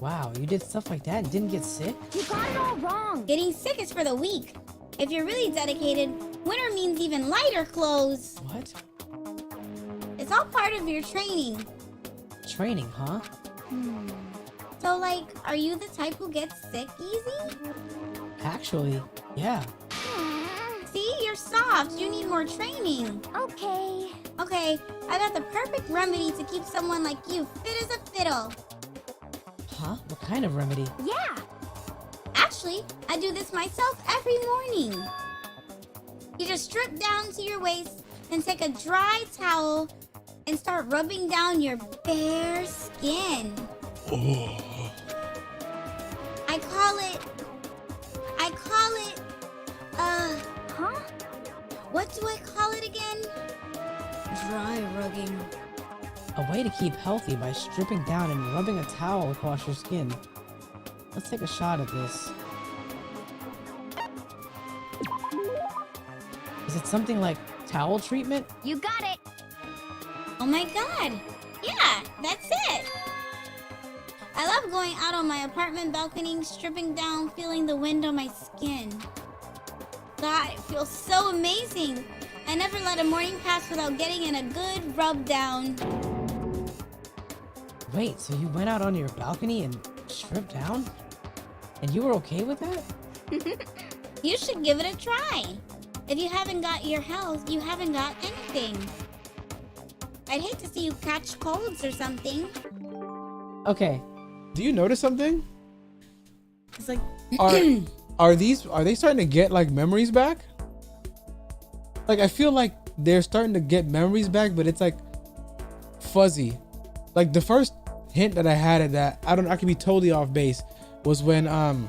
Wow, you did stuff like that and didn't get sick? You got it all wrong. Getting sick is for the weak. If you're really dedicated, winter means even lighter clothes. What? It's all part of your training. Training, huh? So, like, are you the type who gets sick easy? Actually, yeah. See, you're soft. You need more training. Okay. Okay, I got the perfect remedy to keep someone like you fit as a fiddle. Huh? What kind of remedy? Yeah. Actually, I do this myself every morning. You just strip down to your waist and take a dry towel and start rubbing down your bare skin. I call it, huh? What do I call it again? Dry rubbing. A way to keep healthy by stripping down and rubbing a towel across your skin. Let's take a shot at this. Is it something like towel treatment? You got it. Oh my god. Yeah, that's it. I love going out on my apartment balcony, stripping down, feeling the wind on my skin. God, it feels so amazing. I never let a morning pass without getting in a good rub down. Wait, so you went out on your balcony and stripped down? And you were okay with that? You should give it a try. If you haven't got your health, you haven't got anything. I'd hate to see you catch colds or something. Okay. Do you notice something? It's like are they starting to get like memories back? Like I feel like they're starting to get memories back, but it's like fuzzy. Like the first hint that I had at that, I could be totally off base, was when I would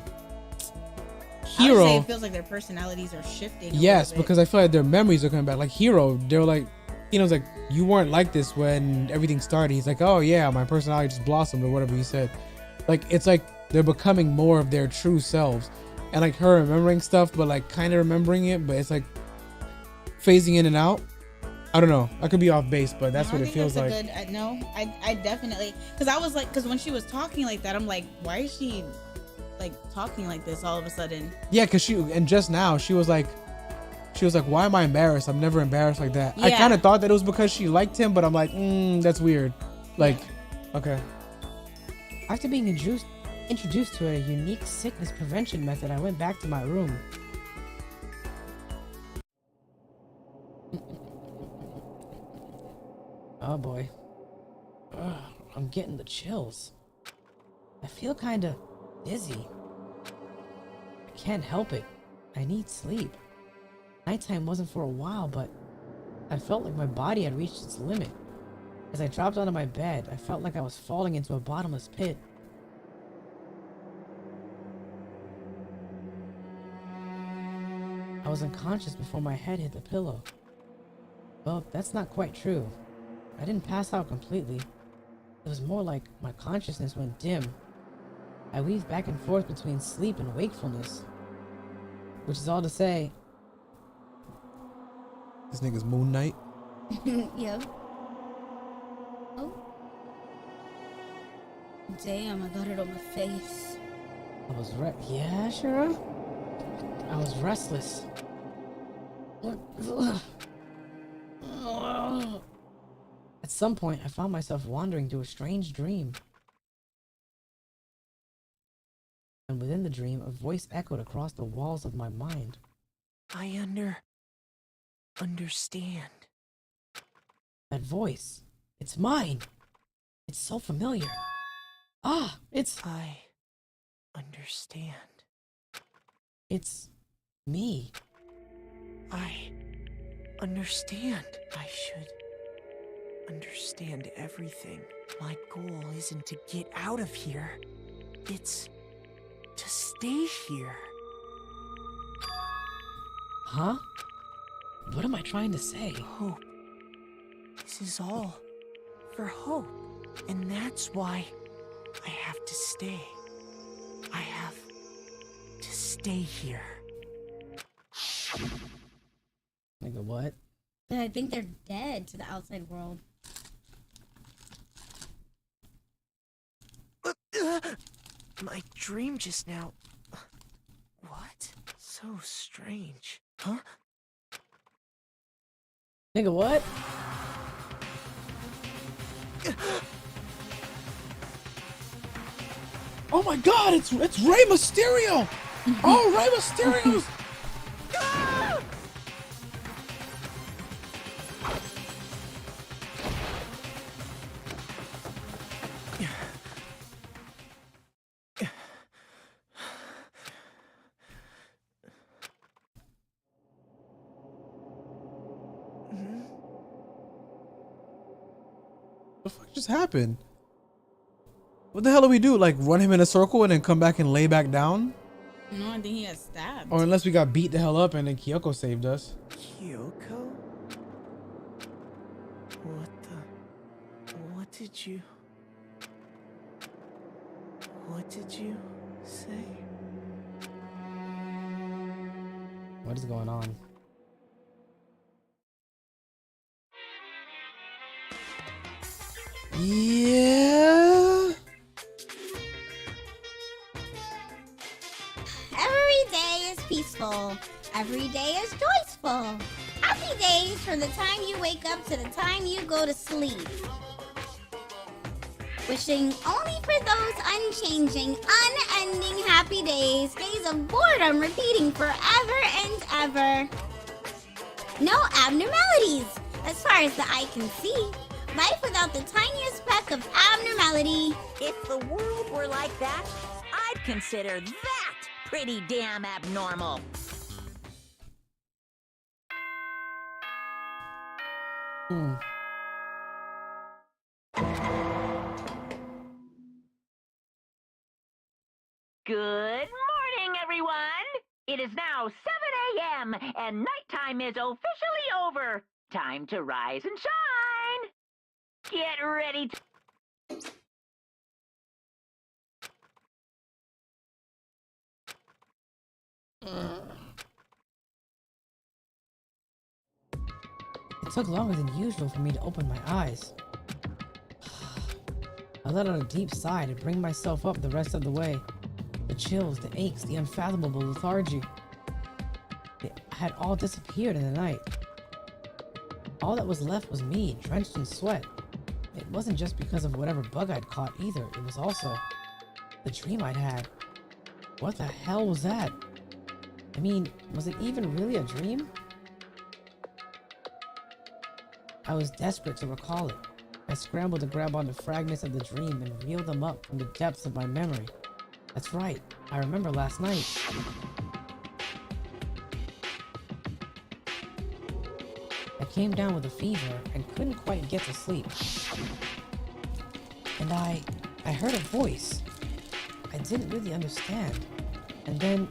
Hero. say it feels like their personalities are shifting. Yes, because I feel like their memories are coming back. Like Hero, they were like, was like, you weren't like this when everything started. He's like, oh yeah, my personality just blossomed or whatever he said. Like it's like they're becoming more of their true selves, and like her remembering stuff, but like kind of remembering it, but it's like phasing in and out. I don't know. I could be off base, but that's what it feels like. I definitely, because I was like, because when she was talking like that, I'm like, why is she like talking like this all of a sudden? Yeah, because just now she was like, why am I embarrassed? I'm never embarrassed like that. Yeah. I kind of thought that it was because she liked him, but I'm like, that's weird. Like, okay. After being introduced to a unique sickness prevention method, I went back to my room. Oh boy. Ugh, I'm getting the chills. I feel kinda dizzy. I can't help it. I need sleep. Nighttime wasn't for a while, but I felt like my body had reached its limit. As I dropped onto my bed, I felt like I was falling into a bottomless pit. I was unconscious before my head hit the pillow. Well, that's not quite true. I didn't pass out completely. It was more like my consciousness went dim. I weave back and forth between sleep and wakefulness. Which is all to say, This nigga's Moon Knight. Yep. Oh. Damn, I got it on my face. I was yeah, Shira? I was restless. At some point, I found myself wandering through a strange dream. And within the dream, a voice echoed across the walls of my mind. I understand. That voice. It's mine. It's so familiar. Ah, it's... I understand. It's me. I understand. I should understand everything. My goal isn't to get out of here. It's to stay here. Huh? What am I trying to say? Hope. This is all for hope. And that's why I have to stay. I have to stay here. Nigga, what? And I think they're dead to the outside world. My dream just now. What? So strange. Huh? Nigga, what? Oh my god, it's Rey Mysterio! Oh, Rey Mysterio's! What the fuck just happened? What the hell do we do? Like run him in a circle and then come back and lay back down? No, I think he got stabbed. Or unless we got beat the hell up and then Kyoko saved us. Kyoko? What did you say? What is going on? Yeah. Every day is peaceful. Every day is joyful. Happy days from the time you wake up to the time you go to sleep. Wishing only for those unchanging, unending happy days. Days of boredom repeating forever and ever. No abnormalities, as far as the eye can see. Life without the tiniest speck of abnormality. If the world were like that, I'd consider that pretty damn abnormal. Good morning, everyone. It is now 7 a.m. and nighttime is officially over. Time to rise and shine. Get ready to... It took longer than usual for me to open my eyes. I let out a deep sigh to bring myself up the rest of the way. The chills, the aches, the unfathomable lethargy. They had all disappeared in the night. All that was left was me, drenched in sweat. It wasn't just because of whatever bug I'd caught either. It was also the dream I'd had. What the hell was that? I mean, was it even really a dream? I was desperate to recall it. I scrambled to grab onto fragments of the dream and reel them up from the depths of my memory. That's right, I remember last night. I came down with a fever and couldn't quite get to sleep. And I heard a voice. I didn't really understand. And then...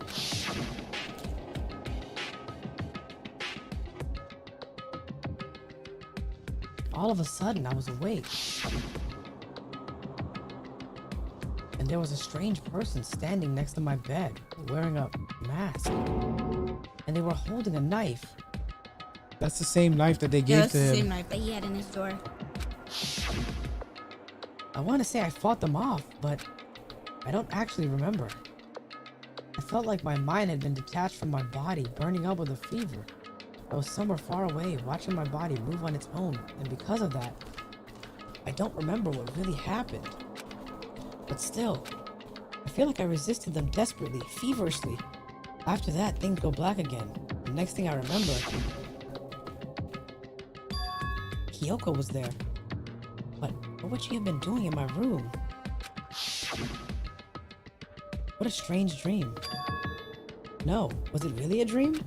all of a sudden, I was awake. and there was a strange person standing next to my bed, wearing a mask. And they were holding a knife. That's the same knife that they gave to him. The same knife that he had in his drawer. I want to say I fought them off, but I don't actually remember. I felt like my mind had been detached from my body, burning up with a fever. I was somewhere far away, watching my body move on its own, and because of that, I don't remember what really happened. But still, I feel like I resisted them desperately, feverishly. After that, things go black again. The next thing I remember, Kyoko was there. But what would she have been doing in my room? What a strange dream. No, was it really a dream?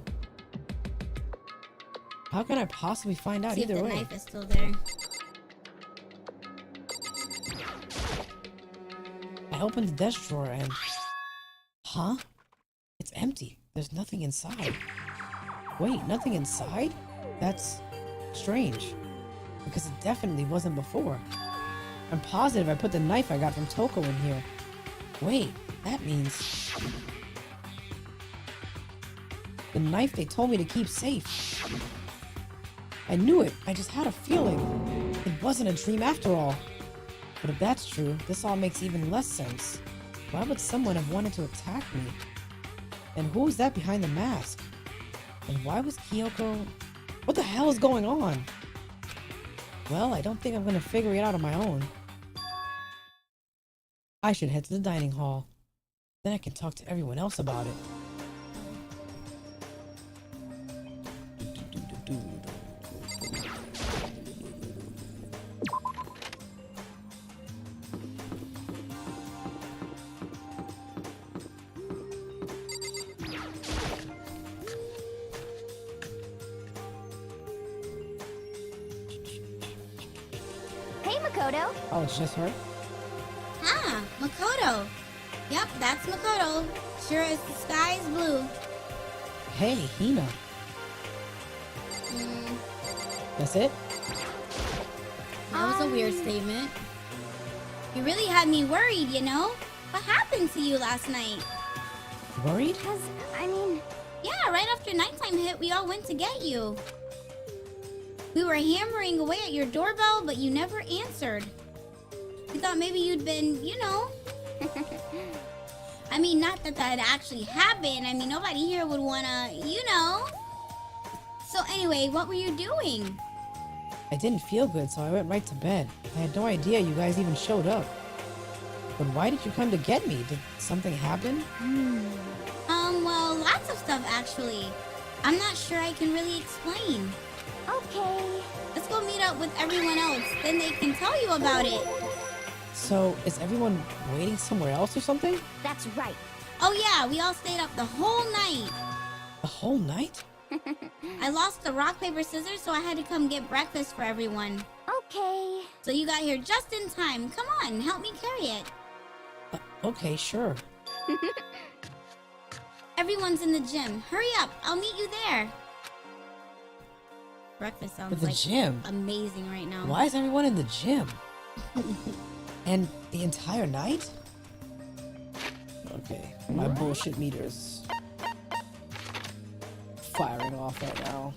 How can I possibly find out either way? See if the knife is still there. I opened the desk drawer and... Huh? It's empty. There's nothing inside. Wait, nothing inside? That's strange. Because it definitely wasn't before. I'm positive I put the knife I got from Toko in here. Wait, that means... the knife they told me to keep safe. I knew it. I just had a feeling. It wasn't a dream after all. But if that's true, this all makes even less sense. Why would someone have wanted to attack me? And who was that behind the mask? And why was Kyoko... What the hell is going on? Well, I don't think I'm gonna figure it out on my own. I should head to the dining hall. Then I can talk to everyone else about it. Hey, Makoto. Oh, it's just her? Ah, Makoto. Yep, that's Makoto. Sure as the sky's blue. Hey, Hina. That's it? That was a weird statement. You really had me worried, you know? What happened to you last night? Worried? Yeah, right after nighttime hit, we all went to get you. We were hammering away at your doorbell, but you never answered. We thought maybe you'd been, you know. I mean, not that that actually happened. I mean, nobody here would wanna, you know. So anyway, what were you doing? I didn't feel good, so I went right to bed. I had no idea you guys even showed up. But why did you come to get me? Did something happen? Well, lots of stuff actually. I'm not sure I can really explain. Okay. Let's go meet up with everyone else, then they can tell you about it. So, is everyone waiting somewhere else or something? That's right. Oh yeah, we all stayed up the whole night. The whole night? I lost the rock, paper, scissors, so I had to come get breakfast for everyone. Okay. So you got here just in time. Come on, help me carry it. Okay, sure. Everyone's in the gym. Hurry up, I'll meet you there. Breakfast sounds The like gym? amazing right now. Why is everyone in the gym? And the entire night? Okay, my bullshit meter's firing off right now.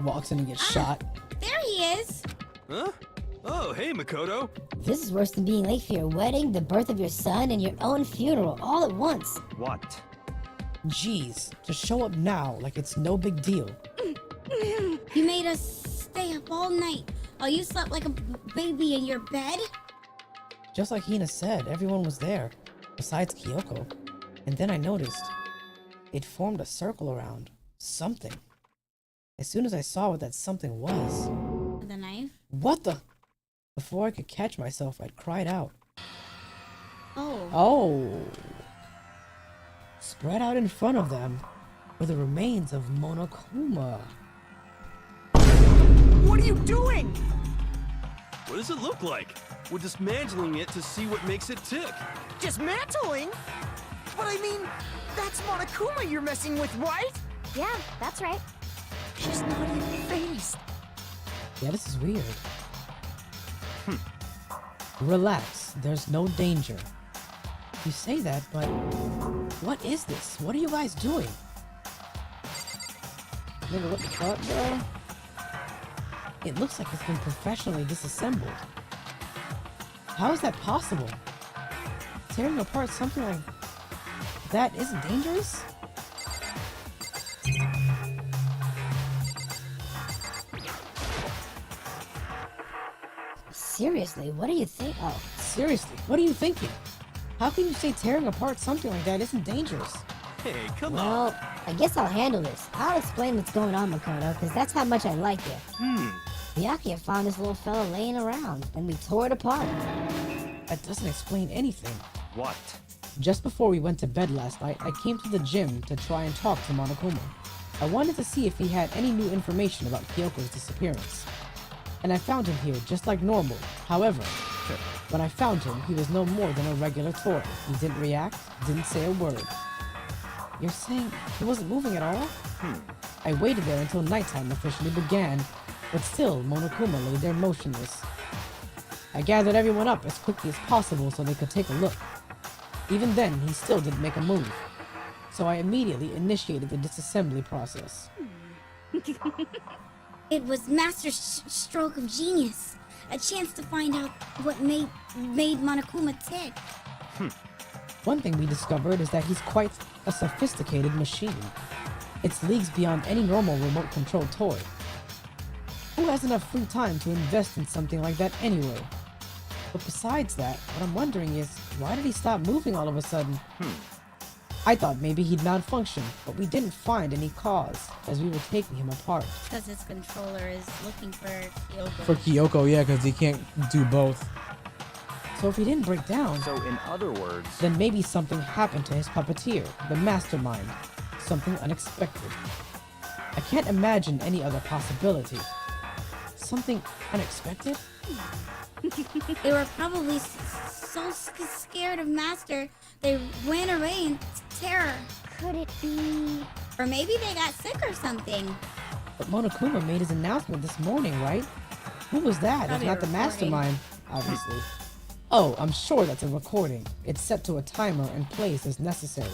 Walks in and gets shot. There he is. Huh? Oh, hey, Makoto. This is worse than being late for your wedding, the birth of your son, and your own funeral all at once. What? Jeez, just show up now like it's no big deal. You made us stay up all night. Oh, you slept like a baby in your bed? Just like Hina said, everyone was there, besides Kyoko. And then I noticed, it formed a circle around something. As soon as I saw what that something was... The knife? What the... Before I could catch myself, I'd cried out. Oh. Oh. Spread out in front of them were the remains of Monokuma. What are you doing? What does it look like? We're dismantling it to see what makes it tick. Dismantling? But I mean, That's Monokuma you're messing with, right? Yeah, that's right. She's not even phased. Yeah, this is weird. Relax, there's no danger. You say that, but what is this? What are you guys doing? Nigga, what the fuck, bro? It looks like it's been professionally disassembled. How is that possible? Tearing apart something like that isn't dangerous? Seriously, what do you think? Oh, Seriously, what are you thinking? How can you say tearing apart something like that isn't dangerous? Hey, come well, I guess I'll handle this. I'll explain what's going on, Makoto, because that's how much I like you. Byakuya found this little fella laying around, and we tore it apart. That doesn't explain anything. What? Just before we went to bed last night, I came to the gym to try and talk to Monokuma. I wanted to see if he had any new information about Kyoko's disappearance. And I found him here, just like normal. However, when I found him, he was no more than a regular toy. He didn't react, didn't say a word. You're saying he wasn't moving at all? I waited there until nighttime officially began, but still Monokuma lay there motionless. I gathered everyone up as quickly as possible so they could take a look. Even then, he still didn't make a move. So I immediately initiated the disassembly process. It was Master's stroke of genius. A chance to find out what made Monokuma tick. One thing we discovered is that he's quite a sophisticated machine. It's leagues beyond any normal remote-controlled toy. Who has enough free time to invest in something like that anyway? But besides that, what I'm wondering is, why did he stop moving all of a sudden? I thought maybe he'd malfunction, but we didn't find any cause as we were taking him apart. Because his controller is looking for Kyoko. For Kyoko, yeah, because he can't do both. So if he didn't break down, So in other words, then maybe something happened to his puppeteer, the mastermind. Something unexpected. I can't imagine any other possibility. Something unexpected? They were probably so scared of Master, they ran away in terror. Could it be... Or maybe they got sick or something. But Monokuma made his announcement this morning, right? Who was that? Probably If not the a recording. mastermind, obviously. Oh, I'm sure that's a recording. It's set to a timer and plays as necessary.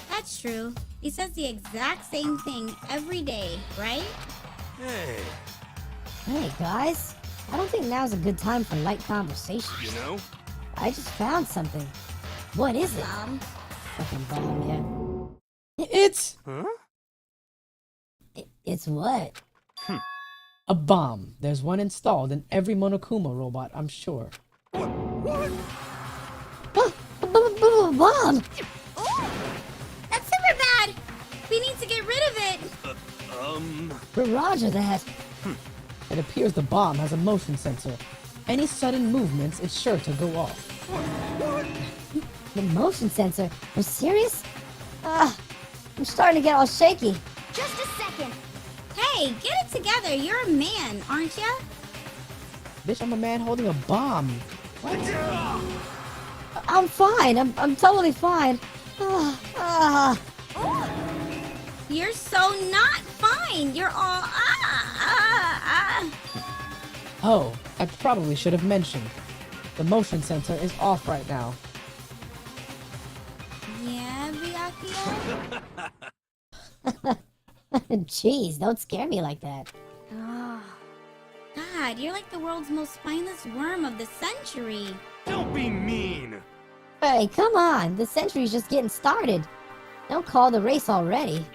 That's true. He says the exact same thing every day, right? hey, Hey, guys. I don't think now's a good time for light conversation. you know? I just found something. What is it? Fucking bomb, yeah. It's Huh? It's what? a bomb. There's one installed in every Monokuma robot, I'm sure. What? Bomb! That's super bad! We need to get rid of it! Roger that. It appears the bomb has a motion sensor. Any sudden movements is sure to go off. The motion sensor? You're serious? I'm starting to get all shaky. Just a second. Hey, get it together. You're a man, aren't ya? Bitch, I'm a man holding a bomb. What? I'm fine. I'm totally fine. You're so not fine. You're all Oh, I probably should have mentioned. The motion sensor is off right now. Yeah, Byakuya? Jeez, don't scare me like that. God, you're like the world's most spineless worm of the century. Don't be mean. Hey, come on. The century's just getting started. Don't call the race already.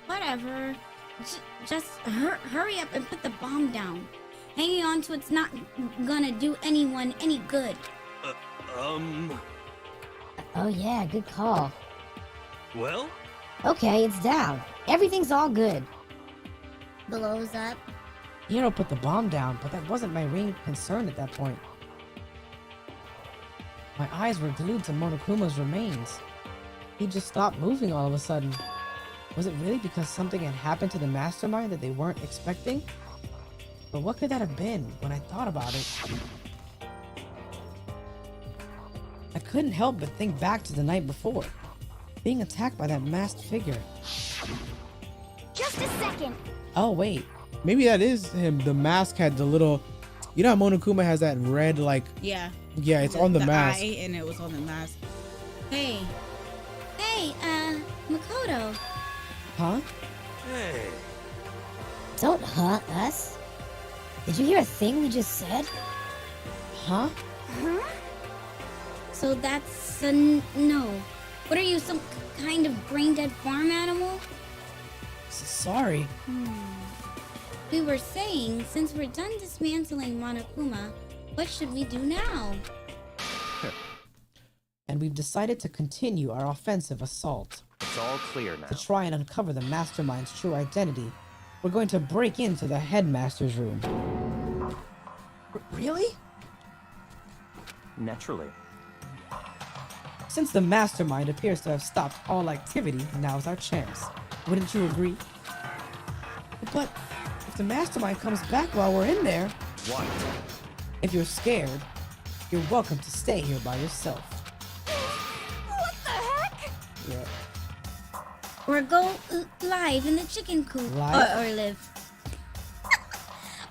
Whatever. Just hurry up and put the bomb down. Hanging on to it's not gonna do anyone any good. Oh yeah, good call. Well? Okay, it's down. Everything's all good. Blows up. Hiro put the bomb down, but that wasn't my main concern at that point. My eyes were glued to Monokuma's remains. He just stopped moving all of a sudden. Was it really because something had happened to the mastermind that they weren't expecting? But what could that have been when I thought about it? I couldn't help but think back to the night before. Being attacked by that masked figure. Just a second. Oh, wait. Maybe that is him. The mask had the little... You know how Monokuma has that red, like... Yeah. Yeah, it's on the mask. Eye, and it was on the mask. Hey. Hey, Makoto. Huh? Hey. Don't us. Did you hear a thing we just said? Huh? Huh? So that's a no. What are you, some kind of brain-dead farm animal? Sorry. We were saying, since we're done dismantling Monokuma, what should we do now? And we've decided to continue our offensive assault. It's all clear now. To try and uncover the mastermind's true identity, we're going to break into the headmaster's room. Really? Naturally. Since the mastermind appears to have stopped all activity, now's our chance. Wouldn't you agree? But if the mastermind comes back while we're in there... What? If you're scared, you're welcome to stay here by yourself. What the heck? Yeah. Or go live in the chicken coop. Live? Or live.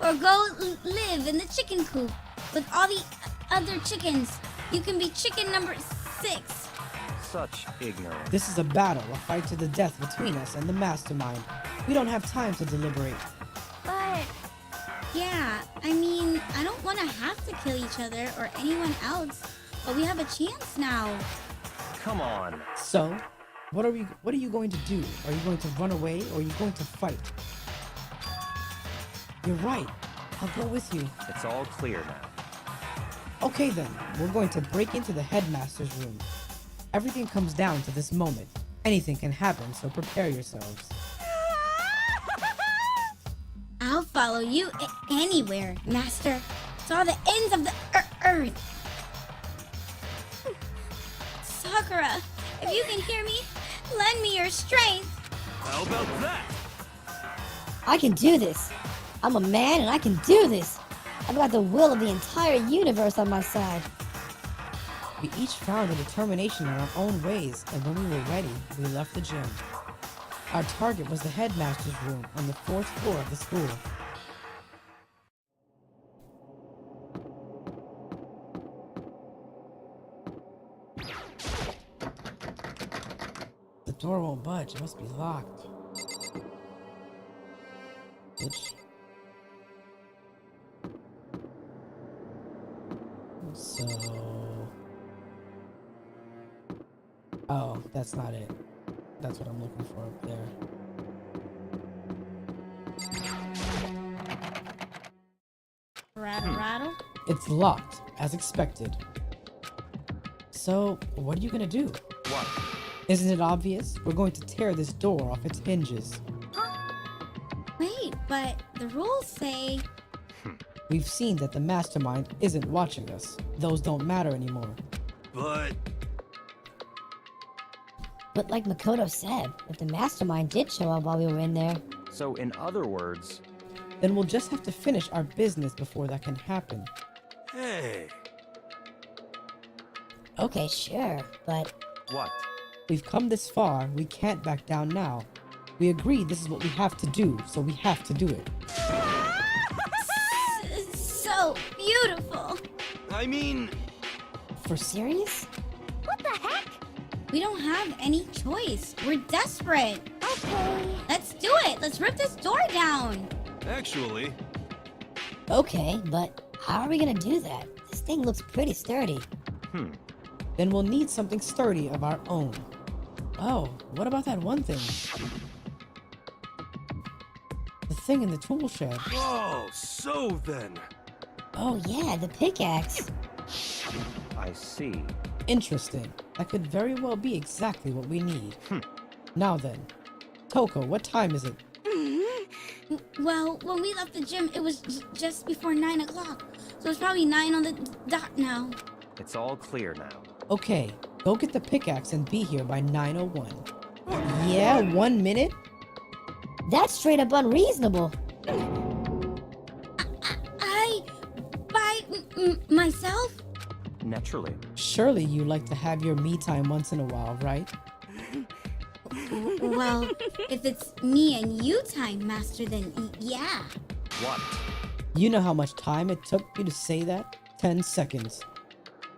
Or go live in the chicken coop with all the other chickens. You can be chicken number 6. Such ignorance. This is a battle, a fight to the death between us and the mastermind. We don't have time to deliberate. But Yeah, I mean, I don't want to have to kill each other or anyone else, but we have a chance now. Come on. So, what are you going to do? Are you going to run away or are you going to fight? You're right. I'll go with you. It's all clear now. Okay then, we're going to break into the headmaster's room. Everything comes down to this moment. Anything can happen, so prepare yourselves. I'll follow you anywhere, Master. To all the ends of the earth. Sakura, if you can hear me, lend me your strength. How about that? I can do this. I'm a man and I can do this. I've got the will of the entire universe on my side. We each found a determination in our own ways, and when we were ready, we left the gym. Our target was the headmaster's room on the 4th floor of the school. The door won't budge. It must be locked. Which... So... Oh, that's not it. That's what I'm looking for up there. Rattle. It's locked, as expected. So, what are you gonna do? What? Isn't it obvious? We're going to tear this door off its hinges. Wait, but the rules say... We've seen that the mastermind isn't watching us. Those don't matter anymore. But like Makoto said, if the mastermind did show up while we were in there... So in other words... Then we'll just have to finish our business before that can happen. Hey. Okay, sure, but... What? We've come this far, we can't back down now. We agreed this is what we have to do, so we have to do it. So beautiful. I mean... For serious? what the heck? We don't have any choice. We're desperate. Okay. Let's do it. Let's rip this door down. Actually... Okay, but how are we gonna do that? This thing looks pretty sturdy. Then we'll need something sturdy of our own. Oh, what about that one thing? The thing in the tool shed. Oh, so then... Oh yeah, the pickaxe. I see. Interesting. That could very well be exactly what we need. Now then, Kyoko, what time is it? Well, when we left the gym, it was just before 9 o'clock. So it's probably 9 on the dot now. It's all clear now. Okay, go get the pickaxe and be here by 9:01. Yeah, 1 minute? That's straight up unreasonable. I by myself? Naturally. Surely you like to have your me time once in a while, right? Well, if it's me and you time, Master, then yeah. What? You know how much time it took you to say that? 10 seconds.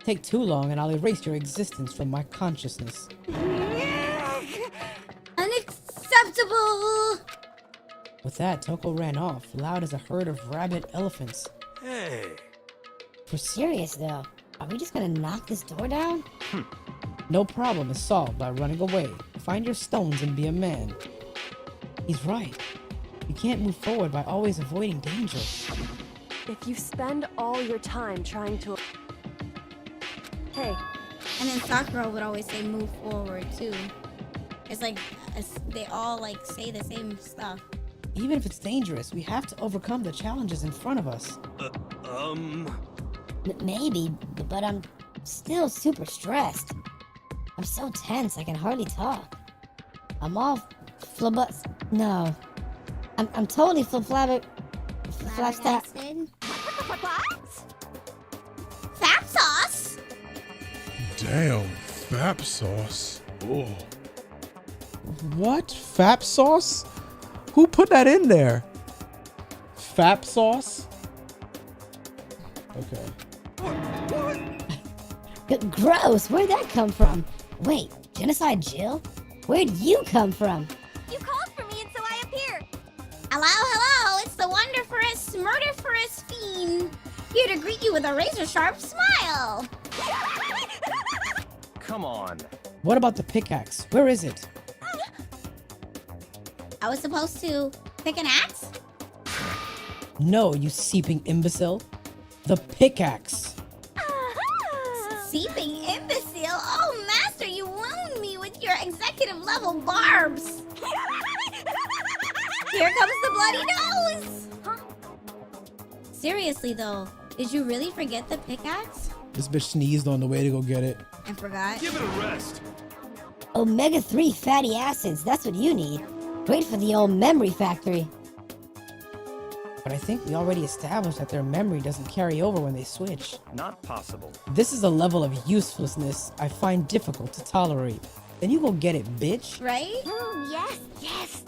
Take too long and I'll erase your existence from my consciousness. Unacceptable! With that, Toko ran off, loud as a herd of rabid elephants. Hey. For serious though, are we just gonna knock this door down? No problem is solved by running away. Find your stones and be a man. He's right. You can't move forward by always avoiding danger. If you spend all your time trying to... Hey. And then Sakura would always say move forward too. It's like they all like say the same stuff. Even if it's dangerous, we have to overcome the challenges in front of us. Maybe, but I'm still super stressed. I'm so tense I can hardly talk. I'm all no. I'm totally flabbergasted. Fap sauce? Damn, fap sauce. Oh. What? Fap sauce? Who put that in there? Fap sauce? Okay. Gross, where'd that come from? Wait, Genocide Jill? Where'd you come from? You called for me and so I appeared. Hello, it's the wonderfulest, murderfulest fiend. Here to greet you with a razor-sharp smile. Come on. What about the pickaxe? Where is it? I was supposed to pick an axe? No, you seeping imbecile. The pickaxe. Seeping imbecile? Oh, Master, you wound me with your executive level barbs. Here comes the bloody nose. Seriously, though, did you really forget the pickaxe? This bitch sneezed on the way to go get it. And forgot? Give it a rest. Omega-3 fatty acids, that's what you need. Great for the old memory factory. But I think we already established that their memory doesn't carry over when they switch. Not possible. This is a level of uselessness I find difficult to tolerate. Then you go get it, bitch. Right? Yes.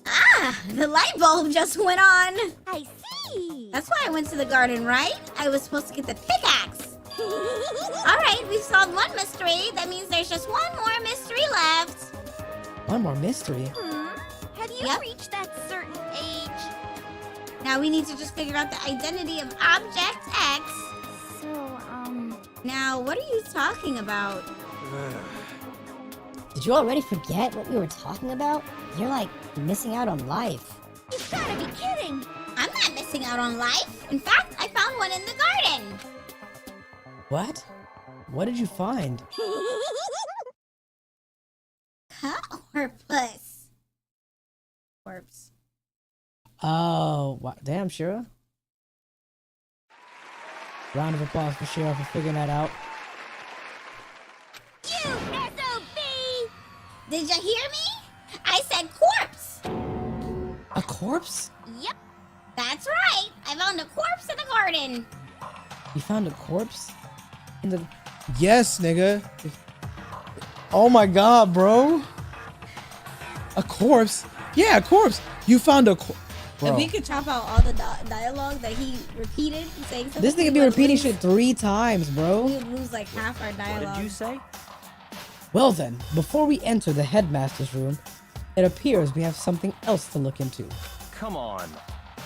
Ah, the light bulb just went on. I see. That's why I went to the garden, right? I was supposed to get the pickaxe. Alright, we've solved one mystery. That means there's just one more mystery left. One more mystery? Have you reached that certain age? Now we need to just figure out the identity of Object X. So, Now, what are you talking about? Did you already forget what we were talking about? You're like missing out on life. You've gotta be kidding. I'm not missing out on life. In fact, I found one in the garden. What? What did you find? Corpus. Corpse. Oh, damn, Shira. Round of applause for Shira for figuring that out. You SOB! Did you hear me? I said corpse. A corpse? Yep. That's right. I found a corpse in the garden. You found a corpse? In the... Yes, nigga. Oh my god, bro. A corpse? Yeah, a corpse. You found a corpse. If we could chop out all the dialogue that he repeated, saying something, This nigga be repeating shit 3 times, bro. we would lose like half our dialogue. What did you say? Well then, before we enter the headmaster's room, it appears we have something else to look into. Come on.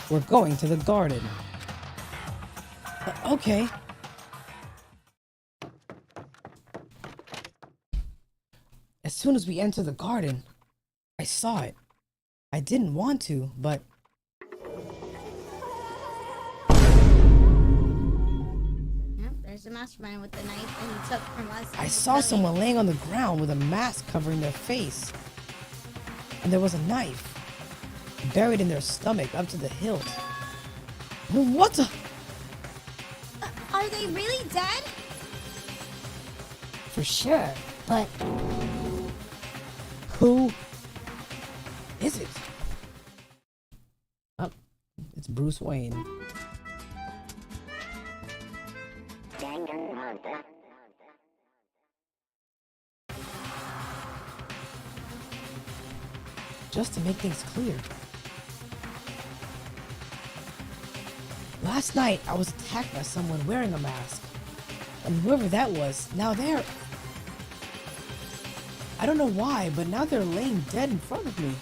We're going to the garden. Okay. As soon as we enter the garden, I saw it. I didn't want to, but... Yep, there's the mastermind with the knife that he took from us. I saw someone laying on the ground with a mask covering their face. And there was a knife buried in their stomach up to the hilt. What the? Are they really dead? For sure, but... Who is it? Oh, it's Bruce Wayne. Danganronpa. just to make things clear. Last night, I was attacked by someone wearing a mask. And whoever that was, now they're... I don't know why, but now they're laying dead in front of me.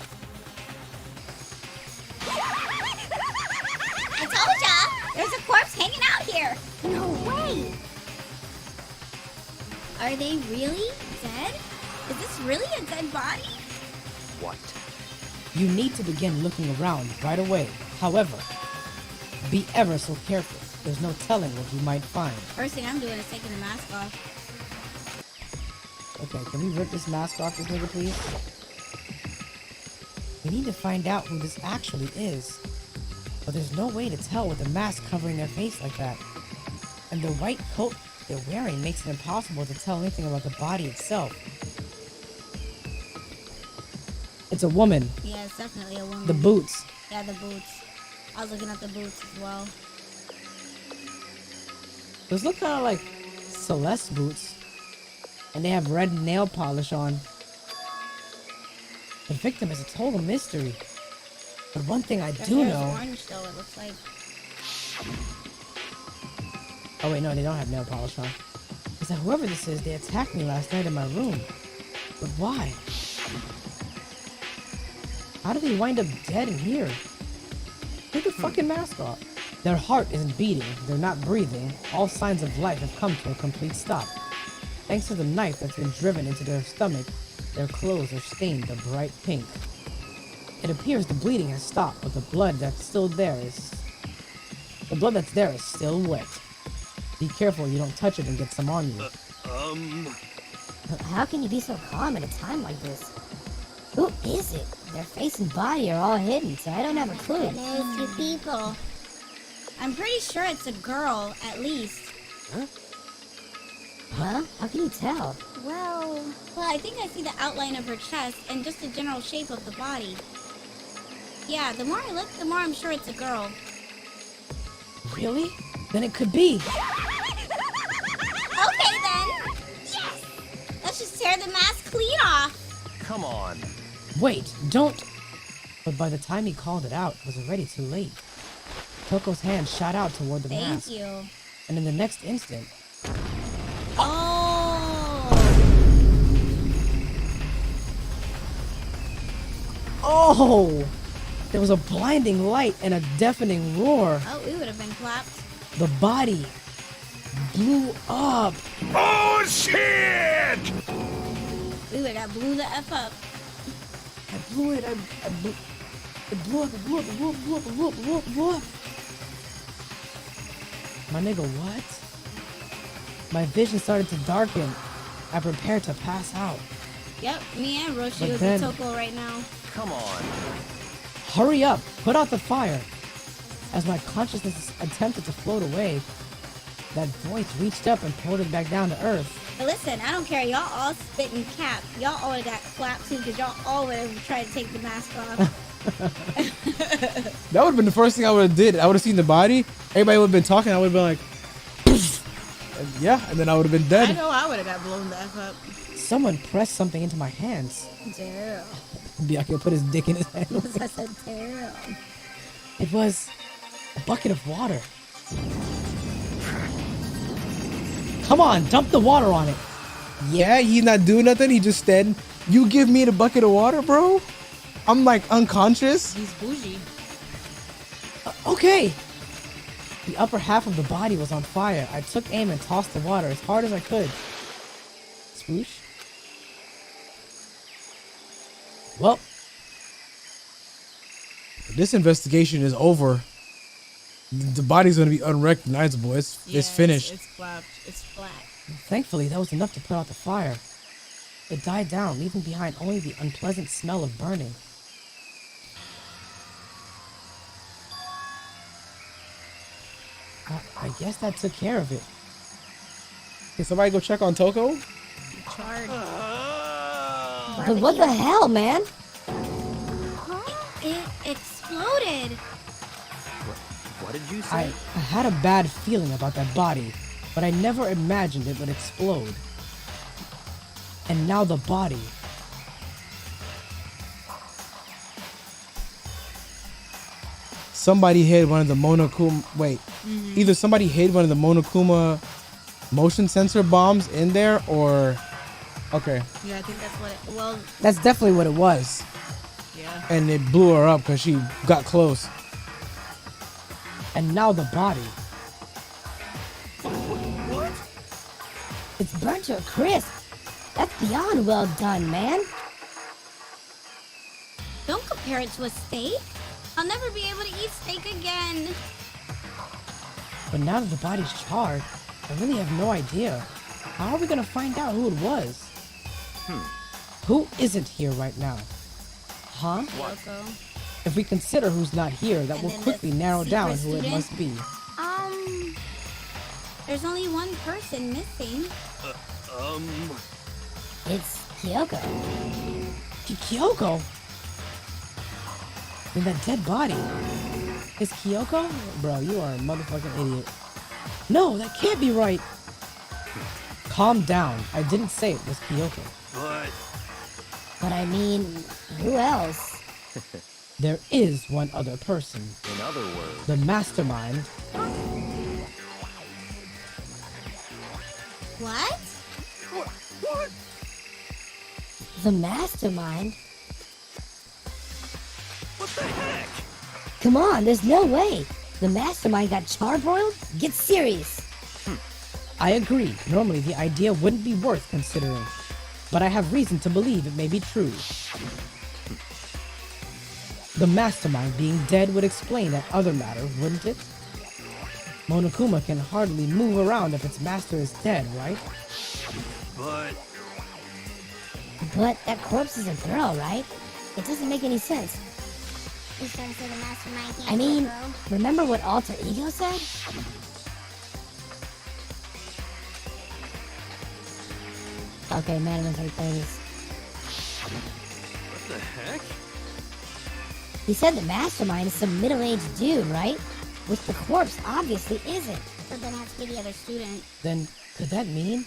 I told ya! There's a corpse hanging out here! No way! Are they really dead? Is this really a dead body? What? You need to begin looking around right away. However, be ever so careful. There's no telling what you might find. First thing I'm doing is taking the mask off. Okay, can we rip this mask off this nigga, please? We need to find out who this actually is. But there's no way to tell with the mask covering their face like that. And the white coat they're wearing makes it impossible to tell anything about the body itself. It's a woman. Yeah, it's definitely a woman. The boots. Yeah, the boots. I was looking at the boots as well. Those look kind of like Celeste boots. And they have red nail polish on. The victim is a total mystery. But one thing I do know... Orange though, it looks like. Oh wait, no, they don't have nail polish on. Is that whoever this is, they attacked me last night in my room. But why? How did they wind up dead in here? Take the fucking mask off. Their heart isn't beating, they're not breathing. All signs of life have come to a complete stop. Thanks to the knife that's been driven into their stomach, their clothes are stained a bright pink. It appears the bleeding has stopped, but the blood that's there is still wet. Be careful you don't touch it and get some on you. How can you be so calm at a time like this? Who is it? Their face and body are all hidden, so I don't have a clue. There's two people. I'm pretty sure it's a girl, at least. Huh? How can you tell? Well, I think I see the outline of her chest and just the general shape of the body. Yeah, the more I look, the more I'm sure it's a girl. Really? Then it could be. Okay then! Yes! Let's just tear the mask clean off! Come on. Wait, don't! But by the time he called it out, it was already too late. Kyoko's hand shot out toward the mask. Thank you. And in the next instant... Oh! There was a blinding light and a deafening roar. Oh, we would have been clapped. The body blew up. Oh, shit! We would have blew the F up. I blew it. It blew up. My nigga, what? My vision started to darken. I prepared to pass out. Yep, me and Roshi But would then- be Toko right now. Come on. Hurry up! Put out the fire! As my consciousness attempted to float away, that voice reached up and pulled it back down to earth. But listen, I don't care. Y'all all spitting cap. Y'all all would have got clapped too because y'all all would have tried to take the mask off. That would have been the first thing I would have did. I would have seen the body. Everybody would have been talking. I would have been like, and yeah, and then I would have been dead. I know I would have got blown the F up. Someone pressed something into my hands. Damn. Byakuya put his dick in his hand. I said damn. It was a bucket of water. Come on, dump the water on it. Yeah, he's not doing nothing. He just said, "You give me the bucket of water, bro." I'm like unconscious. He's bougie. Okay. The upper half of the body was on fire. I took aim and tossed the water as hard as I could. Swoosh. Well, This investigation is over. The body's gonna be unrecognizable. It's finished. It's clapped. It's flat. thankfully that was enough to put out the fire. It died down, leaving behind only the unpleasant smell of burning. I guess that took care of it. Can somebody go check on Toko? Charred. But what the hell, man? It exploded. What did you I say? had a bad feeling about that body, but I never imagined it would explode. And now the body. somebody hid one of the Monokuma. Wait, either somebody hid one of the Monokuma motion sensor bombs in there, or okay, Yeah, I think that's what it, well, that's definitely what it was. yeah. And it blew her up because she got close. And now the body. What? It's burnt to a crisp. That's beyond well done, man. Don't compare it to a steak. I'll never be able to eat steak again. But now that the body's charred, I really have no idea. How are we gonna find out who it was? Who isn't here right now? Huh? Kyoko. If we consider who's not here, that And will then quickly the narrow down who secret it student? must be. There's only one person missing. It's Kyoko. Kyoko? And that dead body. Is Kyoko? Bro, you are a motherfucking idiot. No, that can't be right. Calm down. I didn't say it was Kyoko. But I mean, who else? There is one other person. In other words, The mastermind. What? What? The mastermind? What the heck? Come on, there's no way. The mastermind got charbroiled? Get serious. I agree. Normally, the idea wouldn't be worth considering. But I have reason to believe it may be true. The mastermind being dead would explain that other matter, wouldn't it? Monokuma can hardly move around if its master is dead, right? But that corpse is a girl, right? It doesn't make any sense. You trying to say the mastermind can't I mean, be a girl? remember what Alter Ego said? Okay, man, I'm things. What the heck? He said the mastermind is some middle-aged dude, right? Which the corpse obviously isn't. So then it has to be the other student. Then, could that mean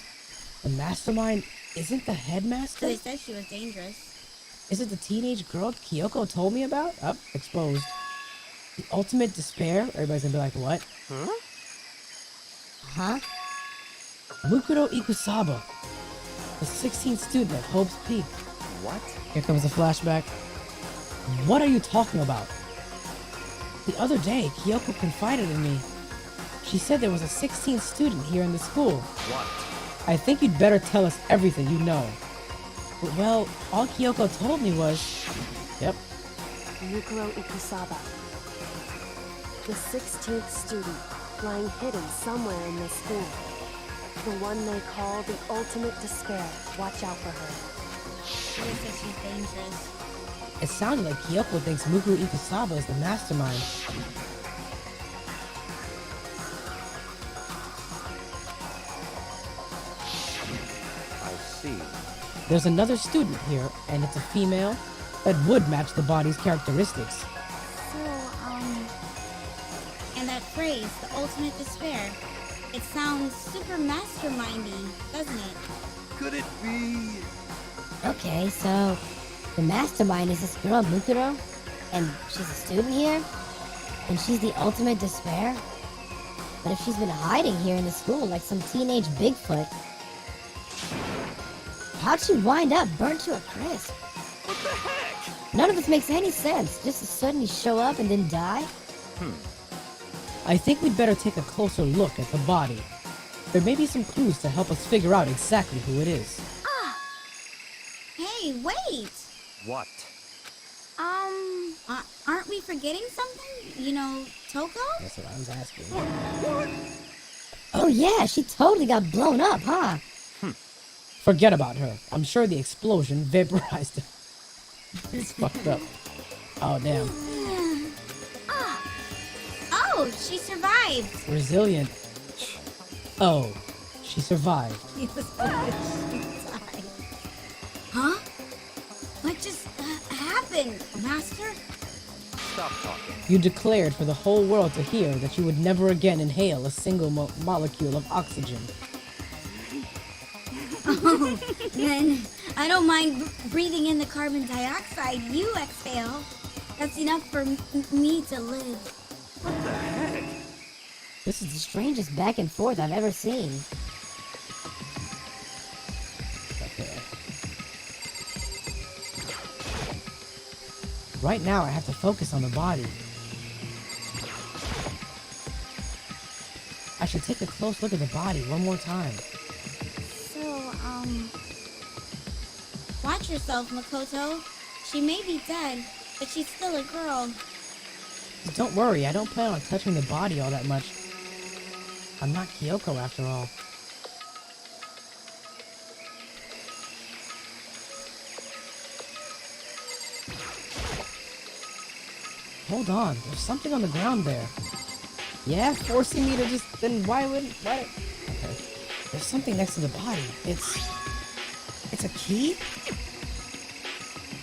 the mastermind isn't the So headmaster? they said she was dangerous. Is it the teenage girl Kyoko told me about? Up, exposed. The ultimate despair? Everybody's gonna be like, what? Huh? Mukuru Ikusaba, the 16th student at Hope's Peak. what? Here comes a flashback. What are you talking about? The other day, Kyoko confided in me. She said there was a 16th student here in the school. What? I think you'd better tell us everything you know. But, well, all Kyoko told me was... Yep. Mukuru Ikusaba. The 16th student, lying hidden somewhere in this school. The one they call the ultimate despair. Watch out for her. They said she's dangerous. It sounded like Kyoko thinks Mukuru Ikusaba is the mastermind. I see. There's another student here, and it's a female that would match the body's characteristics. So, and that phrase, the ultimate despair, it sounds super mastermindy, doesn't it? Could it be? Okay, so the mastermind is this girl Mukuro, and she's a student here, and she's the ultimate despair. But if she's been hiding here in the school like some teenage Bigfoot, how'd she wind up burnt to a crisp? What the heck? None of this makes any sense. Just to suddenly show up and then die? I think we'd better take a closer look at the body. There may be some clues to help us figure out exactly who it is. Hey, wait! What? Aren't we forgetting something? You know, Toko? That's what I was asking. Oh yeah, she totally got blown up, huh? Forget about her. I'm sure the explosion vaporized her. It's fucked up. Oh, damn. Oh, she survived! Resilient. Oh, she survived. She was she died. Huh? What just happened, Master? Stop talking. You declared for the whole world to hear that you would never again inhale a single molecule of oxygen. Oh, then I don't mind breathing in the carbon dioxide you exhale. That's enough for me to live. What the heck? This is the strangest back and forth I've ever seen. Okay. Right now, I have to focus on the body. I should take a close look at the body one more time. So, watch yourself, Makoto. She may be dead, but she's still a girl. Don't worry, I don't plan on touching the body all that much. I'm not Kyoko after all. Hold on, there's something on the ground there. Yeah, forcing me to just, then why? Okay. There's something next to the body. It's a key?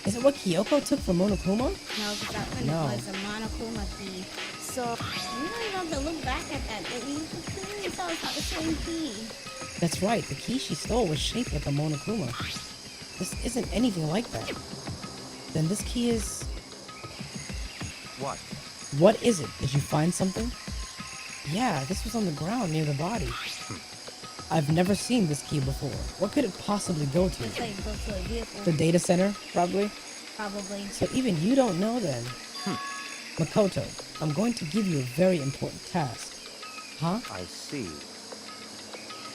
Is it what Kyoko took from Monokuma? No, because that one was a Monokuma key. So, you don't even have to look back at that. You can clearly tell it's not the same key. That's right, the key she stole was shaped like a Monokuma. This isn't anything like that. Then this key is... What? What is it? Did you find something? Yeah, this was on the ground near the body. I've never seen this key before. What could it possibly go to? It's like go to a vehicle. The data center, probably? Probably. So even you don't know then? Makoto, I'm going to give you a very important task. Huh? I see.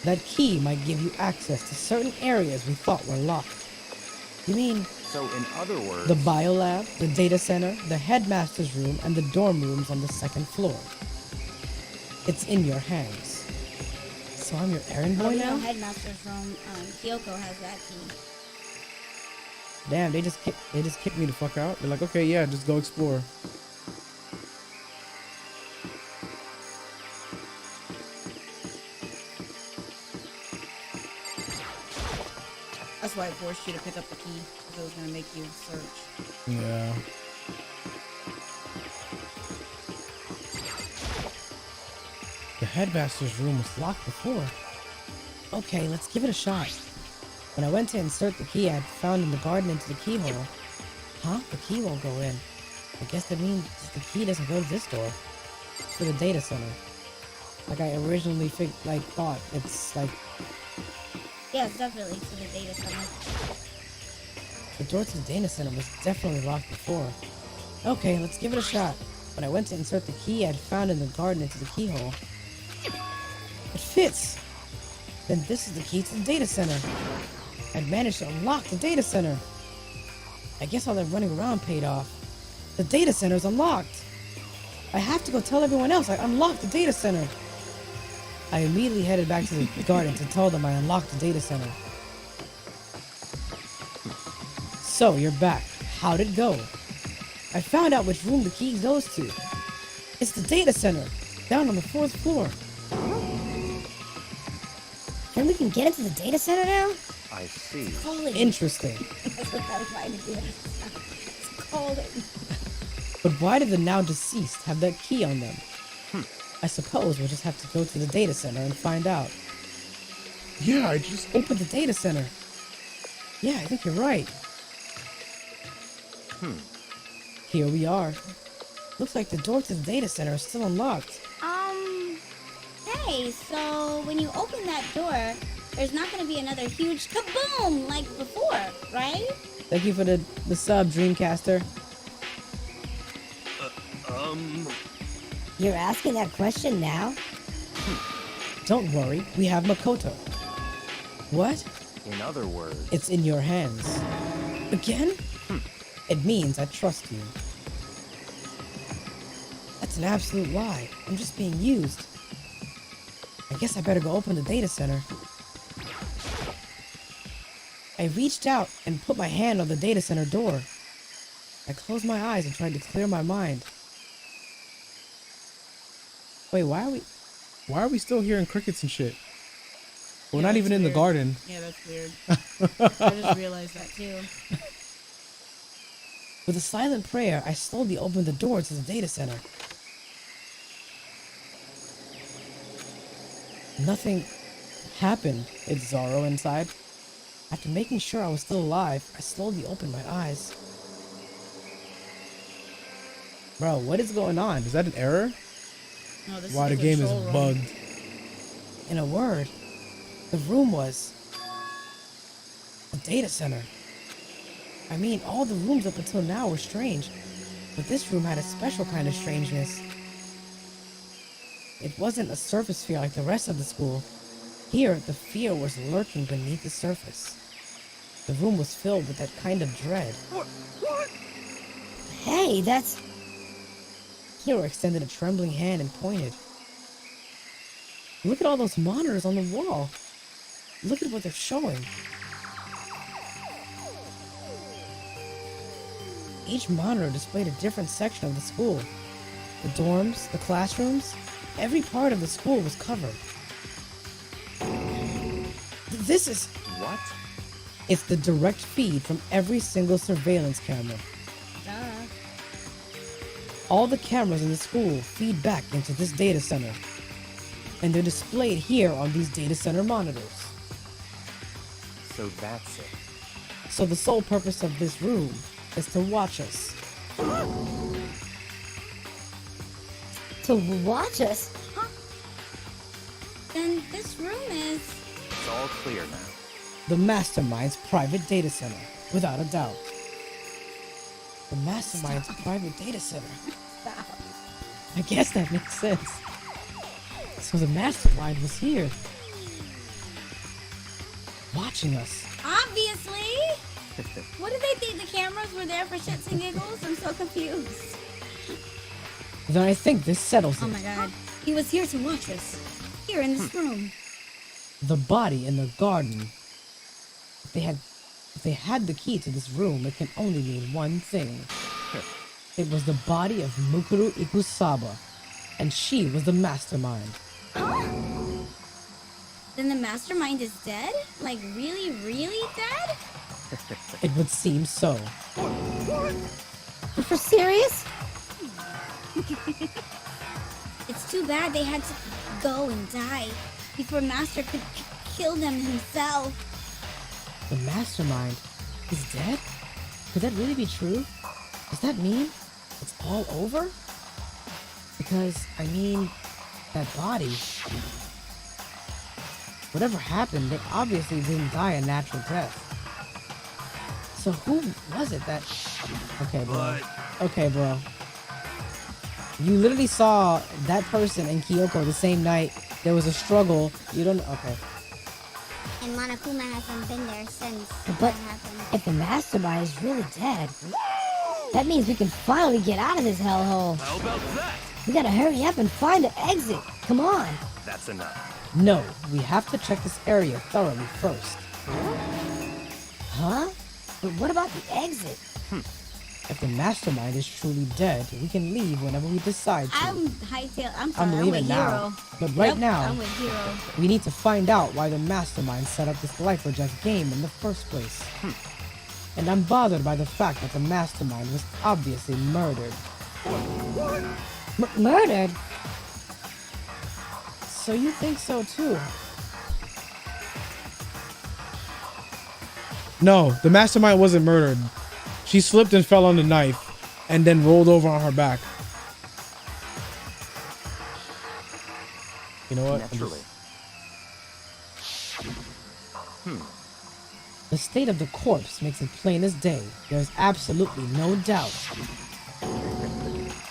That key might give you access to certain areas we thought were locked. You mean... So in other words... The biolab, the data center, the headmaster's room, and the dorm rooms on the second floor. It's in your hands. So I'm your errand boy now? Headmaster's room, Kyoko has that key. Damn, they just kicked me the fuck out. They're like, okay, yeah, just go explore. That's why it forced you to pick up the key, because it was going to make you search. Yeah. The headmaster's room was locked before. Okay, let's give it a shot. When I went to insert the key I'd found in the garden into the keyhole. Huh? The key won't go in. I guess that means the key doesn't go to this door. It's for the data center. Like I originally thought. It's like... Yes, definitely to the data center. The door to the data center was definitely locked before. Okay, let's give it a shot. When I went to insert the key I'd found in the garden into the keyhole. It fits! Then this is the key to the data center. I'd managed to unlock the data center. I guess all that running around paid off. The data center's unlocked. I have to go tell everyone else I unlocked the data center. I immediately headed back to the garden to tell them I unlocked the data center. So, you're back. How'd it go? I found out which room the key goes to. It's the data center, down on the 4th floor. Then we can get into the data center now? I see. Interesting. That's what I was trying to do. It's calling. But why did the now deceased have that key on them? I suppose we'll just have to go to the data center and find out. Yeah, I just opened the data center. Yeah, I think you're right. Here we are. Looks like the door to the data center is still unlocked. Hey, so when you open that door, there's not going to be another huge kaboom like before, right? Thank you for the sub, Dreamcaster. You're asking that question now? Don't worry, we have Makoto. What? In other words... It's in your hands. Again? It means I trust you. That's an absolute lie. I'm just being used. I guess I better go open the data center. I reached out and put my hand on the data center door. I closed my eyes and tried to clear my mind. Wait, why are we still hearing crickets and shit? We're not even in the garden. Yeah, that's weird. I just realized that too. With a silent prayer, I slowly opened the door to the data center. Nothing happened, it's Zoro inside. After making sure I was still alive, I slowly opened my eyes. Bro, what is going on? Is that an error? No, this Wow, the is game is control room. bugged. In a word, the room was a data center. I mean, all the rooms up until now were strange, but this room had a special kind of strangeness. It wasn't a surface fear like the rest of the school. Here, the fear was lurking beneath the surface. The room was filled with that kind of dread. What? Hey, that's... Hiro extended a trembling hand and pointed. Look at all those monitors on the wall. Look at what they're showing. Each monitor displayed a different section of the school. The dorms, the classrooms, every part of the school was covered. This is... What? It's the direct feed from every single surveillance camera. Duh. All the cameras in the school feed back into this data center. And they're displayed here on these data center monitors. So that's it. So the sole purpose of this room is to watch us. To watch us? Huh? Then this room is... It's all clear now. The Mastermind's private data center, without a doubt. The Mastermind's private data center. Stop. I guess that makes sense. So the Mastermind was here. Watching us. Obviously! What did they think the cameras were there for shits and giggles? I'm so confused. Then I think this settles it. Oh my god. He was here to watch us. Here in this room. The body in the garden. If they had the key to this room, it can only mean one thing. It was the body of Mukuru Ikusaba, and she was the Mastermind. Huh? Then the mastermind is dead? Like really, really dead? It would seem so. For serious? It's too bad they had to go and die before Master could kill them himself. The Mastermind is dead? Could that really be true? Does that mean it's all over? Because, I mean, that body... Whatever happened, they obviously didn't die a natural death. So who was it that... Okay, bro. Okay, bro. You literally saw that person and Kyoko the same night. There was a struggle. You don't... Okay. And Monokuma hasn't been there since But that happened. if the Mastermind is really dead, that means we can finally get out of this hellhole. How about that? We gotta hurry up and find the exit. Come on. That's enough. No, we have to check this area thoroughly first. Huh? But what about the exit? If the Mastermind is truly dead, we can leave whenever we decide to. I'm I'm sorry, I'm leaving with now. Hero. But right Yep, now, I'm with Hero. we need to find out why the Mastermind set up this Life or Death game in the first place. And I'm bothered by the fact that the Mastermind was obviously murdered. Murdered? So you think so too? No, the mastermind wasn't murdered. She slipped and fell on the knife and then rolled over on her back. You know what? Naturally. The state of the corpse makes it plain as day. There's absolutely no doubt.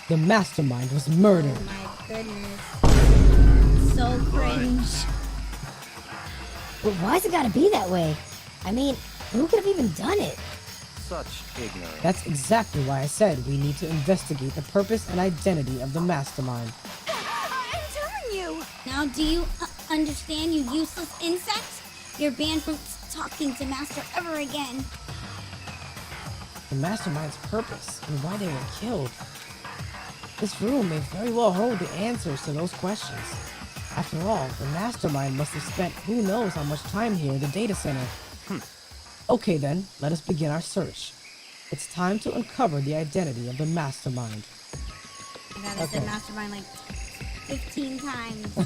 The Mastermind was murdered. Oh my goodness. So cringe. But why's it gotta be that way? I mean, who could have even done it? Such ignorance. That's exactly why I said we need to investigate the purpose and identity of the Mastermind. I'm telling you. Now, do you understand, you useless insect? You're banned from talking to Master ever again. The Mastermind's purpose and why they were killed. This room may very well hold the answers to those questions. After all, the Mastermind must have spent who knows how much time here in the data center. Okay then, let us begin our search. It's time to uncover the identity of the Mastermind. I gotta say mastermind like 15 times.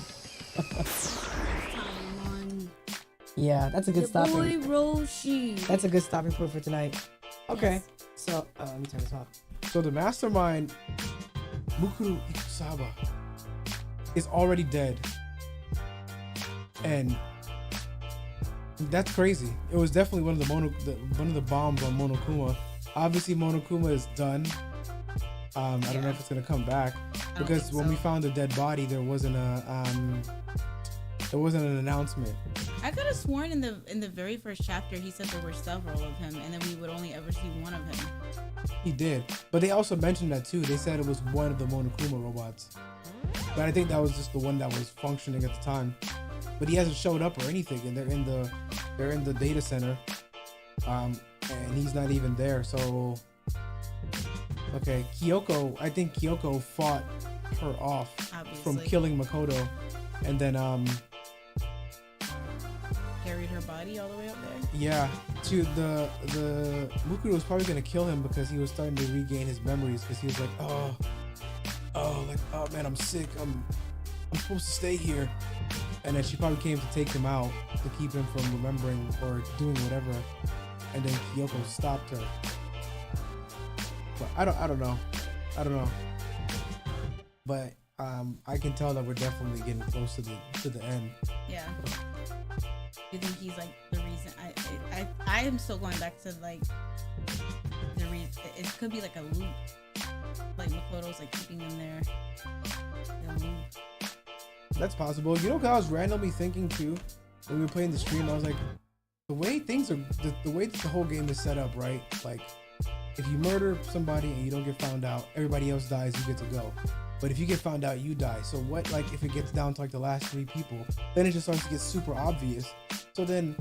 Yeah, that's a good stopping. YaBoyRoshi. That's a good stopping point for tonight. Okay, Yes. so let me turn this off. So the mastermind Mukuru Ikusaba is already dead, and that's crazy. It was definitely one of the bombs on Monokuma. Obviously, Monokuma is done. I don't know if it's gonna come back because when we found the dead body, there wasn't an announcement. I could have sworn in the very first chapter he said there were several of him, and then we would only ever see one of him. He did, but they also mentioned that too. They said it was one of the Monokuma robots, but I think that was just the one that was functioning at the time. But he hasn't showed up or anything, and they're in the data center, and he's not even there. So, okay, Kyoko. I think Kyoko fought her off from killing Makoto, and then carried her body all the way up there. Yeah, to the Mukuru was probably gonna kill him because he was starting to regain his memories because he was like, oh man, I'm sick. I'm supposed to stay here, and then she probably came to take him out to keep him from remembering or doing whatever, and then Kyoko stopped her. But I don't know, but I can tell that we're definitely getting close to the end. Yeah. You think he's like the reason? I am still going back to like the reason. It could be like a loop, like Makoto's like keeping him there. The loop. That's possible. You know what I was randomly thinking too when we were playing the stream? I was like, the way things are, the way that the whole game is set up, right? Like, if you murder somebody and you don't get found out, everybody else dies, you get to go. But if you get found out, you die. So what, like, if it gets down to like the last 3 people, then it just starts to get super obvious. So then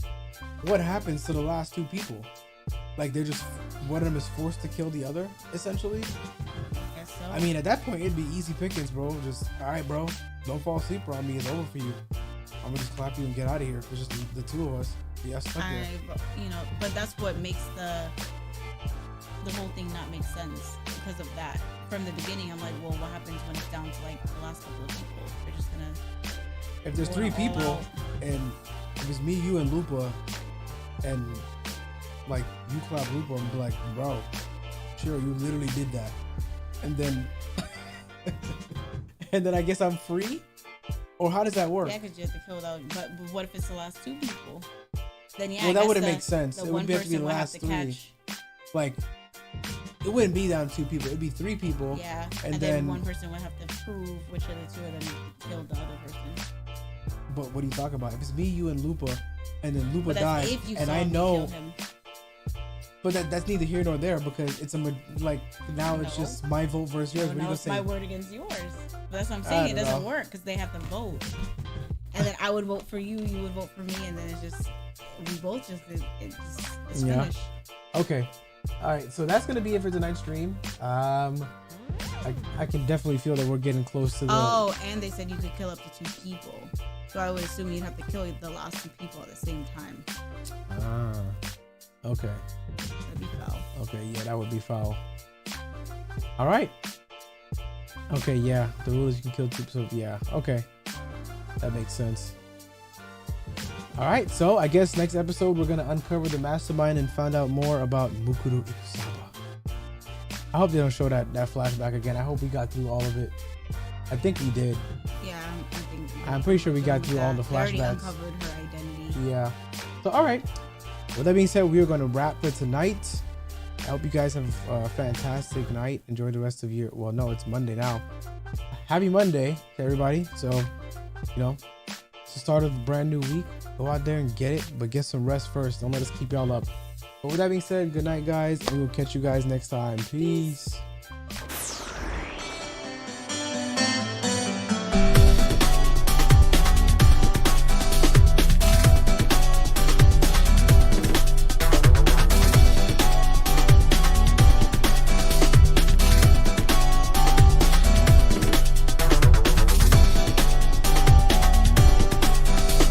what happens to the last 2 people? Like, they're just, one of them is forced to kill the other, essentially? I guess so. I mean, at that point, it'd be easy pickings, bro. Just, all right, bro, don't fall asleep around me. It's over for you. I'm gonna just clap you and get out of here. If it's just the 2 of us. Yeah, stuck here. You know, but that's what makes the whole thing not make sense because of that. From the beginning, I'm like, well, what happens when it's down to like the last couple of people? They're just gonna. If there's 3 people, and if it's me, you, and Lupa, and like you clap Lupa and be like, bro, sure, you literally did that, and then and then I guess I'm free, or how does that work? Yeah, because you have to kill that. But what if it's the last 2 people? Then yeah, well, that wouldn't make sense. The it one would have to be person the would have last to 3. catch. Like, it wouldn't be down to 2 people. It'd be 3 people. Yeah, and then one person would have to prove which of the 2 of them killed the other person. But what are you talking about? If it's me, you, and Lupa, and then Lupa died, if you and saw I me know, kill him. but that's neither here nor there because it's like now it's just my vote versus yours. No, What are you now gonna it's say? my word against yours. But that's what I'm saying. It doesn't work because they have to vote, and then I would vote for you, you would vote for me, and then it's just we both just it's finished. Okay. All right. So that's gonna be it for tonight's stream. I can definitely feel that we're getting close to the. Oh, and they said you could kill up to 2 people. So I would assume you'd have to kill the last 2 people at the same time. Okay. That'd be foul. Okay, yeah, that would be foul. All right. Okay, yeah, the rule is you can kill 2 people. Yeah, okay, that makes sense. All right, so I guess next episode we're gonna uncover the mastermind and find out more about Mukuru Ikusaba. I hope they don't show that flashback again. I hope we got through all of it. I think we did. Yeah, I think. I'm pretty sure we got through all the They already flashbacks. uncovered her identity. Yeah. So, all right. With that being said, we are going to wrap for tonight. I hope you guys have a fantastic night. Enjoy the rest of your. Well, no, it's Monday now. Happy Monday to everybody. So, you know, it's the start of a brand new week. Go out there and get it, but get some rest first. Don't let us keep y'all up. But with that being said, good night, guys, and we'll catch you guys next time. Peace.